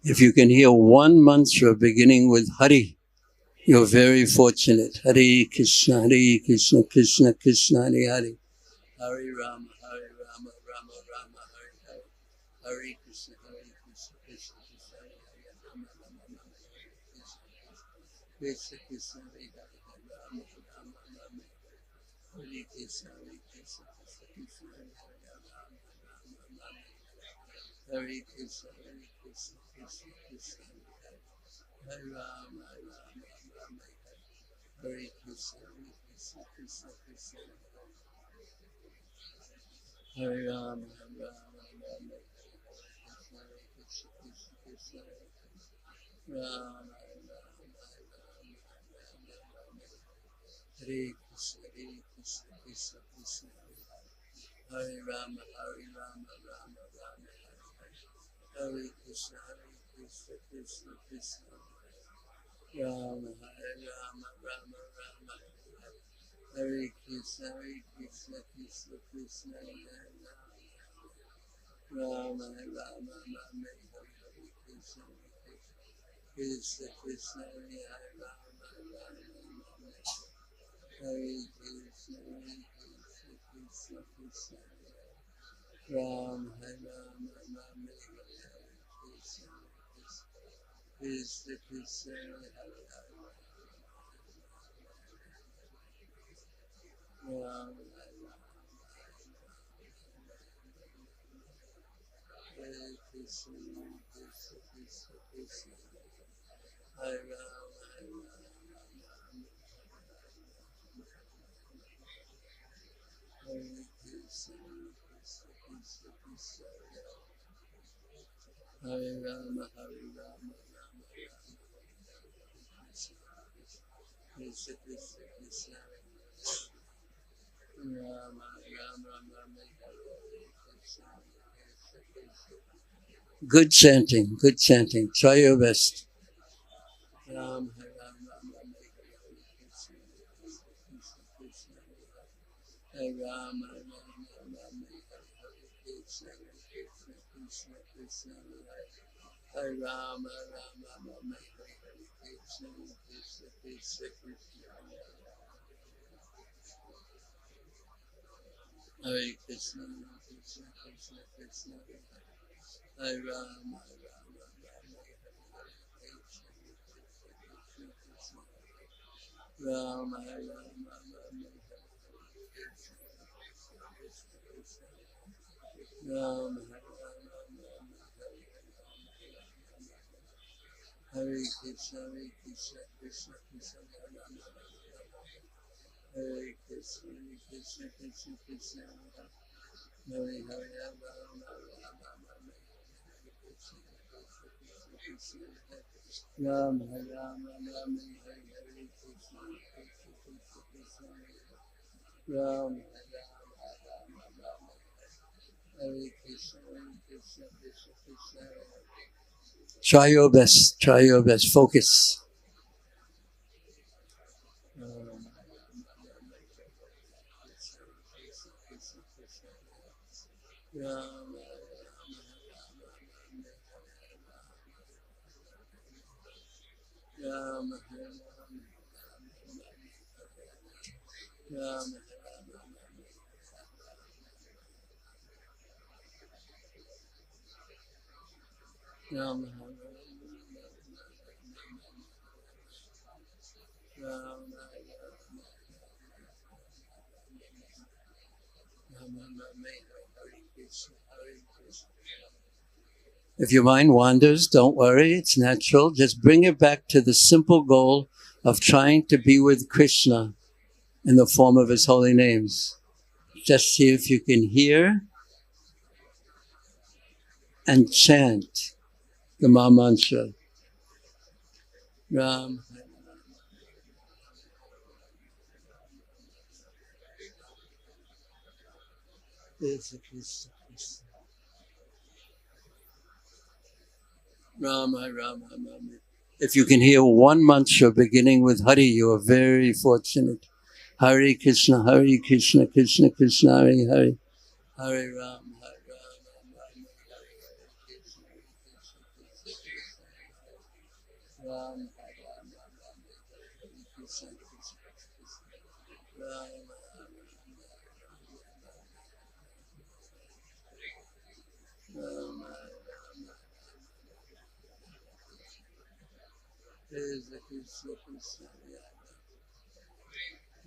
If you can hear one mantra beginning with Hari, you're very fortunate. Hare Krishna, Krishna Krishna, Hare Hare. Hare Rama, Rama Rama, Hare Hare. Hare Krishna, Krishna Krishna, Hare Hare. Rama Rama, Krishna Krishna, Hare Hare. Rama Rama, Hare Krishna, Krishna Krishna, Hare Hare. Rama Rama, Hare Krishna, Krishna Krishna, Hare Rama, Rama, Hare Krishna, Krishna Krishna, Hare Rama, Rama, Hare Krishna, Krishna Rama, Hare Krishna, Krishna Krishna, Hare Rama, Rama, Hare Krishna, Krishna Krishna, Rama, Rama, Hare Krishna, Krishna Krishna, Rama, Hare Krishna, Krishna Krishna, Hare Krishna, Krishna Krishna, Ram, Hare Krishna, Krishna Krishna, Ram, Hare Krishna, Krishna Krishna, Hare Ram, Hare Krishna, Krishna Krishna, Hare Rama, Krishna Krishna, Rama, Good chanting, good chanting. Try your best. Ram, Hare Rama, Krishna Krishna, Hare Rama, Krishna Krishna, Hare Krishna, Krishna Krishna, Hare Rama, Rama, Rama, Hare Krishna, Krishna Krishna, Hare Krishna, Krishna, Hare Hare, Ram, Hare Rama, Hare Hare Krishna, Ram, Hare Krishna, Krishna Krishna. Try your best, focus. If your mind wanders, don't worry, it's natural. Just bring it back to the simple goal of trying to be with Krishna in the form of his holy names. Just see if you can hear and chant the Maha Mantra. Ram. Rama, Rama. If you can hear one mantra beginning with Hari, you are very fortunate. Hare Krishna, Krishna Krishna, Hare Hare. Hare Ram, Krishna Krishna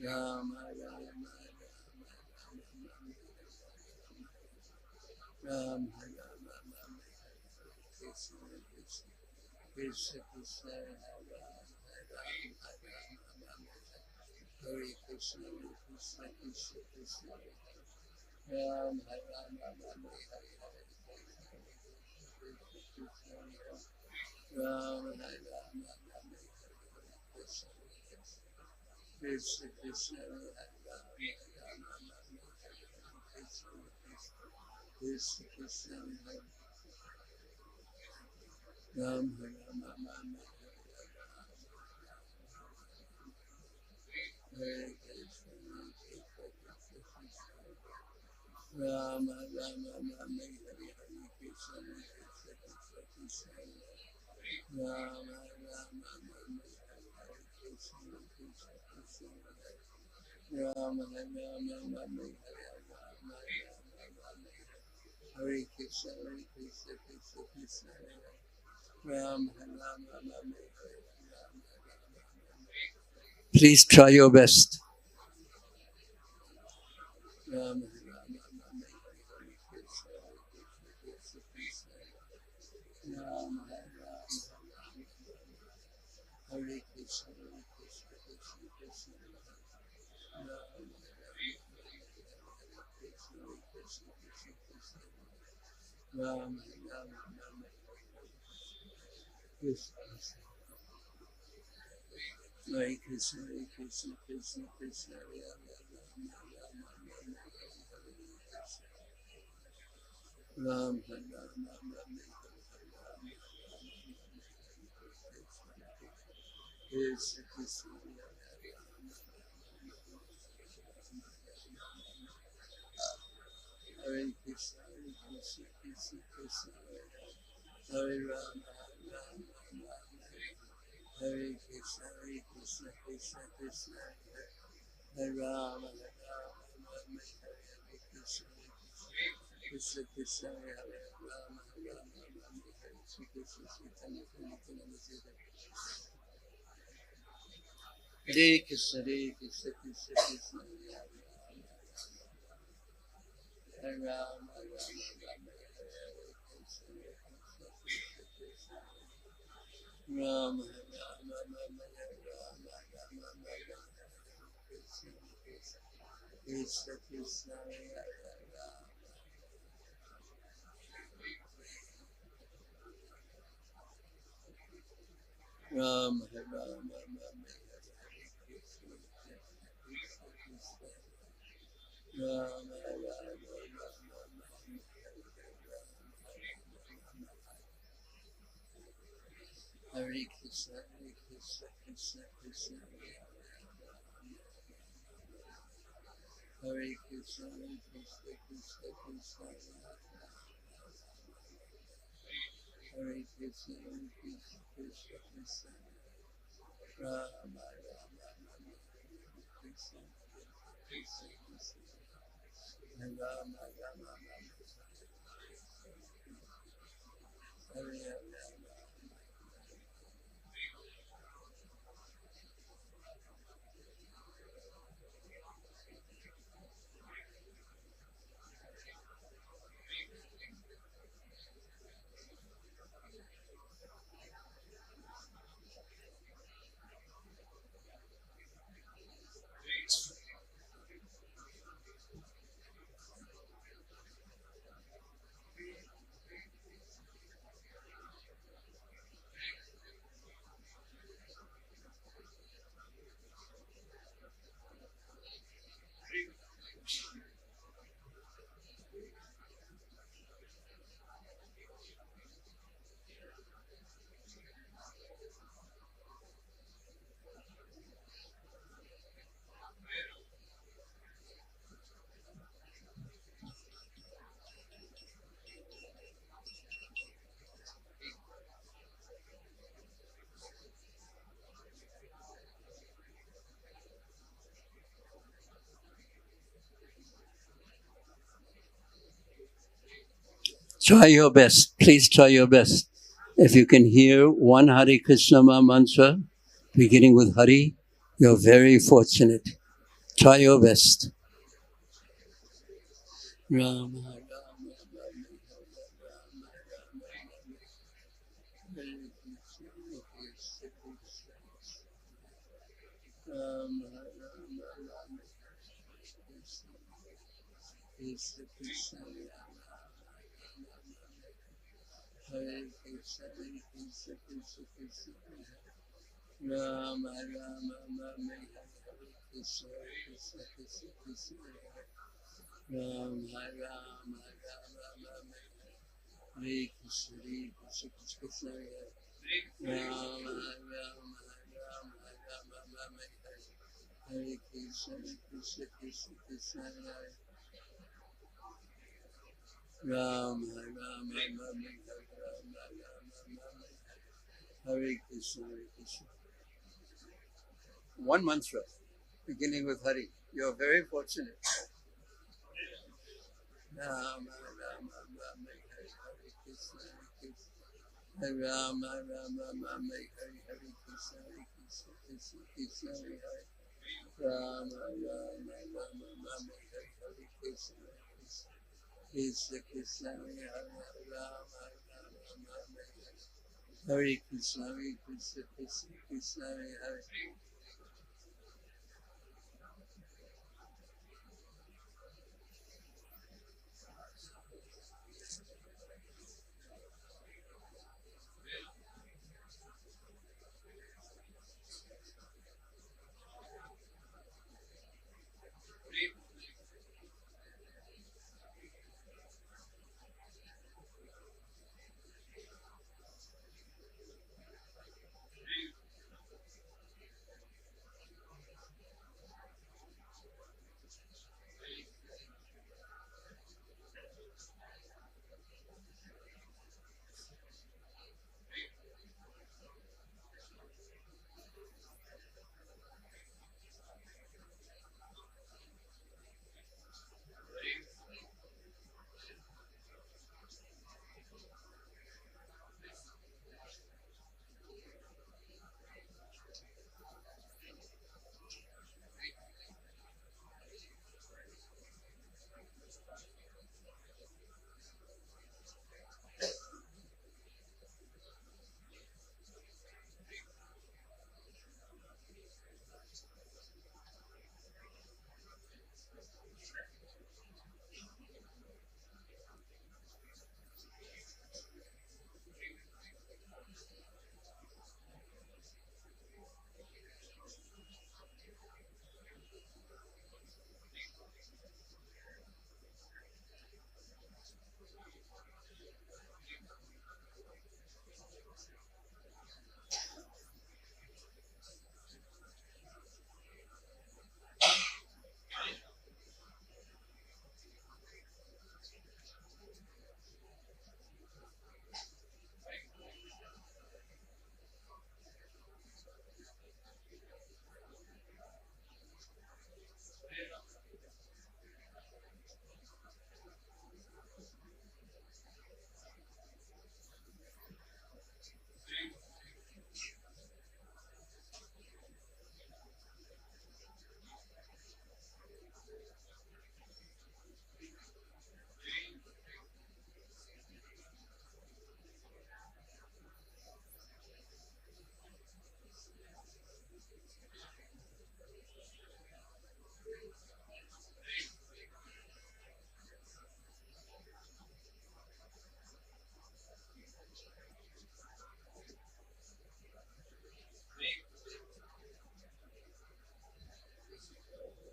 Rama Rama Rama Rama Krishna Krishna Krishna Krishna Hare Krishna Krishna Krishna Krishna Ram Ram Ram Ram Krishna Krishna Krishna Krishna Ram Ram Hare Krishna Ram Ram Ram Hare Krishna Krishna Ram Ram Krishna Krishna Ram Ram Hare Krishna Krishna Krishna Ram Ram. Please try your best. Ram Hare Krishna Krishna Krishna Ram Hare Krishna Krishna Krishna Krishna Ram Krishna Krishna Hare Krishna Krishna Krishna Krishna Hare Ram Hare Krishna Krishna Krishna Hare Ram Hare Krishna Krishna Krishna Hare Ram Hare Krishna Hare Krishna Krishna Krishna Hare Ram Ram Krishna Krishna Ram Hare Krishna Krishna Krishna Hare Krishna Krishna Krishna Krishna Hare Krishna Krishna Krishna Krishna Ram Krishna Krishna Krishna Ram Hare Try your best. Please try your best. If you can hear one Hare Krishna mantra, beginning with Hari. You're very fortunate. Try your best. Rama, one mantra, beginning with Hari. You're very fortunate. Rama, Rama, Rama, Hari, Hare Krishna, Hare Krishna. Rama, Rama, Rama, Hari, Hare Krishna, Hare Krishna, Krishna, Krishna, Hare Hare. Rama, Rama, Rama, Rama, Hari, Hare Krishna, Hare Krishna, Krishna, Krishna, Hare Hare. Rama, Rama, Rama, Hare Krishna, Hare Krishna, Krishna, Krishna, Hare Hare.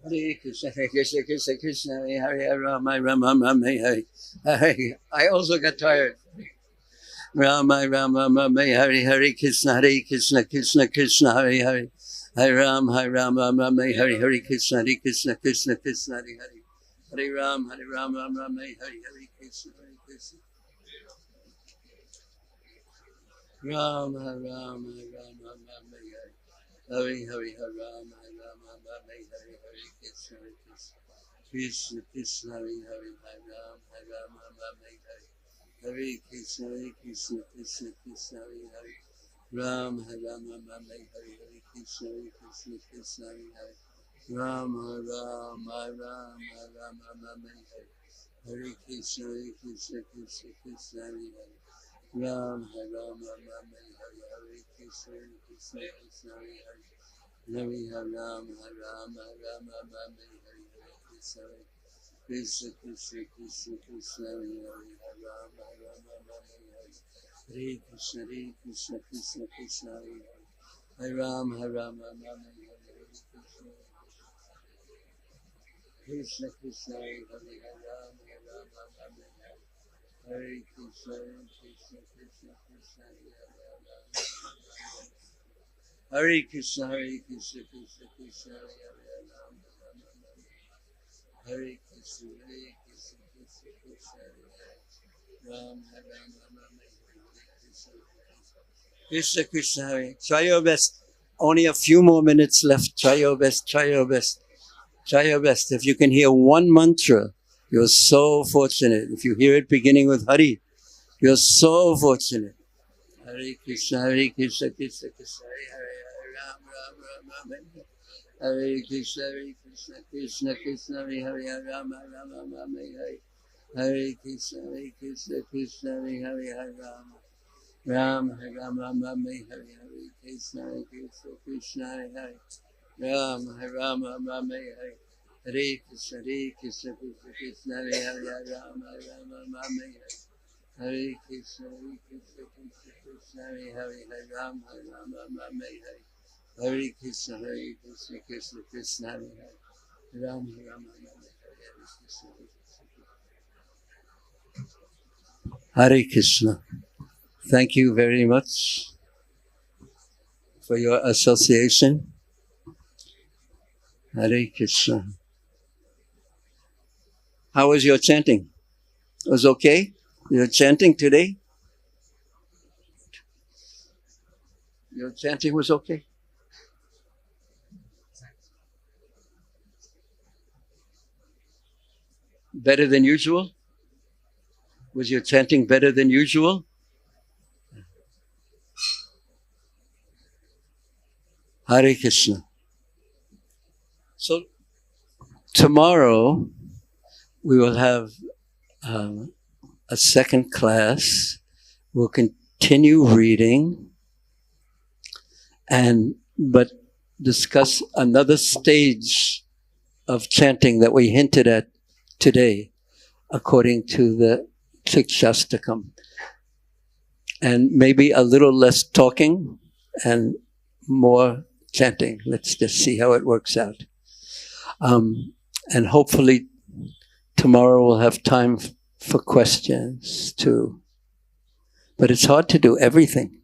Hare Krishna, Hare Krishna, Krishna Krishna, Hare Hare, Rama, Rama, Rama, Hare Hare. I also got tired. Rama, Rama, Rama, Hare Hare, Krishna, Hare Krishna, Krishna Krishna, Hare Hare. Hare Ram, Rama, Hare Hare, Krishna, Hare Krishna, Krishna Krishna, Hare Hare. Hare Ram, Rama, Hare Hare, Krishna, Hare Krishna. Rama, Rama, Rama, Hare Hare, Rama, Rama, Hare Hare, Krishna, Hare Krishna. Krishna Krishna, Hare Hare, Hare Rama, Hare Hare. Hare Krishna, Krishna Krishna, Hare Hare. Ram Hare Rama Rama Hare Hare Krishna Hare Krishna Krishna Hare Hare Rama Rama Rama Rama Rama Hare Hare Krishna Krishna Krishna Hare Hare Ram Hare Rama Rama Hare Hare Krishna Krishna Krishna Hare Hare Hare Ram Hare Rama Rama Rama Hare Hare Krishna Krishna Krishna Krishna Krishna Hare Hare Ram Hare Rama Rama Hare Hare Krishna Krishna Krishna Hare Hare Hare Ram Hare Rama Rama Hare Hare Krishna Krishna Hare Hare Ram Hare Rama Rama Hare Krishna Krishna Krishna Krishna Hare Krishna Krishna Krishna Hare Ram Hare Krishna Krishna Krishna Ram Hare Rama Krishna Krishna Hare. Try your best. Only a few more minutes left. Try your best. Try your best. Try your best. If you can hear one mantra, you're so fortunate. If you hear it beginning with Hari, you're so fortunate. Hare Krishna Krishna Krishna Hare Hare Ram Ram Ram Hare Krishna Krishna Krishna Hare Hare Ram Ram Ram Hare Hare Krishna Krishna Hare Hare Ram Ram Hare Ram Ram Ram Hare Hare Krishna Krishna Hare Hare Ram Hare Ram Ram Ram Hare Hare Krishna Krishna Krishna Hare Hare Ram Hare Ram Ram Ram Hare Krishna Krishna Krishna Hare Hare Ram Hare Ram Ram Ram Hare Hare Krishna Krishna Krishna Hare Hare Ram Hare Ram Ram Hare Krishna. Hare Krishna. Thank you very much for your association. Hare Krishna. How was your chanting? It was okay? Your chanting today? Your chanting was okay? Better than usual? Was your chanting better than usual? Hare Krishna. So tomorrow we will have a second class. We'll continue reading but discuss another stage of chanting that we hinted at today, according to the Shikshastakam. And maybe a little less talking and more chanting. Let's just see how it works out. And hopefully tomorrow we'll have time for questions too. But it's hard to do everything.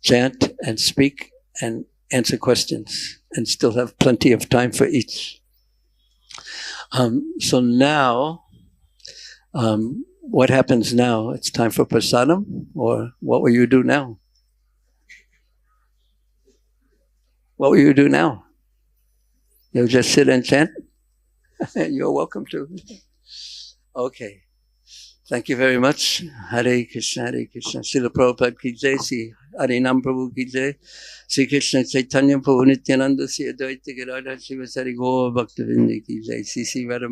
Chant and speak and answer questions and still have plenty of time for each. So now, what happens now? It's time for prasadam, or what will you do now? What will you do now? You'll just sit and chant? You're welcome to. Okay. Thank you very much. Hare Krishna, Hare Krishna. Srila Prabhupada ki jai, Sri Harinam Prabhu ki jai. Sri Krishna Chaitanya Prabhu Nityananda, Sri Advaita Gadadhar Srivasari Gaur Bhaktivinoda ki jai. Sri Sri Radha